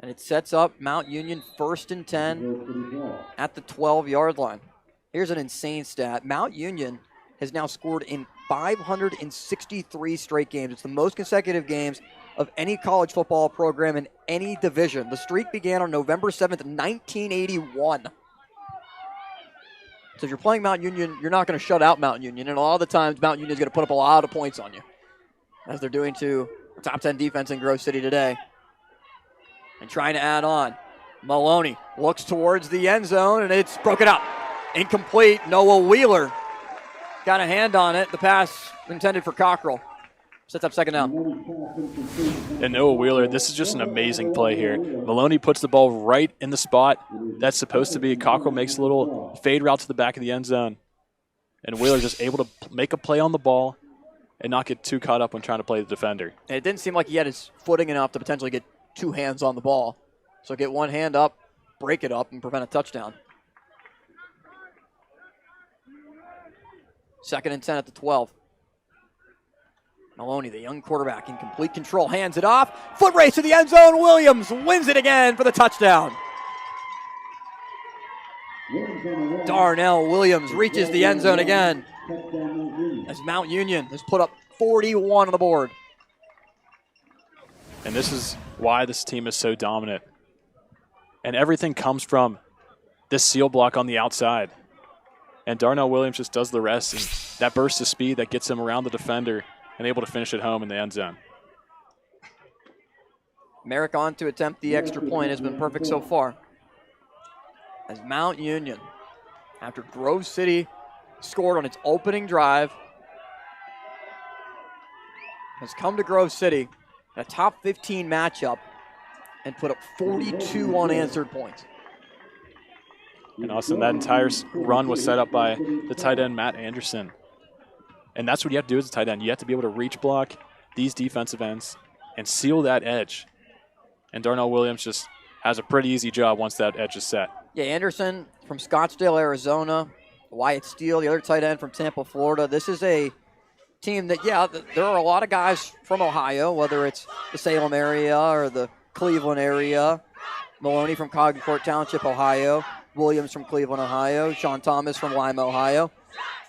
And it sets up Mount Union 1st and 10 at the 12-yard line. Here's an insane stat. Mount Union has now scored in 563 straight games. It's the most consecutive games of any college football program in any division. The streak began on November 7th, 1981. So if you're playing Mount Union, you're not going to shut out Mount Union. And a lot of the times, Mount Union is going to put up a lot of points on you, as they're doing to a top 10 defense in Grove City today. And trying to add on. Maloney looks towards the end zone, and it's broken up. Incomplete. Noah Wheeler got a hand on it. The pass intended for Cockrell. Sets up 2nd down. And Noah Wheeler, this is just an amazing play here. Maloney puts the ball right in the spot that's supposed to be. Cockrell makes a little fade route to the back of the end zone. And Wheeler just able to make a play on the ball and not get too caught up when trying to play the defender. And it didn't seem like he had his footing enough to potentially get 2 hands on the ball. So get 1 hand up, break it up, and prevent a touchdown. 2nd and 10 at the 12. Maloney, the young quarterback, in complete control, hands it off. Foot race to the end zone. Williams wins it again for the touchdown. Darnell Williams reaches the end zone again as Mount Union has put up 41 on the board. And this is why this team is so dominant. And everything comes from this seal block on the outside. And Darnell Williams just does the rest. And that burst of speed that gets him around the defender and able to finish it home in the end zone. Merrick on to attempt the extra point has been perfect so far. As Mount Union, after Grove City scored on its opening drive, has come to Grove City in a top 15 matchup and put up 42 unanswered points. And Austin, that entire run was set up by the tight end, Matt Anderson. And that's what you have to do as a tight end. You have to be able to reach block these defensive ends and seal that edge. And Darnell Williams just has a pretty easy job once that edge is set. Yeah, Anderson from Scottsdale, Arizona. Wyatt Steele, the other tight end from Tampa, Florida. This is a team that, yeah, there are a lot of guys from Ohio, whether it's the Salem area or the Cleveland area. Maloney from Concord Township, Ohio. Williams from Cleveland, Ohio. Sean Thomas from Lima, Ohio.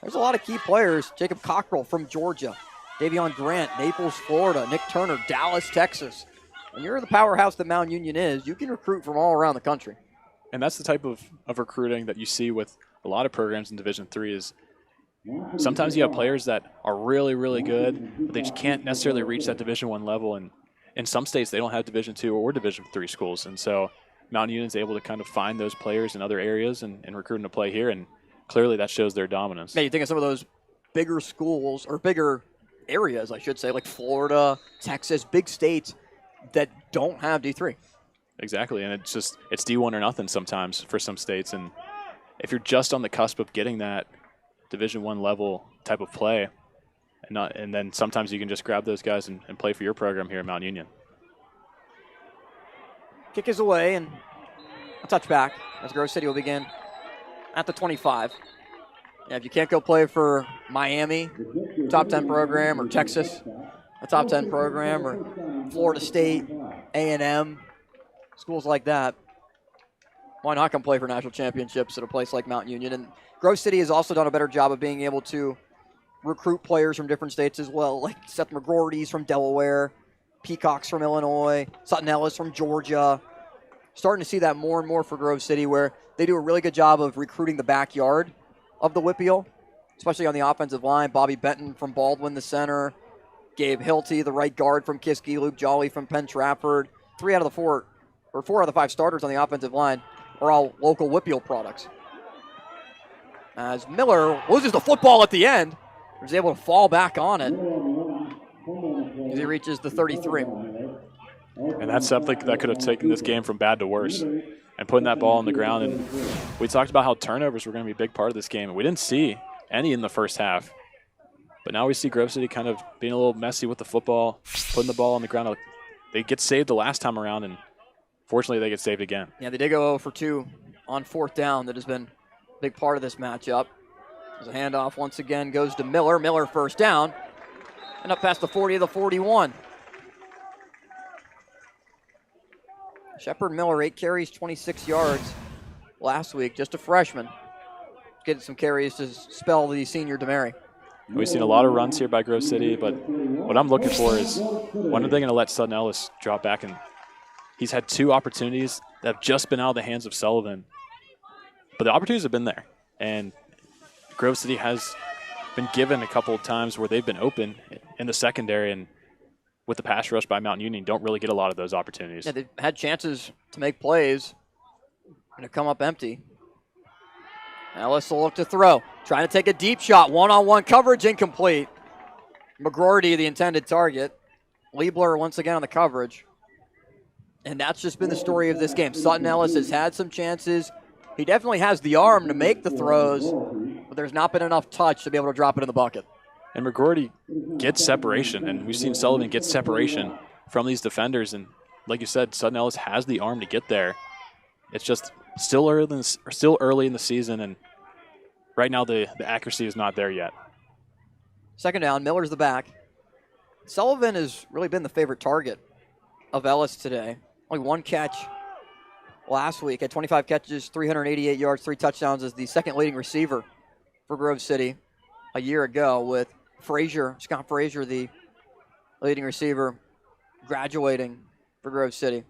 There's a lot of key players. Jacob Cockrell from Georgia. Davion Grant, Naples, Florida. Nick Turner, Dallas, Texas. When you're the powerhouse that Mount Union is, you can recruit from all around the country. And that's the type of recruiting that you see with a lot of programs in Division III is sometimes you have players that are really, really good, but they just can't necessarily reach that Division I level. And in some states, they don't have Division II or Division III schools. And so Mount Union's able to kind of find those players in other areas and recruit them to play here. And clearly that shows their dominance. Yeah, you think of some of those bigger schools, or bigger areas, I should say, like Florida, Texas, big states that don't have D3. Exactly, and it's D1 or nothing sometimes for some states. And if you're just on the cusp of getting that Division I level type of play, and then sometimes you can just grab those guys and play for your program here at Mount Union. Kick is away, and a touchback as Grove City will begin at the 25. Yeah, if you can't go play for Miami, top 10 program, or Texas, a top 10 program, or Florida State, A&M, schools like that, why not come play for national championships at a place like Mount Union? And Grove City has also done a better job of being able to recruit players from different states as well, like Seth McGroarty's from Delaware, Peacocks from Illinois, Sutton Ellis from Georgia. Starting to see that more and more for Grove City, where they do a really good job of recruiting the backyard of the Whippeal, especially on the offensive line. Bobby Benton from Baldwin, the center. Gabe Hilty, the right guard from Kiski. Luke Jolly from Penn Trafford. 4 out of the 5 starters on the offensive line are all local Whippeal products. As Miller loses the football at the end, was able to fall back on it as he reaches the 33. And that's something that could have taken this game from bad to worse. And putting that ball on the ground. And we talked about how turnovers were going to be a big part of this game. And we didn't see any in the first half. But now we see Grove City kind of being a little messy with the football, putting the ball on the ground. They get saved the last time around, and fortunately they get saved again. Yeah, they did go 0 for 2 on 4th down. That has been a big part of this matchup. As a handoff once again goes to Miller. Miller first down. And up past the 40 to the 41. Shepard Miller, 8 carries, 26 yards last week. Just a freshman. Getting some carries to spell the senior DeMary. We've seen a lot of runs here by Grove City, but what I'm looking for is when are they going to let Sutton Ellis drop back? And he's had 2 opportunities that have just been out of the hands of Sullivan. But the opportunities have been there. And Grove City has been given a couple of times where they've been open in the secondary, and with the pass rush by Mount Union, don't really get a lot of those opportunities. Yeah, they've had chances to make plays and have come up empty. Ellis will look to throw. Trying to take a deep shot. One-on-one coverage, incomplete. McGroarty, the intended target. Liebler once again on the coverage. And that's just been the story of this game. Sutton Ellis has had some chances. He definitely has the arm to make the throws, but there's not been enough touch to be able to drop it in the bucket. And McGroarty gets separation, and we've seen Sullivan get separation from these defenders. And like you said, Sutton Ellis has the arm to get there. It's just still early in the season, and right now the accuracy is not there yet. Second down, Miller's the back. Sullivan has really been the favorite target of Ellis today. Only 1 catch last week. Had 25 catches, 388 yards, 3 touchdowns as the second leading receiver for Grove City a year ago, with Scott Frazier, the leading receiver, graduating for Grove City.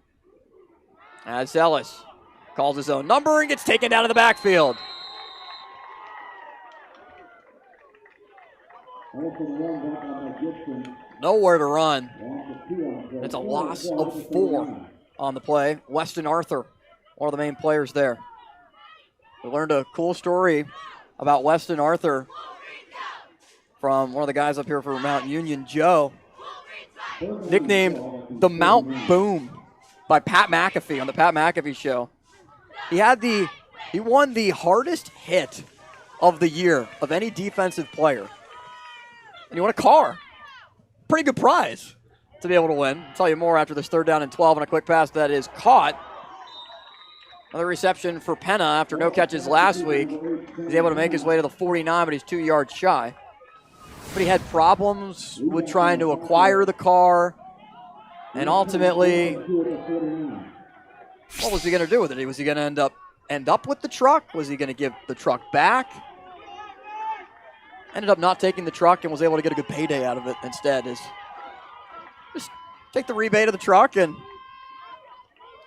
As Ellis calls his own number and gets taken down to the backfield. Nowhere to run. It's a loss of 4 on the play. Weston Arthur, one of the main players there. We learned a cool story about Weston Arthur from one of the guys up here for Mount Union, Joe, nicknamed the Mount Boom by Pat McAfee on the Pat McAfee show. He won the hardest hit of the year of any defensive player. And he won a car. Pretty good prize to be able to win. I'll tell you more after this 3rd down and 12 on a quick pass that is caught. Another reception for Penna after no catches last week. He's able to make his way to the 49, but he's 2 yards shy. But he had problems with trying to acquire the car. And ultimately, what was he going to do with it? Was he going to end up end up with the truck? Was he going to give the truck back? Ended up not taking the truck and was able to get a good payday out of it instead. Is just take the rebate of the truck, and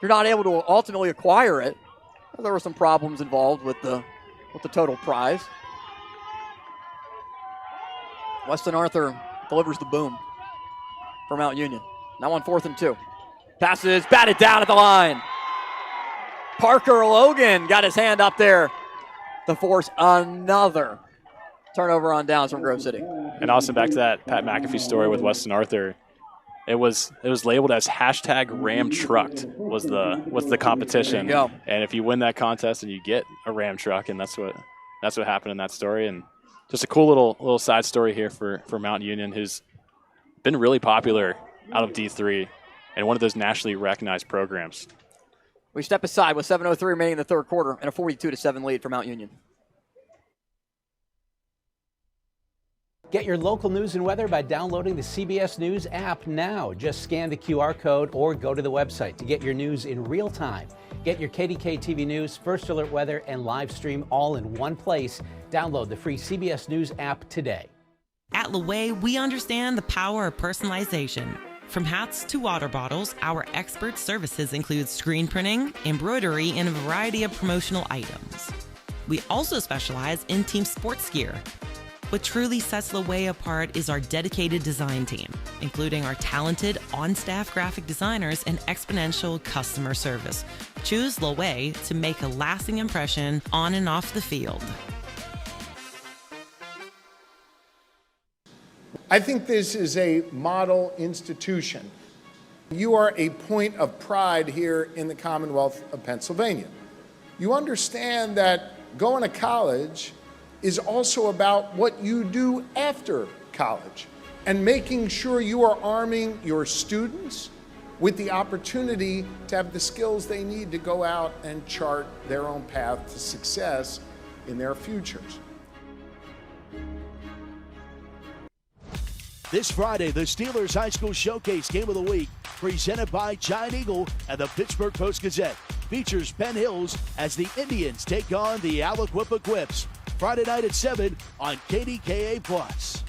you're not able to ultimately acquire it. There were some problems involved with the total prize. Weston Arthur delivers the boom for Mount Union. Now on 4th and 2. Passes batted down at the line. Parker Logan got his hand up there to force another turnover on downs from Grove City. And also back to that Pat McAfee story with Weston Arthur. It was labeled as #Ram Trucked was the competition. There you go. And if you win that contest and you get a Ram truck, and that's what happened in that story. And just a cool little side story here for Mount Union, who's been really popular out of D3 and one of those nationally recognized programs. We step aside with 7:03 remaining in the third quarter and a 42-7 lead for Mount Union. Get your local news and weather by downloading the CBS News app now. Just scan the QR code or go to the website to get your news in real time. Get your KDKA TV News, First Alert Weather, and live stream all in one place. Download the free CBS News app today. At Laway, we understand the power of personalization. From hats to water bottles, our expert services include screen printing, embroidery, and a variety of promotional items. We also specialize in team sports gear. What truly sets Laway apart is our dedicated design team, including our talented on-staff graphic designers and exponential customer service. Choose Laway to make a lasting impression on and off the field. I think this is a model institution. You are a point of pride here in the Commonwealth of Pennsylvania. You understand that going to college is also about what you do after college and making sure you are arming your students with the opportunity to have the skills they need to go out and chart their own path to success in their futures. This Friday, the Steelers High School Showcase Game of the Week, presented by Giant Eagle and the Pittsburgh Post-Gazette, features Penn Hills as the Indians take on the Aliquippa Quips. Friday night at 7 on KDKA+.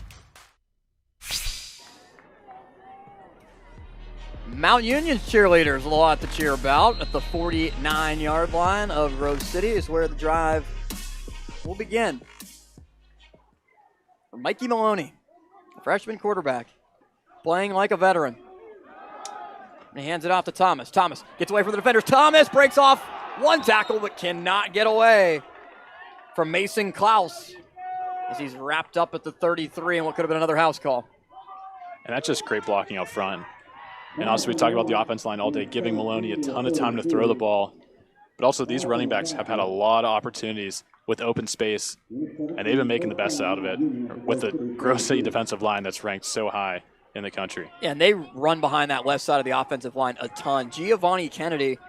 Mount Union's cheerleaders, a lot to cheer about at the 49-yard line of Grove City is where the drive will begin. For Mikey Maloney, a freshman quarterback, playing like a veteran. And he hands it off to Thomas. Thomas gets away from the defenders. Thomas breaks off one tackle but cannot get away from Mason Klaus as he's wrapped up at the 33 and what could have been another house call. And that's just great blocking up front. And also we talked about the offense line all day, giving Maloney a ton of time to throw the ball. But also these running backs have had a lot of opportunities with open space, and they've been making the best out of it with the Grove City defensive line that's ranked so high in the country. Yeah, and they run behind that left side of the offensive line a ton. Giovanni Kennedy,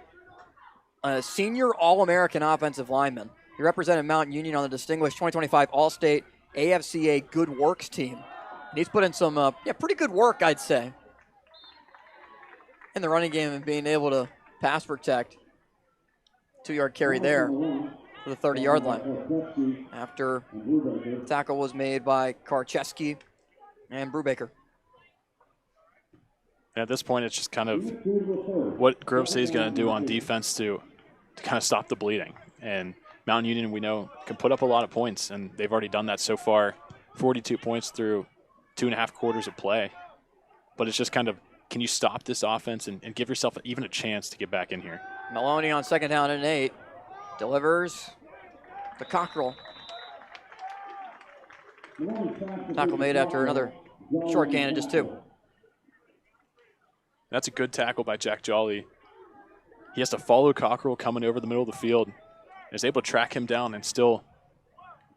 a senior All-American offensive lineman. He represented Mount Union on the distinguished 2025 All-State AFCA Good Works team. And he's put in some pretty good work, I'd say, in the running game and being able to pass protect. 2-yard carry there for the 30-yard line after the tackle was made by Karcheski and Brubaker. And at this point, it's just kind of what Grove City is going to do on defense to kind of stop the bleeding. And Mount Union, we know, can put up a lot of points, and they've already done that so far. 42 points through 2.5 quarters of play. But it's just kind of, can you stop this offense and give yourself even a chance to get back in here? Maloney on 2nd down and 8. Delivers to Cockrell. Tackle made after another short gain of just 2. That's a good tackle by Jack Jolly. He has to follow Cockrell coming over the middle of the field. And is able to track him down and still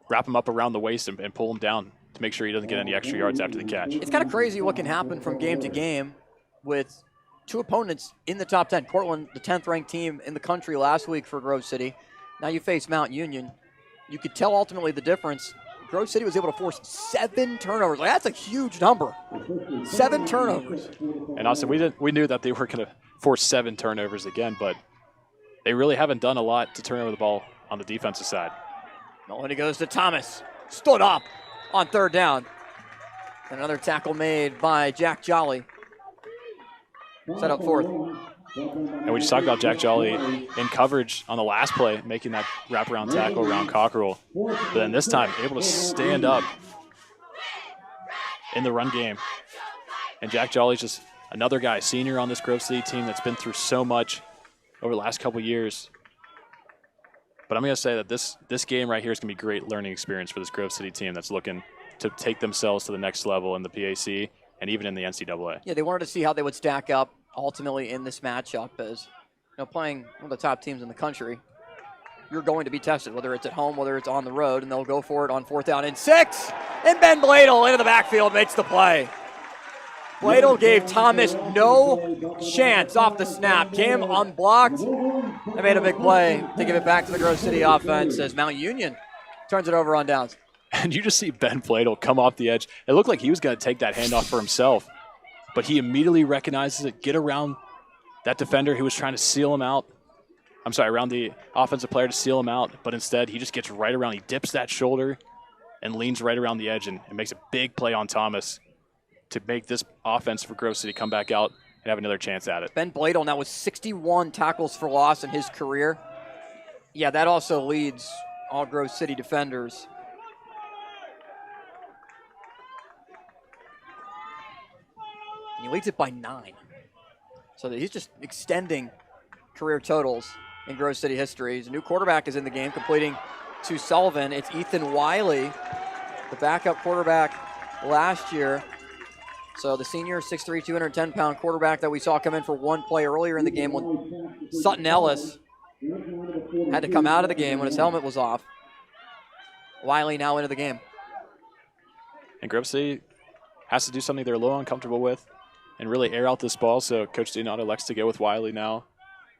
wrap him up around the waist and pull him down to make sure he doesn't get any extra yards after the catch. It's kind of crazy what can happen from game to game with 2 opponents in the top 10. Portland, the 10th ranked team in the country last week for Grove City. Now you face Mount Union. You could tell ultimately the difference. Grove City was able to force 7 turnovers. Like, that's a huge number. 7 turnovers. And also, we knew that they were going to force 7 turnovers again, but they really haven't done a lot to turn over the ball on the defensive side. Maloney goes to Thomas. Stood up on third down. Another tackle made by Jack Jolly. Set up fourth. And we just talked about Jack Jolly in coverage on the last play, making that wraparound tackle around Cockerell. But then this time, able to stand up in the run game. And Jack Jolly's just another guy, senior on this Grove City team that's been through so much over the last couple years. But I'm going to say that this game right here is going to be a great learning experience for this Grove City team that's looking to take themselves to the next level in the PAC and even in the NCAA. Yeah, they wanted to see how they would stack up ultimately in this matchup as, playing one of the top teams in the country. You're going to be tested, whether it's at home, whether it's on the road, and they'll go for it on 4th down and 6. And Ben Bladel into the backfield makes the play. Bladel gave Thomas no chance off the snap. Came unblocked. They made a big play to give it back to the Grove City offense as Mount Union turns it over on downs. And you just see Ben Bladel come off the edge. It looked like he was going to take that handoff for himself, but he immediately recognizes it, get around that defender who was trying to seal him out. I'm sorry, around the offensive player to seal him out, but instead he just gets right around. He dips that shoulder and leans right around the edge and makes a big play on Thomas to make this offense for Grove City come back out and have another chance at it. Ben Bladel now with 61 tackles for loss in his career. Yeah, that also leads all Grove City defenders. And he leads it by 9. So that he's just extending career totals in Grove City history. His new quarterback is in the game, completing to Sullivan. It's Ethan Wiley, the backup quarterback last year. So the senior, 6'3", 210-pound quarterback that we saw come in for one play earlier in the game when Sutton Ellis had to come out of the game when his helmet was off. Wiley now into the game. And Grove City has to do something they're a little uncomfortable with and really air out this ball. So Coach Donato elects to go with Wiley now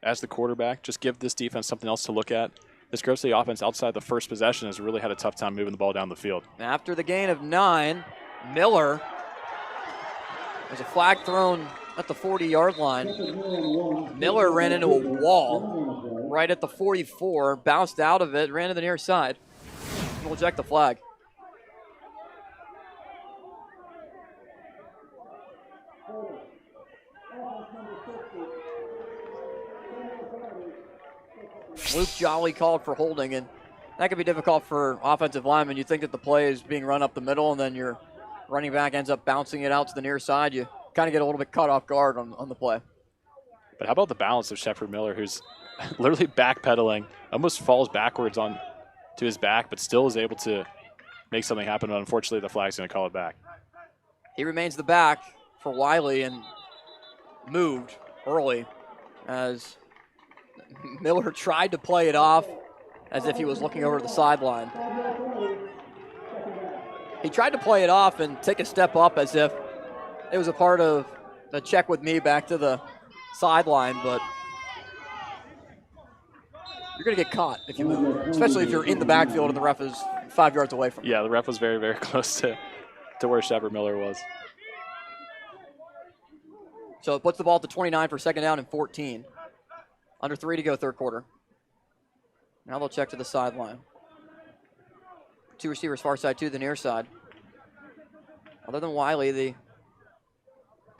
as the quarterback. Just give this defense something else to look at. This Grove City offense outside the first possession has really had a tough time moving the ball down the field. After the gain of 9, Miller, there's a flag thrown at the 40-yard line. Miller ran into a wall right at the 44, bounced out of it, ran to the near side. We'll check the flag. Luke Jolly called for holding, and that could be difficult for offensive linemen. You think that the play is being run up the middle, and then your running back ends up bouncing it out to the near side. You kind of get a little bit caught off guard on the play. But how about the balance of Shepard Miller, who's literally backpedaling, almost falls backwards on to his back, but still is able to make something happen. But unfortunately, the flag's going to call it back. He remains the back for Wiley and moved early as Miller tried to play it off as if he was looking over the sideline. He tried to play it off and take a step up as if it was a part of the check with me back to the sideline, but you're going to get caught if you move, especially if you're in the backfield and the ref is 5 yards away from you. Yeah, the ref was very, very close to where Shepard Miller was. So it puts the ball at the 29 for 2nd down and 14. Under 3 to go, third quarter. Now they'll check to the sideline. 2 receivers, far side, 2 the near side. Other than Wiley, the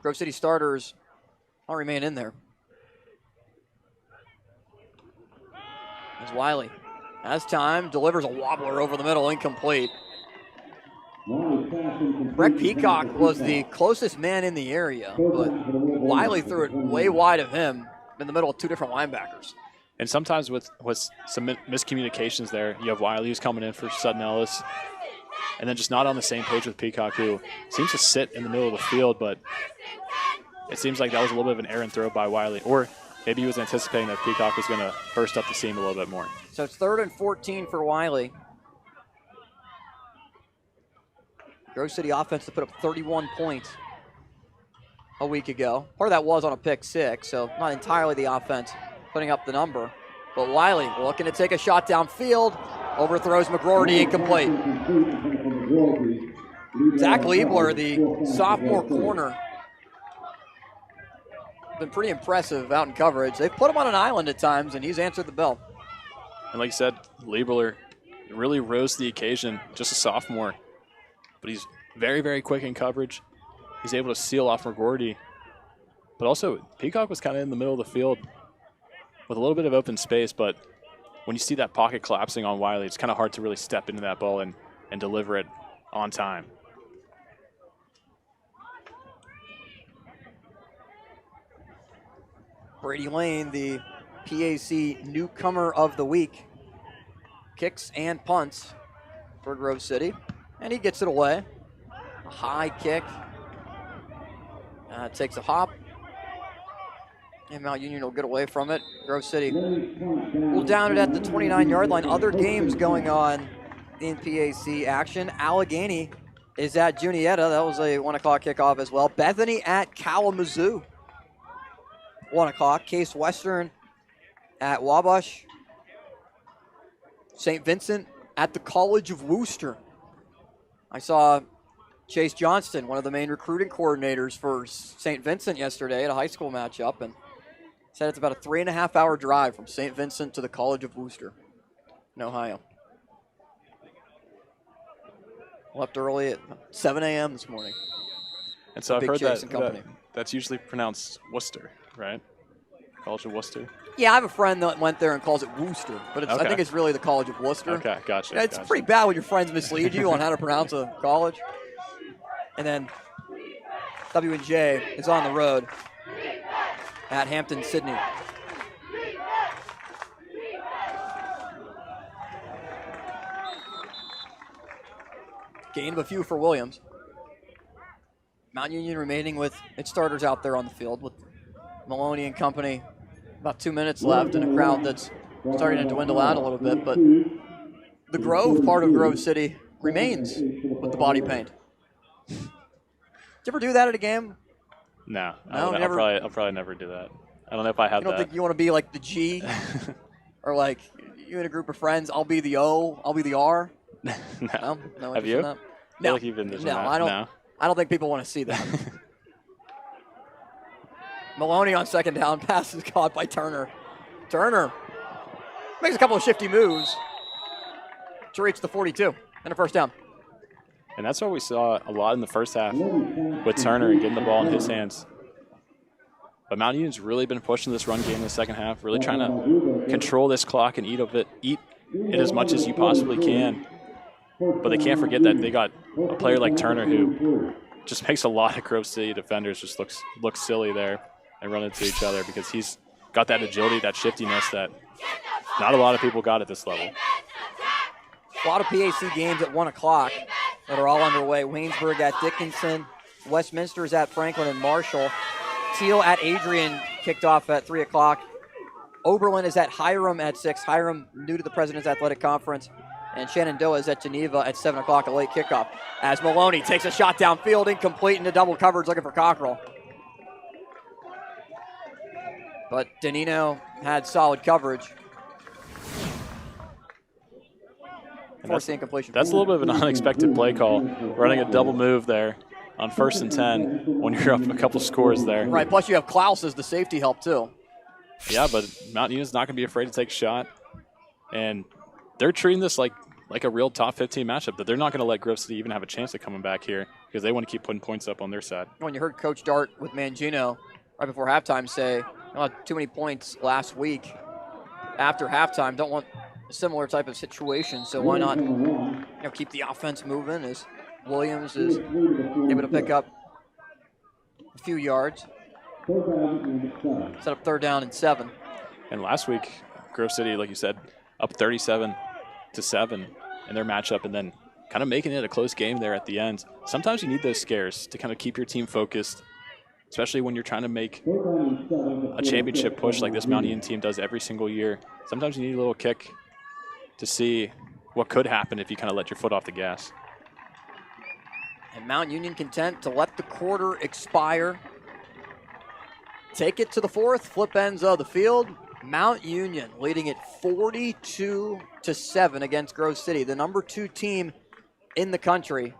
Grove City starters all remain in there. As Wiley has time, delivers a wobbler over the middle, incomplete. Brett Peacock was the closest man in the area, but Wiley threw it way wide of him in the middle of 2 different linebackers. And sometimes with some miscommunications there, you have Wiley who's coming in for Sutton Ellis, and then just not on the same page with Peacock, who seems to sit in the middle of the field, but it seems like that was a little bit of an errant throw by Wiley. Or maybe he was anticipating that Peacock was going to burst up the seam a little bit more. So it's 3rd and 14 for Wiley. Grove City offense to put up 31 points a week ago. Part of that was on a pick 6, so not entirely the offense putting up the number. But Wiley looking to take a shot downfield, overthrows McGroarty, incomplete. Zach Liebler, the sophomore corner, been pretty impressive out in coverage. They've put him on an island at times, and he's answered the bell. And like you said, Liebler really rose to the occasion, just a sophomore. But he's very, very quick in coverage. He's able to seal off McGordy. But also, Peacock was kind of in the middle of the field with a little bit of open space, but when you see that pocket collapsing on Wiley, it's kind of hard to really step into that ball and deliver it on time. Brady Lane, the PAC newcomer of the week, kicks and punts for Grove City, and he gets it away. A high kick, takes a hop, and Mount Union will get away from it. Grove City will down it at the 29-yard line. Other games going on in PAC action. Allegheny is at Juniata. That was a 1 o'clock kickoff as well. Bethany at Kalamazoo. 1 o'clock. Case Western at Wabash. St. Vincent at the College of Wooster. I saw Chase Johnston, one of the main recruiting coordinators for St. Vincent yesterday at a high school matchup, and said it's about a 3.5-hour drive from St. Vincent to the College of Wooster in Ohio. Left early at 7 a.m. this morning. And so I've heard that's usually pronounced Worcester, right? College of Worcester? Yeah, I have a friend that went there and calls it Wooster, but I think it's really the College of Worcester. Okay, gotcha. Yeah, it's pretty bad when your friends mislead you on how to pronounce a college. And then W&J is on the road at Hampton Sydney. Gain of a few for Williams. Mount Union remaining with its starters out there on the field with Maloney and company. About 2 minutes left in a crowd that's starting to dwindle out a little bit, but the Grove part of Grove City remains with the body paint. Did you ever do that at a game? No, No, I'll probably never do that. I don't know if I have You don't think you want to be like the G? Or like you and a group of friends, I'll be the O, I'll be the R? No? No Have interest you? in that? I No. feel like you've been No, I don't. No. I don't think people want to see that. Maloney on second down, pass is caught by Turner. Turner makes a couple of shifty moves to reach the 42 and a first down. And that's what we saw a lot in the first half with Turner and getting the ball in his hands. But Mount Union's really been pushing this run game in the second half, really trying to control this clock and eat it as much as you possibly can. But they can't forget that they got a player like Turner who just makes a lot of Grove City defenders just look silly there and run into each other because he's got that agility, that shiftiness that not a lot of people got at this level. A lot of PAC games at 1 o'clock that are all underway. Waynesburg at Dickinson. Westminster's at Franklin and Marshall. Teal at Adrian kicked off at 3 o'clock. Oberlin is at Hiram at 6. Hiram new to the President's Athletic Conference. And Shenandoah is at Geneva at 7 o'clock, a late kickoff. As Maloney takes a shot downfield, incomplete into double coverage, looking for Cockrell. But Danino had solid coverage. Forced the incompletion. That's a little bit of an unexpected play call, running a double move there on 1st and 10 when you're up a couple scores there. Right, plus you have Klaus as the safety help too. Yeah, but Mount Union's not going to be afraid to take a shot. And they're treating this like a real top 15 matchup, that they're not going to let Grove City even have a chance of coming back here because they want to keep putting points up on their side. When you heard Coach Dart with Mangino right before halftime say, not too many points last week after halftime, don't want a similar type of situation, so why not keep the offense moving as Williams is able to pick up a few yards. Set up 3rd down and 7. And last week, Grove City, like you said, up 37-7 in their matchup, and then kind of making it a close game there at the end. Sometimes you need those scares to kind of keep your team focused, especially when you're trying to make a championship push like this Mount Union team does every single year. Sometimes you need a little kick to see what could happen if you kind of let your foot off the gas. And Mount Union content to let the quarter expire. Take it to the 4th, flip ends of the field. Mount Union leading it 42-7 against Grove City, the number 2 team in the country.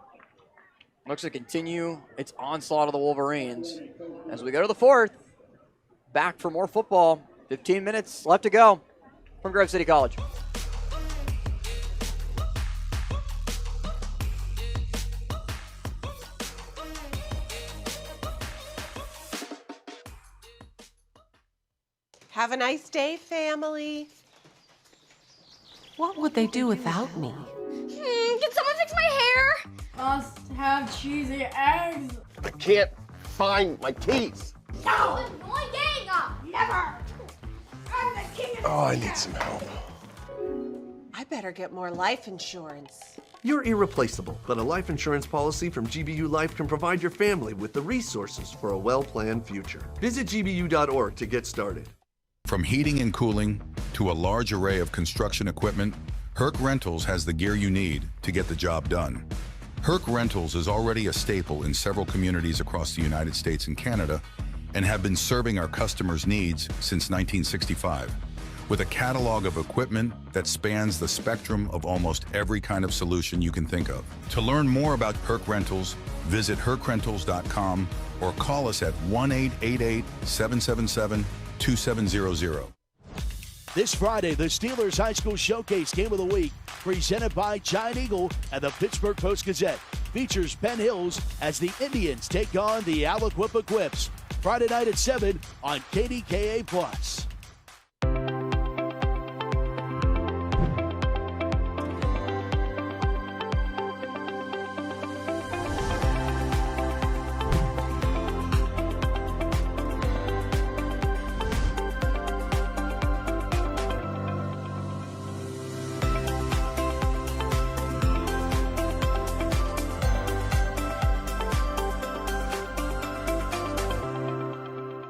Looks to continue its onslaught of the Wolverines. As we go to the 4th, back for more football. 15 minutes left to go from Grove City College. Have a nice day, family. What would they do without me? Can someone fix my hair? Must have cheesy eggs. I can't find my keys. No! Never! I'm the king of Oh, I need some help. I better get more life insurance. You're irreplaceable, but a life insurance policy from GBU Life can provide your family with the resources for a well-planned future. Visit gbu.org to get started. From heating and cooling to a large array of construction equipment, Herc Rentals has the gear you need to get the job done. Herc Rentals is already a staple in several communities across the United States and Canada and have been serving our customers' needs since 1965. With a catalog of equipment that spans the spectrum of almost every kind of solution you can think of. To learn more about Herc Rentals, visit hercrentals.com or call us at 1-888-777-2700. This Friday, the Steelers High School Showcase Game of the Week, presented by Giant Eagle and the Pittsburgh Post-Gazette, features Penn Hills as the Indians take on the Aliquippa Quips. Friday night at 7 on KDKA+.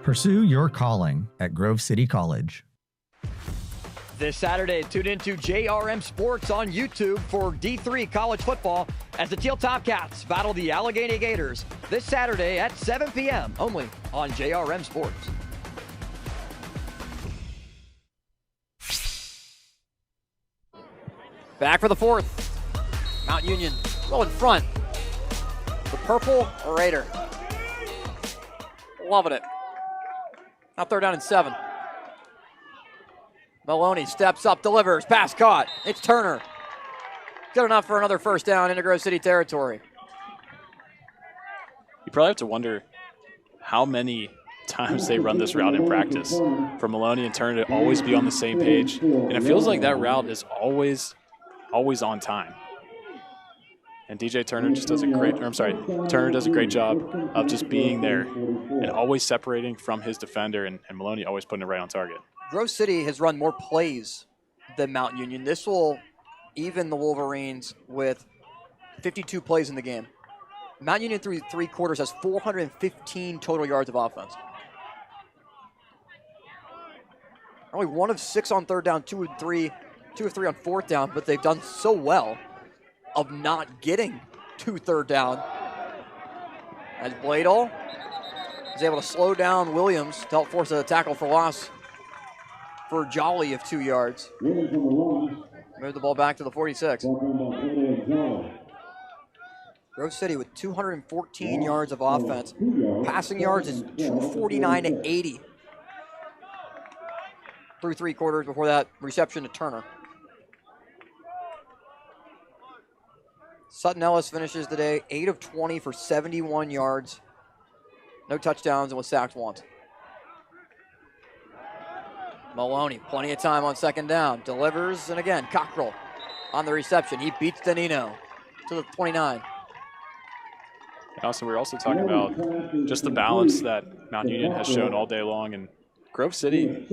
Pursue your calling at Grove City College. This Saturday, tune into JRM Sports on YouTube for D3 college football as the Teal Topcats battle the Allegheny Gators this Saturday at 7 p.m. only on JRM Sports. Back for the fourth. Mount Union well in front. The Purple Raider. Loving it. Now 3rd down and 7. Maloney steps up, delivers, pass caught. It's Turner. Good enough for another first down into Grove City territory. You probably have to wonder how many times they run this route in practice. For Maloney and Turner to always be on the same page. And it feels like that route is always on time. And DJ Turner just does Turner does a great job of just being there and always separating from his defender, and Maloney always putting it right on target. Grove City has run more plays than Mount Union. This will even the Wolverines with 52 plays in the game. Mount Union through 3 quarters has 415 total yards of offense. Only 1 of 6 on 3rd down, 2 of 3 on 4th down, but they've done so well of not getting to 3rd down. As Bladel is able to slow down Williams to help force a tackle for loss for Jolly of 2 yards. Move the ball back to the 46. Grove City with 214 yards of offense. Passing yards is 249 to 80. Through 3 quarters before that reception to Turner. Sutton Ellis finishes the day 8 of 20 for 71 yards. No touchdowns and was sacked once. Maloney, plenty of time on 2nd down. Delivers, and again, Cockrell on the reception. He beats Danino to the 29. Also, we're also talking about just the balance that Mount Union has shown all day long, and Grove City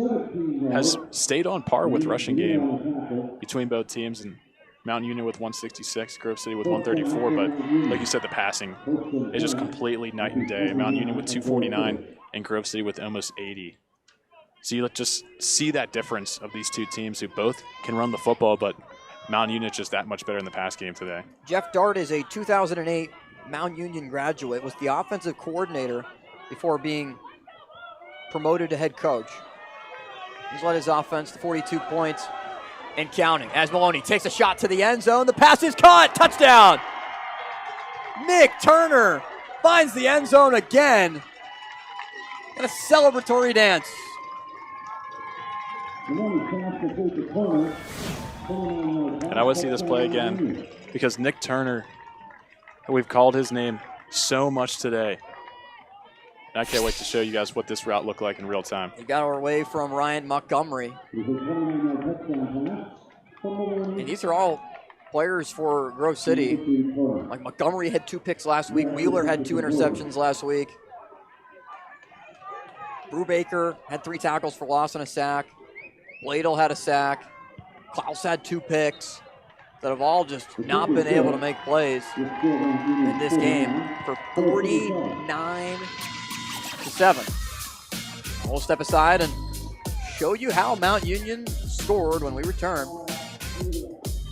has stayed on par with rushing game between both teams, and Mount Union with 166, Grove City with 134, but like you said, the passing is just completely night and day. Mount Union with 249 and Grove City with almost 80. So you just see that difference of these two teams who both can run the football, but Mount Union just that much better in the pass game today. Jeff Dart is a 2008 Mount Union graduate, was the offensive coordinator before being promoted to head coach. He's led his offense to 42 points and counting as Maloney takes a shot to the end zone. The pass is caught. Touchdown. Nick Turner finds the end zone again. And a celebratory dance. And I want to see this play again because Nick Turner, we've called his name so much today. And I can't wait to show you guys what this route looked like in real time. We got our way from Ryan Montgomery. And these are all players for Grove City. Like Montgomery had 2 picks last week. Wheeler had 2 interceptions last week. Brubaker had 3 tackles for loss and a sack. Bladel had a sack. Klaus had 2 picks that have all just not been able to make plays in this game for 49-7. We'll step aside and show you how Mount Union scored when we return.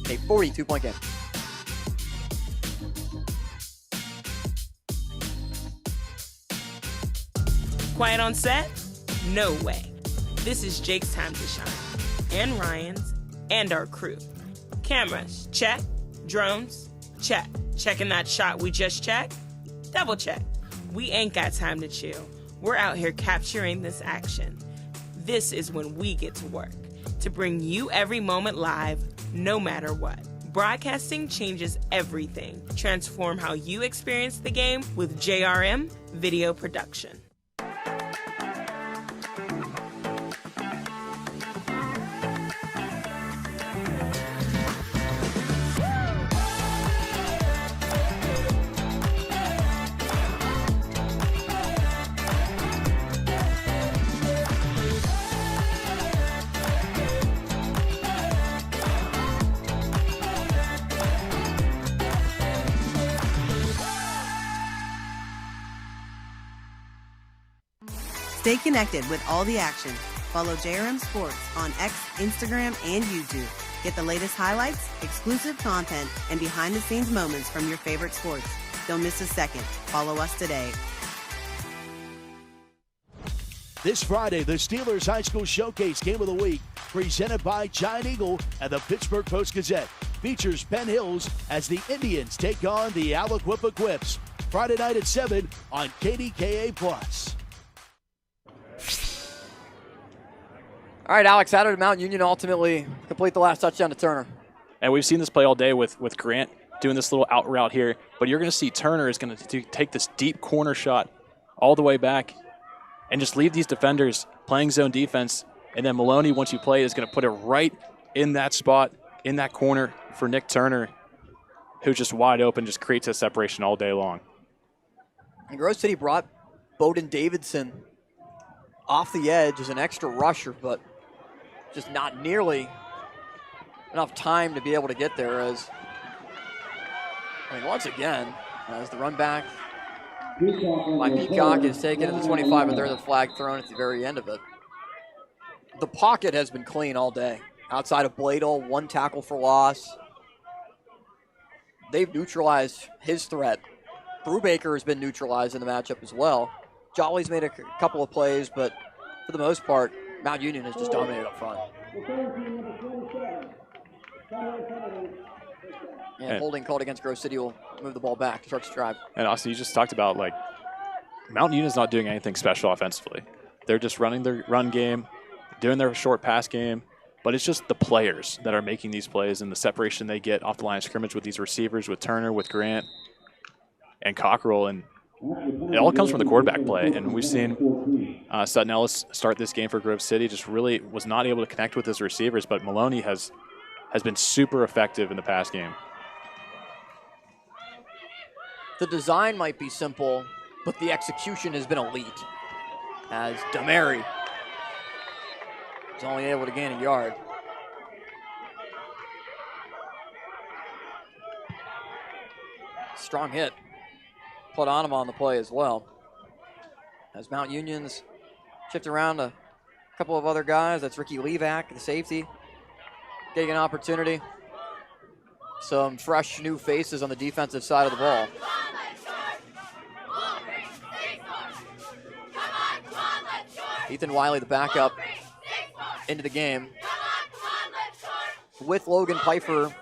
A 42-point game. Quiet on set? No way. This is Jake's time to shine. And Ryan's, and our crew. Cameras, check. Drones, check. Checking that shot we just checked? Double check. We ain't got time to chill. We're out here capturing this action. This is when we get to work. To bring you every moment live, no matter what. Broadcasting changes everything. Transform how you experience the game with JRM Video Production. Stay connected with all the action. Follow JRM Sports on X, Instagram, and YouTube. Get the latest highlights, exclusive content, and behind-the-scenes moments from your favorite sports. Don't miss a second. Follow us today. This Friday, the Steelers High School Showcase Game of the Week, presented by Giant Eagle and the Pittsburgh Post-Gazette, features Penn Hills as the Indians take on the Aliquippa Quips. Friday night at 7 on KDKA+. All right, Alex, how did Mount Union ultimately complete the last touchdown to Turner? And we've seen this play all day with Grant doing this little out route here. But you're going to see Turner is going to take this deep corner shot all the way back and just leave these defenders playing zone defense. And then Maloney, once you play, is going to put it right in that spot, in that corner for Nick Turner, who's just wide open, just creates a separation all day long. And Grove City brought Bowden Davidson off the edge as an extra rusher, but just not nearly enough time to be able to get there once again, as the run back by Peacock is taken at the 25, and there's a flag thrown at the very end of it. The pocket has been clean all day. Outside of Bladel, 1 tackle for loss. They've neutralized his threat. Brubaker has been neutralized in the matchup as well. Jolly's made a couple of plays, but for the most part, Mount Union has just dominated up front. And holding called against Grove City will move the ball back to start the drive. And Austin, you just talked about, Mount Union is not doing anything special offensively. They're just running their run game, doing their short pass game, but it's just the players that are making these plays and the separation they get off the line of scrimmage with these receivers, with Turner, with Grant, and Cockrell. And it all comes from the quarterback play, and we've seen Sutton Ellis start this game for Grove City, just really was not able to connect with his receivers, but Maloney has been super effective in the pass game. The design might be simple, but the execution has been elite, as Demary is only able to gain a yard. Strong hit put on him on the play as well. As Mount Union's shift around a couple of other guys. That's Ricky Levac, the safety, getting an opportunity. Some fresh new faces on the defensive side of the ball. Ethan Wiley, the backup, into the game. With Logan Pfeiffer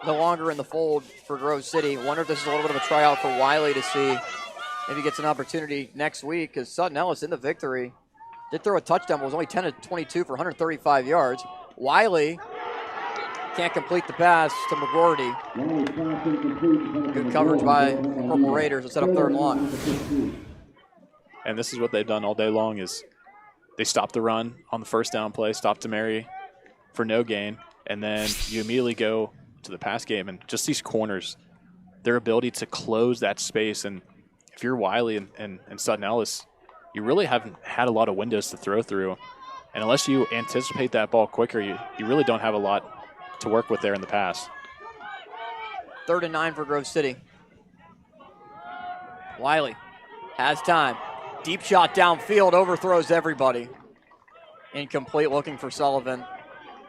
no longer in the fold for Grove City. Wonder if this is a little bit of a tryout for Wiley to see maybe gets an opportunity next week because Sutton Ellis in the victory. Did throw a touchdown, but was only 10 of 22 for 135 yards. Wiley can't complete the pass to McGordy. Good coverage by the Purple Raiders to set up 3rd and long. And this is what they've done all day long is they stop the run on the 1st down play, stop to Mary for no gain, and then you immediately go to the pass game. And just these corners, their ability to close that space. And if you're Wiley and Sutton Ellis, you really haven't had a lot of windows to throw through. And unless you anticipate that ball quicker, you really don't have a lot to work with there in the pass. 3rd and 9 for Grove City. Wiley has time. Deep shot downfield, overthrows everybody. Incomplete, looking for Sullivan.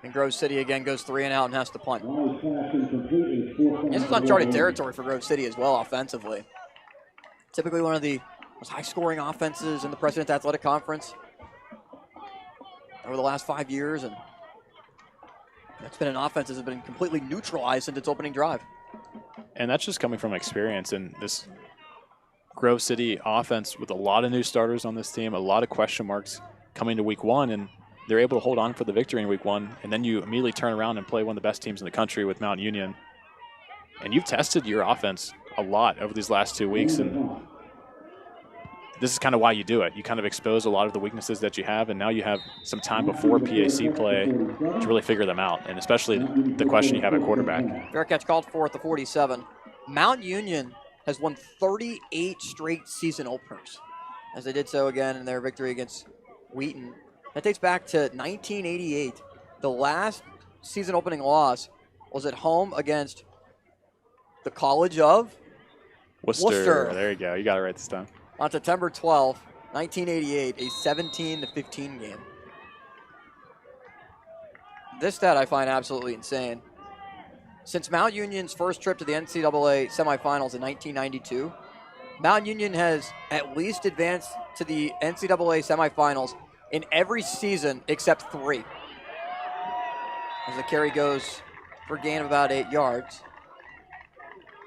And Grove City again goes 3 and out and has to punt. This is uncharted territory for Grove City as well offensively. Typically one of the most high-scoring offenses in the President's Athletic Conference over the last 5 years, and that's been an offense that has been completely neutralized since its opening drive. And that's just coming from experience. And this Grove City offense with a lot of new starters on this team, a lot of question marks coming to week 1, and they're able to hold on for the victory in week 1. And then you immediately turn around and play one of the best teams in the country with Mount Union. And you've tested your offense a lot over these last 2 weeks, and this is kind of why you do it. You kind of expose a lot of the weaknesses that you have, and now you have some time before PAC play to really figure them out, and especially the question you have at quarterback. Fair catch called for at the 47. Mount Union has won 38 straight season openers, as they did so again in their victory against Wheaton. That dates back to 1988. The last season opening loss was at home against the College of Worcester. There you go. You got it right this time. On September 12th, 1988, a 17-15 game. This stat I find absolutely insane. Since Mount Union's first trip to the NCAA semifinals in 1992, Mount Union has at least advanced to the NCAA semifinals in every season except 3. As the carry goes for a gain of about 8 yards.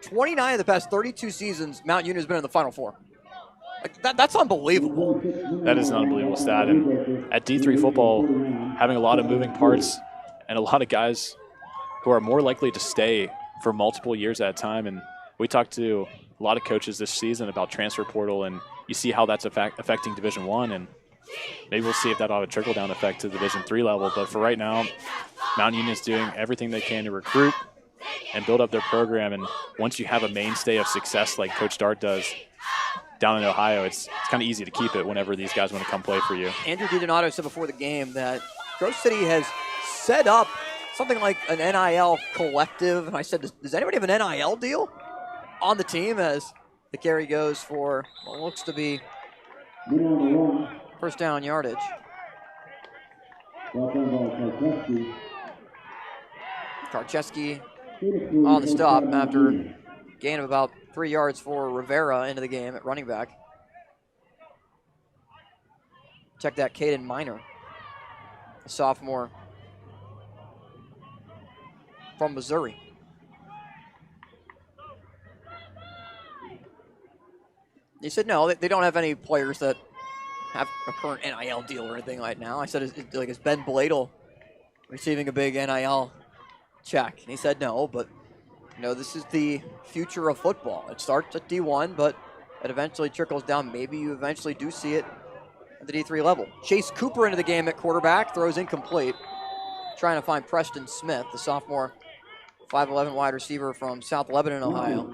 29 of the past 32 seasons, Mount Union has been in the Final Four. That's unbelievable. That is an unbelievable stat. And at D3 football, having a lot of moving parts and a lot of guys who are more likely to stay for multiple years at a time. And we talked to a lot of coaches this season about transfer portal, and you see how that's affecting Division I, and maybe we'll see if that'll have a trickle-down effect to the Division III level. But for right now, Mount Union's doing everything they can to recruit and build up their program. And once you have a mainstay of success like Coach Dart does down in Ohio, it's kind of easy to keep it whenever these guys want to come play for you. Andrew DiDonato said before the game that Grove City has set up something like an NIL collective. And I said, does anybody have an NIL deal on the team? As the carry goes for what looks to be first down yardage. Karcheski on the stop after gain of about 3 yards for Rivera into the game at running back. Check that, Caden Minor, a sophomore from Missouri. He said no, they don't have any players that have a current NIL deal or anything right now. I said, is Ben Bladel receiving a big NIL check? And he said no, but this is the future of football. It starts at D1, but it eventually trickles down. Maybe you eventually do see it at the D3 level. Chase Cooper into the game at quarterback, throws incomplete. Trying to find Preston Smith, the sophomore 5'11" wide receiver from South Lebanon, Ohio.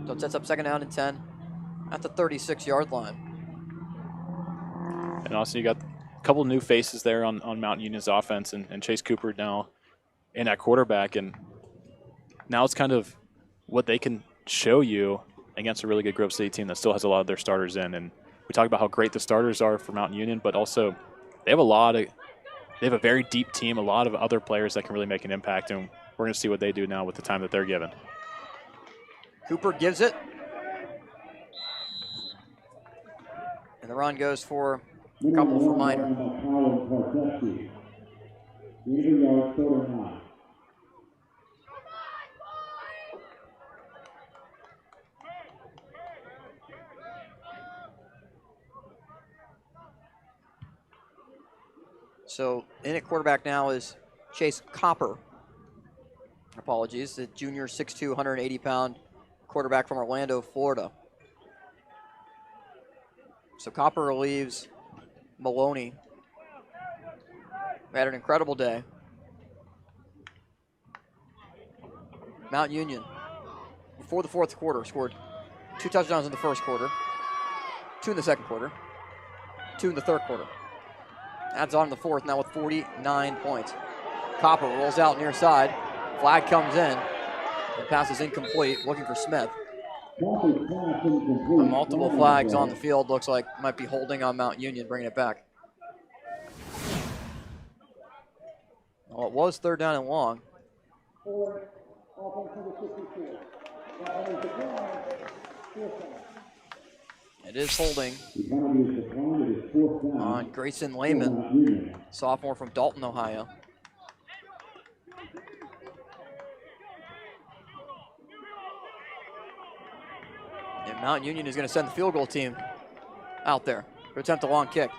So it sets up 2nd down and 10 at the 36-yard line. And also you got a couple new faces there on Mount Union's offense, and Chase Cooper now in at quarterback. And now it's kind of what they can show you against a really good Grove City team that still has a lot of their starters in. And we talk about how great the starters are for Mount Union, but also they have a very deep team, a lot of other players that can really make an impact, and we're going to see what they do now with the time that they're given. Cooper gives it. And the run goes for a couple for Minor. So in at quarterback now is Chase Copper. Apologies, the junior 6'2", 180-pound quarterback from Orlando, Florida. So Copper relieves Maloney. We had an incredible day. Mount Union, before the fourth quarter, scored 2 touchdowns in the first quarter, 2 in the second quarter, 2 in the third quarter. Adds on in the fourth, now with 49 points. Copper rolls out near side. Flag comes in. The pass is incomplete, looking for Smith. Multiple flags on the field. Looks like might be holding on Mount Union, bringing it back. Well, it was 3rd down and long. It is holding on Grayson Lehman, sophomore from Dalton, Ohio. And Mount Union is going to send the field goal team out there to attempt a long kick.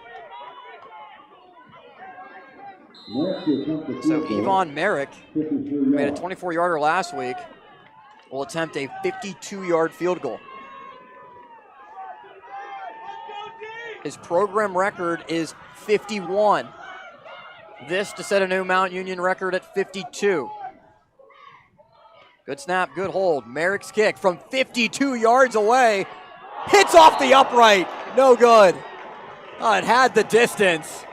So Yvonne Merrick made a 24-yarder last week, will attempt a 52-yard field goal. His program record is 51. This to set a new Mount Union record at 52. Good snap, good hold. Merrick's kick from 52 yards away. Hits off the upright. No good. Oh, it had the distance.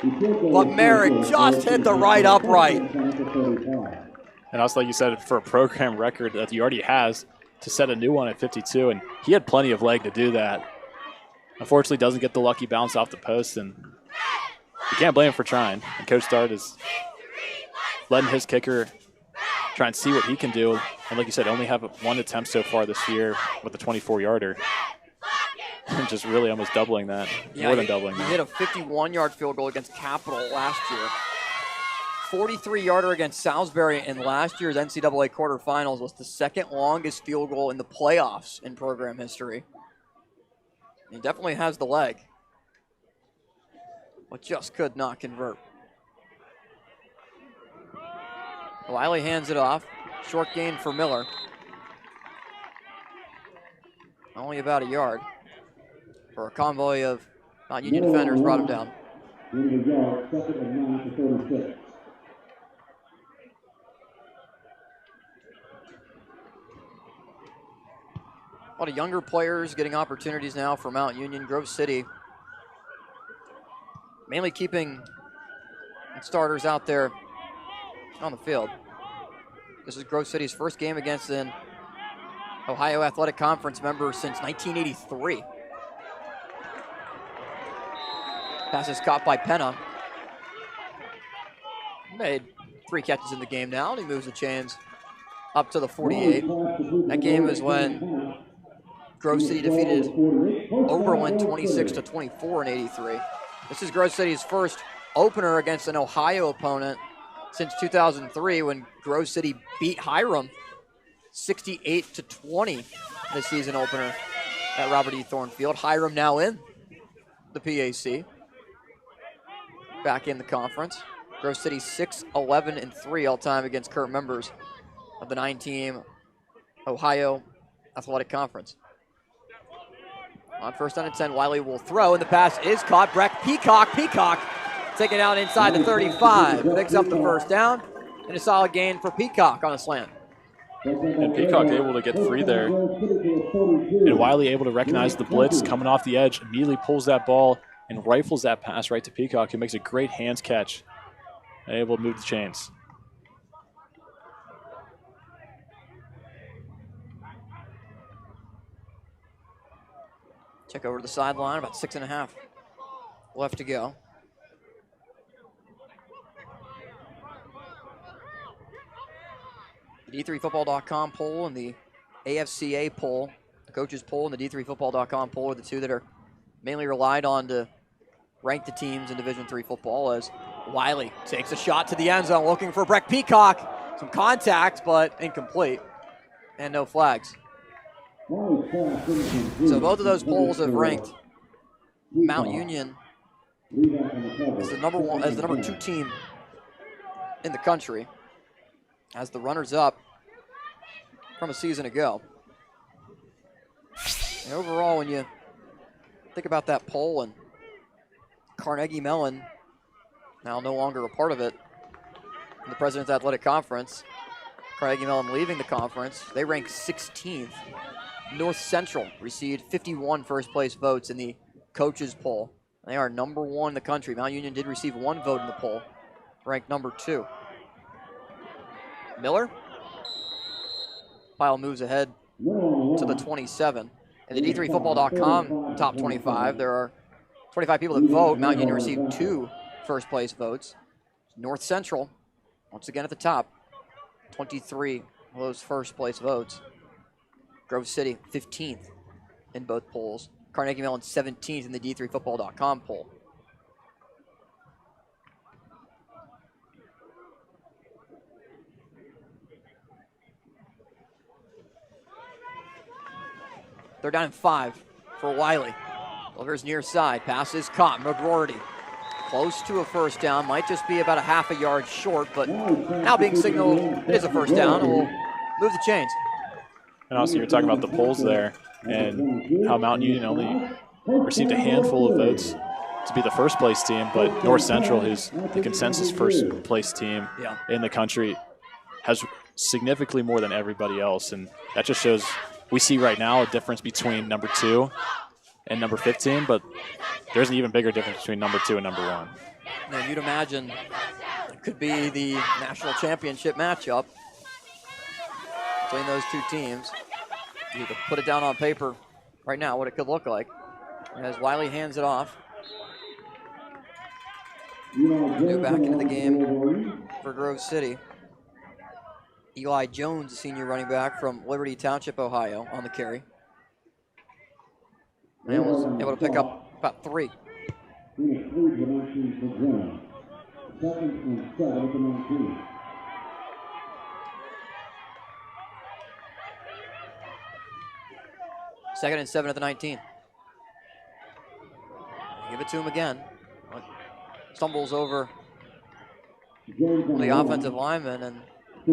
But Merrick just hit the right upright. And also, like you said, for a program record that he already has, to set a new one at 52, and he had plenty of leg to do that. Unfortunately, doesn't get the lucky bounce off the post, and you can't blame him for trying. And Coach Dart is letting his kicker try and see what he can do. And like you said, only have 1 attempt so far this year with a 24-yarder. And just really almost doubling that, more than doubling that. He hit a 51-yard field goal against Capital last year. 43-yarder against Salisbury in last year's NCAA quarterfinals was the 2nd longest field goal in the playoffs in program history. He definitely has the leg, but just could not convert. Wiley hands it off. Short gain for Miller. Only about a yard. For a convoy of Mount Union defenders brought him down. A lot of younger players getting opportunities now for Mount Union. Grove City mainly keeping starters out there on the field. This is Grove City's first game against an Ohio Athletic Conference member since 1983. Pass is caught by Penna. Made 3 catches in the game now, and he moves the chains up to the 48. That game is when Grove City defeated Oberlin 26-24 in '83. This is Grove City's first opener against an Ohio opponent since 2003 when Grove City beat Hiram 68-20 the season opener at Robert E. Thorne Field. Hiram now in the PAC, back in the conference. Grove City 6-11-3 all-time against current members of the 9-team Ohio Athletic Conference. On 1st down and 10, Wiley will throw, and the pass is caught. Breck Peacock taken out inside the 35. Picks up the 1st down, and a solid gain for Peacock on a slant. And Peacock able to get free there. And Wiley able to recognize the blitz coming off the edge, immediately pulls that ball and rifles that pass right to Peacock, who makes a great hands catch. Able to move the chains. Check over to the sideline, about 6.5 left to go. The D3Football.com poll and the AFCA poll, the coaches poll and the D3Football.com poll are the two that are mainly relied on to rank the teams in Division III football, as Wiley takes a shot to the end zone looking for Breck Peacock. Some contact, but incomplete, and no flags. So both of those polls have ranked Mount Union as the number 2 team in the country, as the runners-up from a season ago. And overall, when you think about that poll, and Carnegie Mellon now no longer a part of it in the President's Athletic Conference, Carnegie Mellon leaving the conference, they rank 16th. North Central received 51 first-place votes in the coaches poll. They are number 1 in the country. Mount Union did receive 1 vote in the poll, ranked number 2. Miller. Pile moves ahead to the 27. In the D3Football.com top 25, there are 25 people that vote. Mount Union received 2 first-place votes. North Central, once again at the top, 23 of those first-place votes. Grove City, 15th in both polls. Carnegie Mellon, 17th in the D3Football.com poll. They're down in 5 for Wiley. Delivers near side. Pass is caught. McGroarty close to a first down. Might just be about a half a yard short, but now being signaled it is a first down, and we'll move the chains. And also, you're talking about the polls there and how Mount Union only received a handful of votes to be the first place team, but North Central, who's the consensus first place team in the country, has significantly more than everybody else. And that just shows we see right now a difference between number 2 and number 15, but there's an even bigger difference between number 2 and number 1. And you'd imagine it could be the national championship matchup between those 2 teams. You could put it down on paper right now what it could look like. As Wiley hands it off. New back into the game for Grove City. Eli Jones, a senior running back from Liberty Township, Ohio, on the carry. And was able to pick up about 3. Second and 7 at the 19. Give it to him again. Stumbles over the offensive lineman and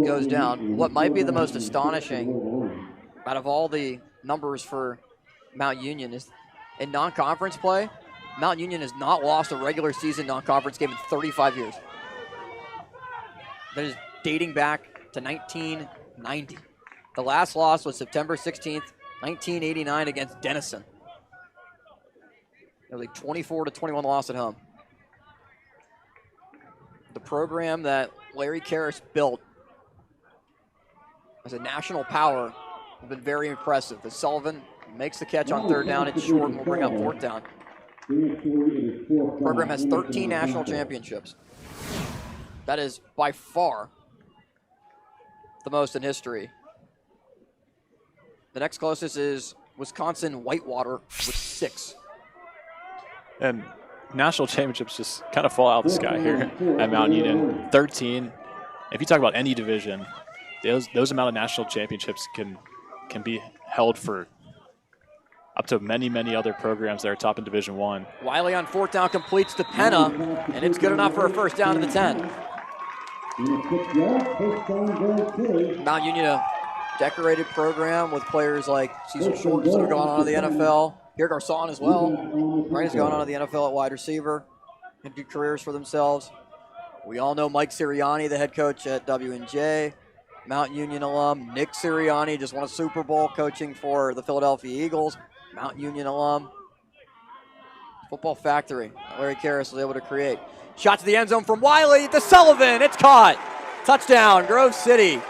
goes down. What might be the most astonishing out of all the numbers for Mount Union is in non-conference play, Mount Union has not lost a regular season non-conference game in 35 years. That is dating back to 1990. The last loss was September 16th, 1989 against Denison. Nearly 24-21 loss at home. The program that Larry Karras built as a national power has been very impressive. As Sullivan makes the catch on 3rd down, it's short, and will bring up 4th down. The program has 13 national championships. That is by far the most in history. The next closest is Wisconsin Whitewater with 6. And national championships just kind of fall out of the sky here at Mount Union. 13. If you talk about any division, those amount of national championships can be held for up to many other programs that are top in Division I. Wiley on 4th down completes to Penna, and it's good enough for a first down to the 10. Mount Union, a decorated program with players like Cecil Shorts that have gone on to the NFL. Pierre Garçon as well. Right, has gone on to the NFL at wide receiver. Had good careers for themselves. We all know Mike Sirianni, the head coach at W&J. Mount Union alum. Nick Sirianni just won a Super Bowl coaching for the Philadelphia Eagles. Mount Union alum. Football factory Larry Karras was able to create. Shot to the end zone from Wiley to Sullivan. It's caught. Touchdown, Grove City.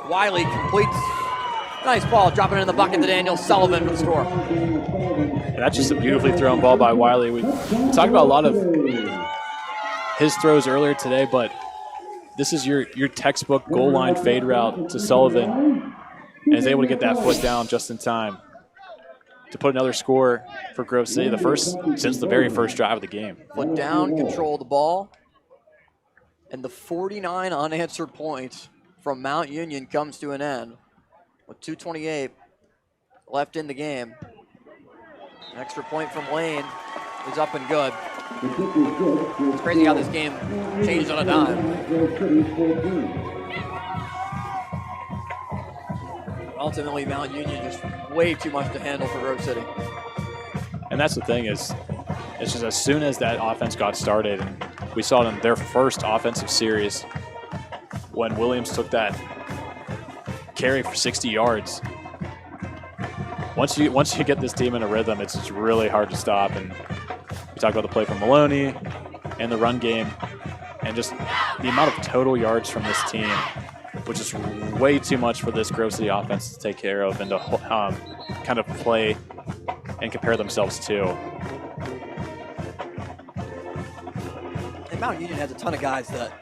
Wiley completes. Nice ball, dropping it in the bucket to Daniel Sullivan for the score. And that's just a beautifully thrown ball by Wiley. We talked about a lot of his throws earlier today, but this is your textbook goal line fade route to Sullivan, and is able to get that foot down just in time to put another score for Grove City, the first since the very first drive of the game. Foot down, control the ball, and the 49 unanswered points from Mount Union comes to an end with 2:28 left in the game. Extra point from Lane is up and good. It's crazy how this game changes on a dime. Ultimately, Mount Union just way too much to handle for Grove City. And that's the thing is, it's just as soon as that offense got started, and we saw them their first offensive series when Williams took that carry for 60 yards. Once you get this team in a rhythm, it's just really hard to stop. And we talked about the play from Maloney and the run game, and just the amount of total yards from this team, which is way too much for this Grove City offense to take care of and to kind of play and compare themselves to. And Mount Union has a ton of guys that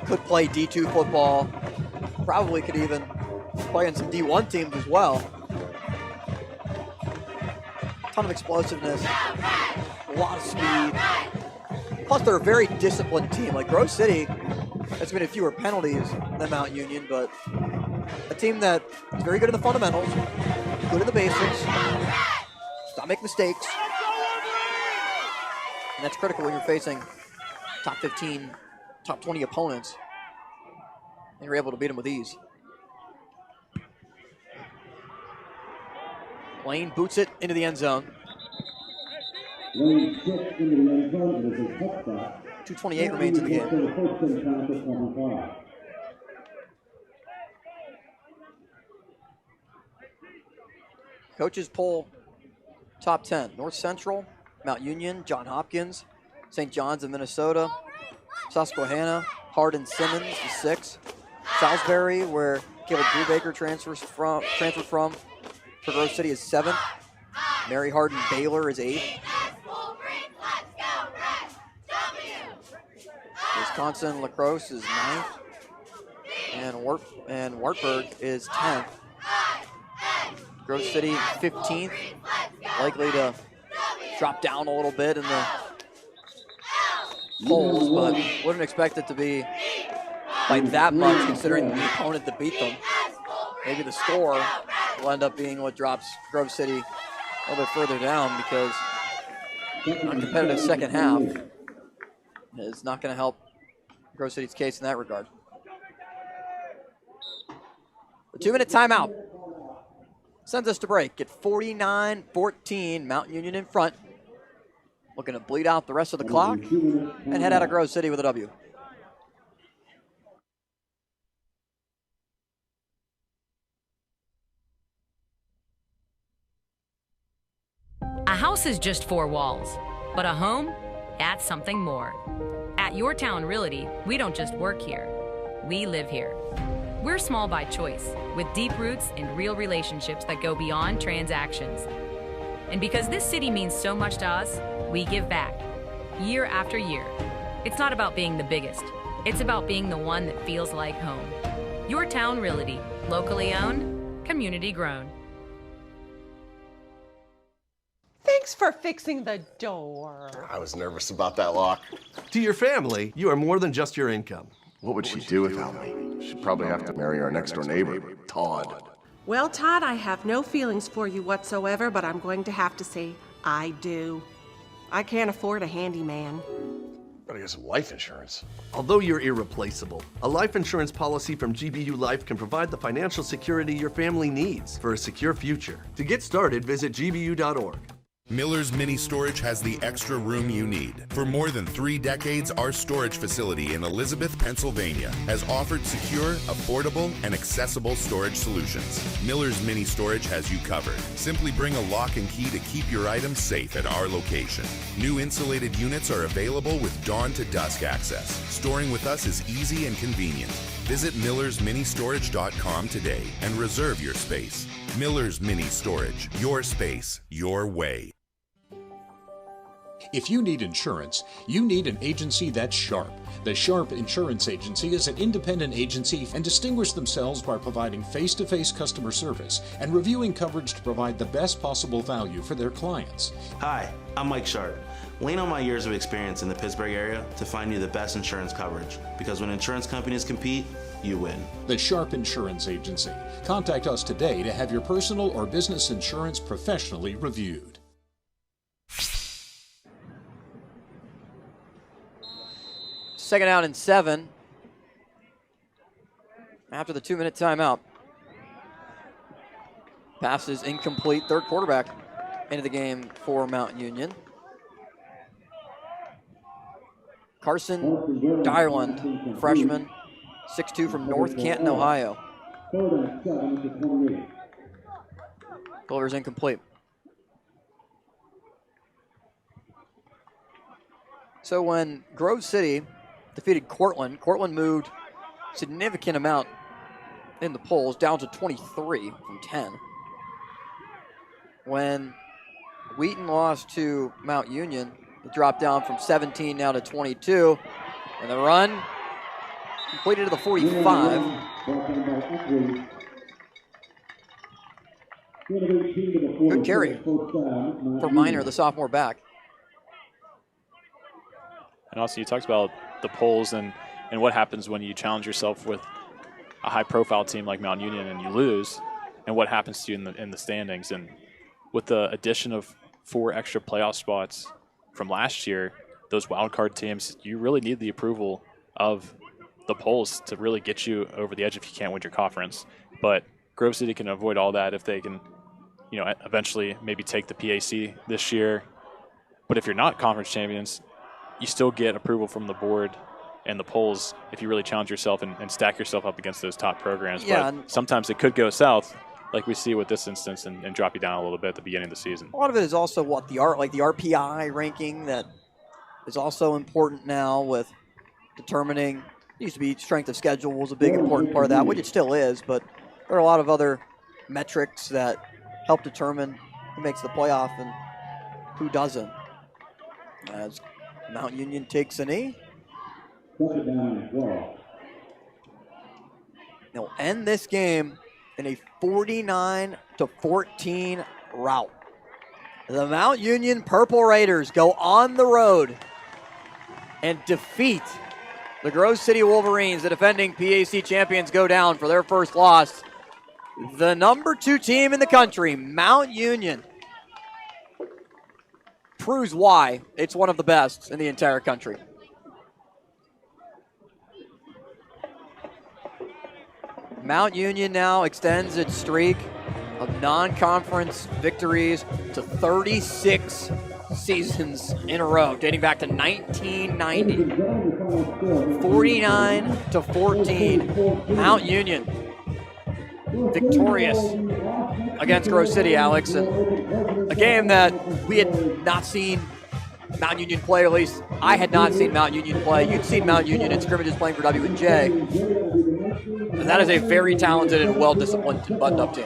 could play D2 football, probably could even play in some D1 teams as well. Ton of explosiveness, a lot of speed. Plus, they're a very disciplined team. Like Grove City has committed fewer penalties than Mount Union, but a team that is very good at the fundamentals, good at the basics, not make mistakes. And that's critical when you're facing top 15, top 20 opponents, and you're able to beat them with ease. Lane boots it into the end zone. 2:28 remains in the game. Coaches poll top 10. North Central, Mount Union, John Hopkins, St. John's of Minnesota, Susquehanna, Hardin Simmons is 6. Salisbury, where Caleb Brubaker transferred from for Grove City, is 7th. Mary Hardin Baylor is 8th. Wisconsin La Crosse is 9th. And Wartburg is 10th. Grove City 15th, likely to drop down a little bit in the polls, but wouldn't expect it to be by that much considering the opponent that beat them. Maybe the score will end up being what drops Grove City a little bit further down, because uncompetitive second half is not going to help Grove City's case in that regard. The 2-minute timeout sends us to break at 49-14. Mount Union in front, looking to bleed out the rest of the clock and head out of Grove City with a W. A house is just 4 walls, but a home, that's something more. At Your Town Realty, we don't just work here, we live here. We're small by choice, with deep roots and real relationships that go beyond transactions. And because this city means so much to us, we give back, year after year. It's not about being the biggest, it's about being the one that feels like home. Your Town Realty, locally owned, community grown. Thanks for fixing the door. I was nervous about that lock. To your family, you are more than just your income. What would she do without me? She'd probably have to marry our next door neighbor, Todd. Well, Todd, I have no feelings for you whatsoever, but I'm going to have to say I do. I can't afford a handyman. Better get some life insurance. Although you're irreplaceable, a life insurance policy from GBU Life can provide the financial security your family needs for a secure future. To get started, visit gbu.org. Miller's Mini Storage has the extra room you need. For more than 3 decades, our storage facility in Elizabeth, Pennsylvania has offered secure, affordable, and accessible storage solutions. Miller's Mini Storage has you covered. Simply bring a lock and key to keep your items safe at our location. New insulated units are available with dawn to dusk access. Storing with us is easy and convenient. Visit millersministorage.com today and reserve your space. Miller's Mini Storage. Your space, your way. If you need insurance, you need an agency that's sharp. The Sharp Insurance Agency is an independent agency and distinguish themselves by providing face-to-face customer service and reviewing coverage to provide the best possible value for their clients. Hi, I'm Mike Sharp. Lean on my years of experience in the Pittsburgh area to find you the best insurance coverage, because when insurance companies compete, you win. The Sharp Insurance Agency. Contact us today to have your personal or business insurance professionally reviewed. second down and 7 after the 2-minute timeout. Pass is incomplete. Third quarterback into the game for Mount Union. Carson Dyerland, freshman, 6'2" from North Canton, Ohio. Fielder's incomplete. So when Grove City defeated Cortland, Cortland moved a significant amount in the polls, down to 23 from 10. When Wheaton lost to Mount Union, it dropped down from 17 now to 22. And the run completed to the 45. Good carry for Minor, the sophomore back. And also, you talked about the polls and what happens when you challenge yourself with a high-profile team like Mount Union and you lose, and what happens to you in the standings. And with the addition of 4 extra playoff spots from last year, those wild card teams, you really need the approval of the polls to really get you over the edge if you can't win your conference. But Grove City can avoid all that if they can, eventually maybe take the PAC this year. But if you're not conference champions, you still get approval from the board and the polls if you really challenge yourself and stack yourself up against those top programs. Yeah, but sometimes it could go south, like we see with this instance, and drop you down a little bit at the beginning of the season. A lot of it is also the RPI ranking that is also important now with determining. It used to be strength of schedule was a big important part of that, which it still is, but there are a lot of other metrics that help determine who makes the playoff and who doesn't. As Mount Union takes a knee. They'll end this game in a 49-14 rout. The Mount Union Purple Raiders go on the road and defeat the Grove City Wolverines. The defending PAC champions go down for their first loss. The number 2 team in the country, Mount Union, proves why it's one of the best in the entire country. Mount Union now extends its streak of non-conference victories to 36 seasons in a row, dating back to 1990. 49-14, Mount Union victorious against Grove City, Alex. And a game that we had not seen Mount Union play, or at least I had not seen Mount Union play. You'd seen Mount Union in scrimmages playing for W&J. And that is a very talented and well-disciplined and buttoned-up team.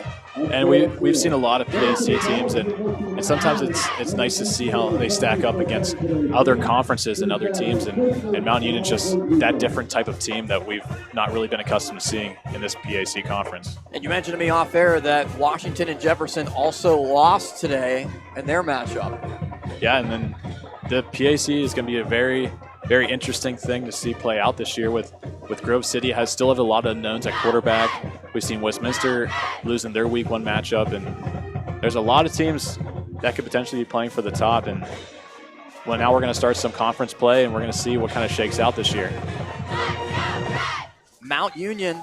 And we've seen a lot of PAC teams, and sometimes it's nice to see how they stack up against other conferences and other teams. And Mount Union's just that different type of team that we've not really been accustomed to seeing in this PAC conference. And you mentioned to me off air that Washington and Jefferson also lost today in their matchup. Yeah, and then the PAC is going to be a very, very interesting thing to see play out this year with Grove City still have a lot of unknowns at quarterback. We've seen Westminster losing their week 1 matchup, and there's a lot of teams that could potentially be playing for the top. And now we're going to start some conference play, and we're going to see what kind of shakes out this year. Mount Union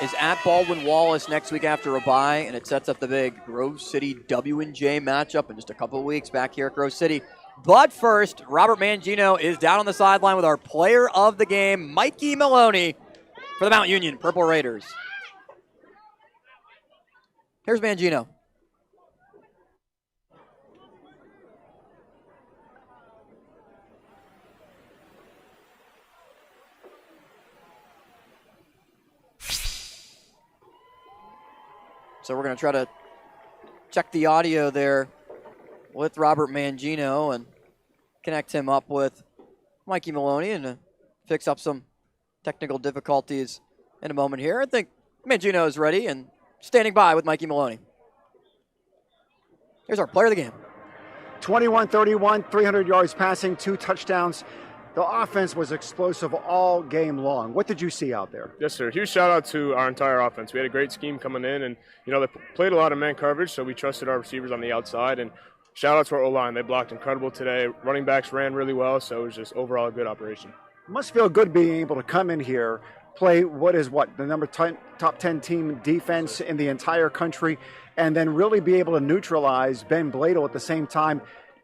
is at Baldwin Wallace next week after a bye, and it sets up the big Grove City W&J matchup in just a couple of weeks back here at Grove City. But first, Robert Mangino is down on the sideline with our player of the game, Mikey Maloney, for the Mount Union Purple Raiders. Here's Mangino. So we're going to try to check the audio there with Robert Mangino and connect him up with Mikey Maloney and fix up some technical difficulties in a moment here. I think Mangino is ready and standing by with Mikey Maloney. Here's our player of the game. 21-31, 300 yards passing, 2 touchdowns. The offense was explosive all game long. What did you see out there? Yes, sir. Huge shout out to our entire offense. We had a great scheme coming in, and they played a lot of man coverage, so we trusted our receivers on the outside. And shout out to our O-line. They blocked incredible today. Running backs ran really well, so it was just overall a good operation. Must feel good being able to come in here, play the top 10 team defense in the entire country, and then really be able to neutralize Ben Bladel at the same time.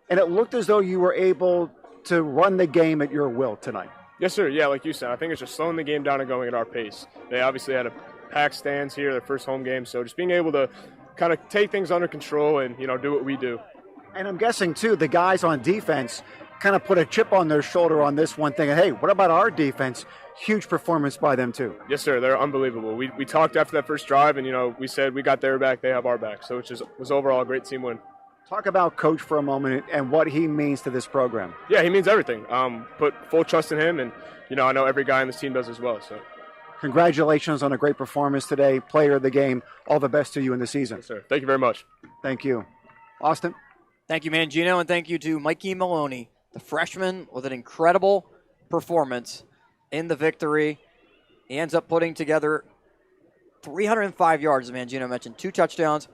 And it looked as though you were able to run the game at your will tonight. Yes, sir. Yeah, like you said, I think it's just slowing the game down and going at our pace. They obviously had a packed stands here, their first home game, so just being able to kind of take things under control and, do what we do. And I'm guessing, too, the guys on defense kind of put a chip on their shoulder on this one thing. And, hey, what about our defense? Huge performance by them, too. Yes, sir. They're unbelievable. We talked after that first drive, and, we said we got their back, they have our back. So it was overall a great team win. Talk about Coach for a moment and what he means to this program. Yeah, he means everything. Put full trust in him, and, I know every guy on this team does as well. So, congratulations on a great performance today, player of the game. All the best to you in the season. Yes, sir. Thank you very much. Thank you. Austin? Thank you, Mangino, and thank you to Mikey Maloney, the freshman with an incredible performance in the victory. He ends up putting together 305 yards, as Mangino mentioned, 2 touchdowns,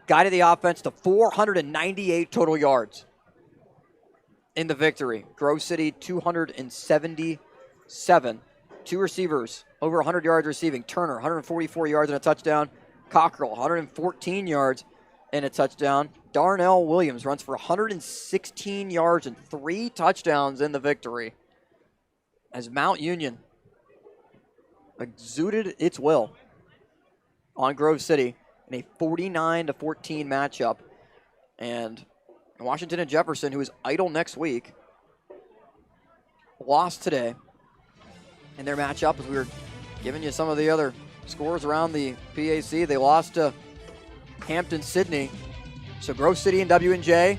guided the offense to 498 total yards in the victory. Grove City, 277. 2 receivers, over 100 yards receiving. Turner, 144 yards and a touchdown. Cockrell, 114 yards and a touchdown. Darnell Williams runs for 116 yards and 3 touchdowns in the victory, as Mount Union exuded its will on Grove City in a 49-14 matchup. And Washington and Jefferson, who is idle next week, lost today in their matchup. As we were giving you some of the other scores around the PAC, they lost to Hampton-Sydney. So Grove City and W&J,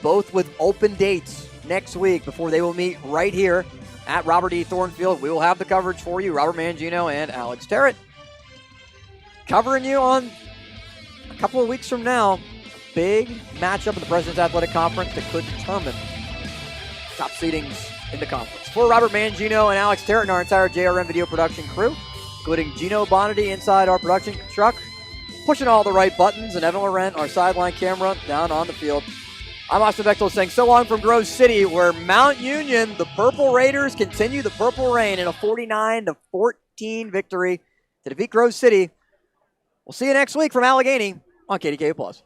both with open dates next week before they will meet right here at Robert E. Thornfield. We will have the coverage for you. Robert Mangino and Alex Terrett covering you on a couple of weeks from now. Big matchup in the President's Athletic Conference that could determine top seedings in the conference. For Robert Mangino and Alex Terrett and our entire JRM video production crew, including Gino Bonity inside our production truck, pushing all the right buttons, and Evan Laurent, our sideline camera, down on the field. I'm Austin Bechtel saying so long from Grove City, where Mount Union, the Purple Raiders, continue the purple reign in a 49-14 victory to defeat Grove City. We'll see you next week from Allegheny on KDKA+.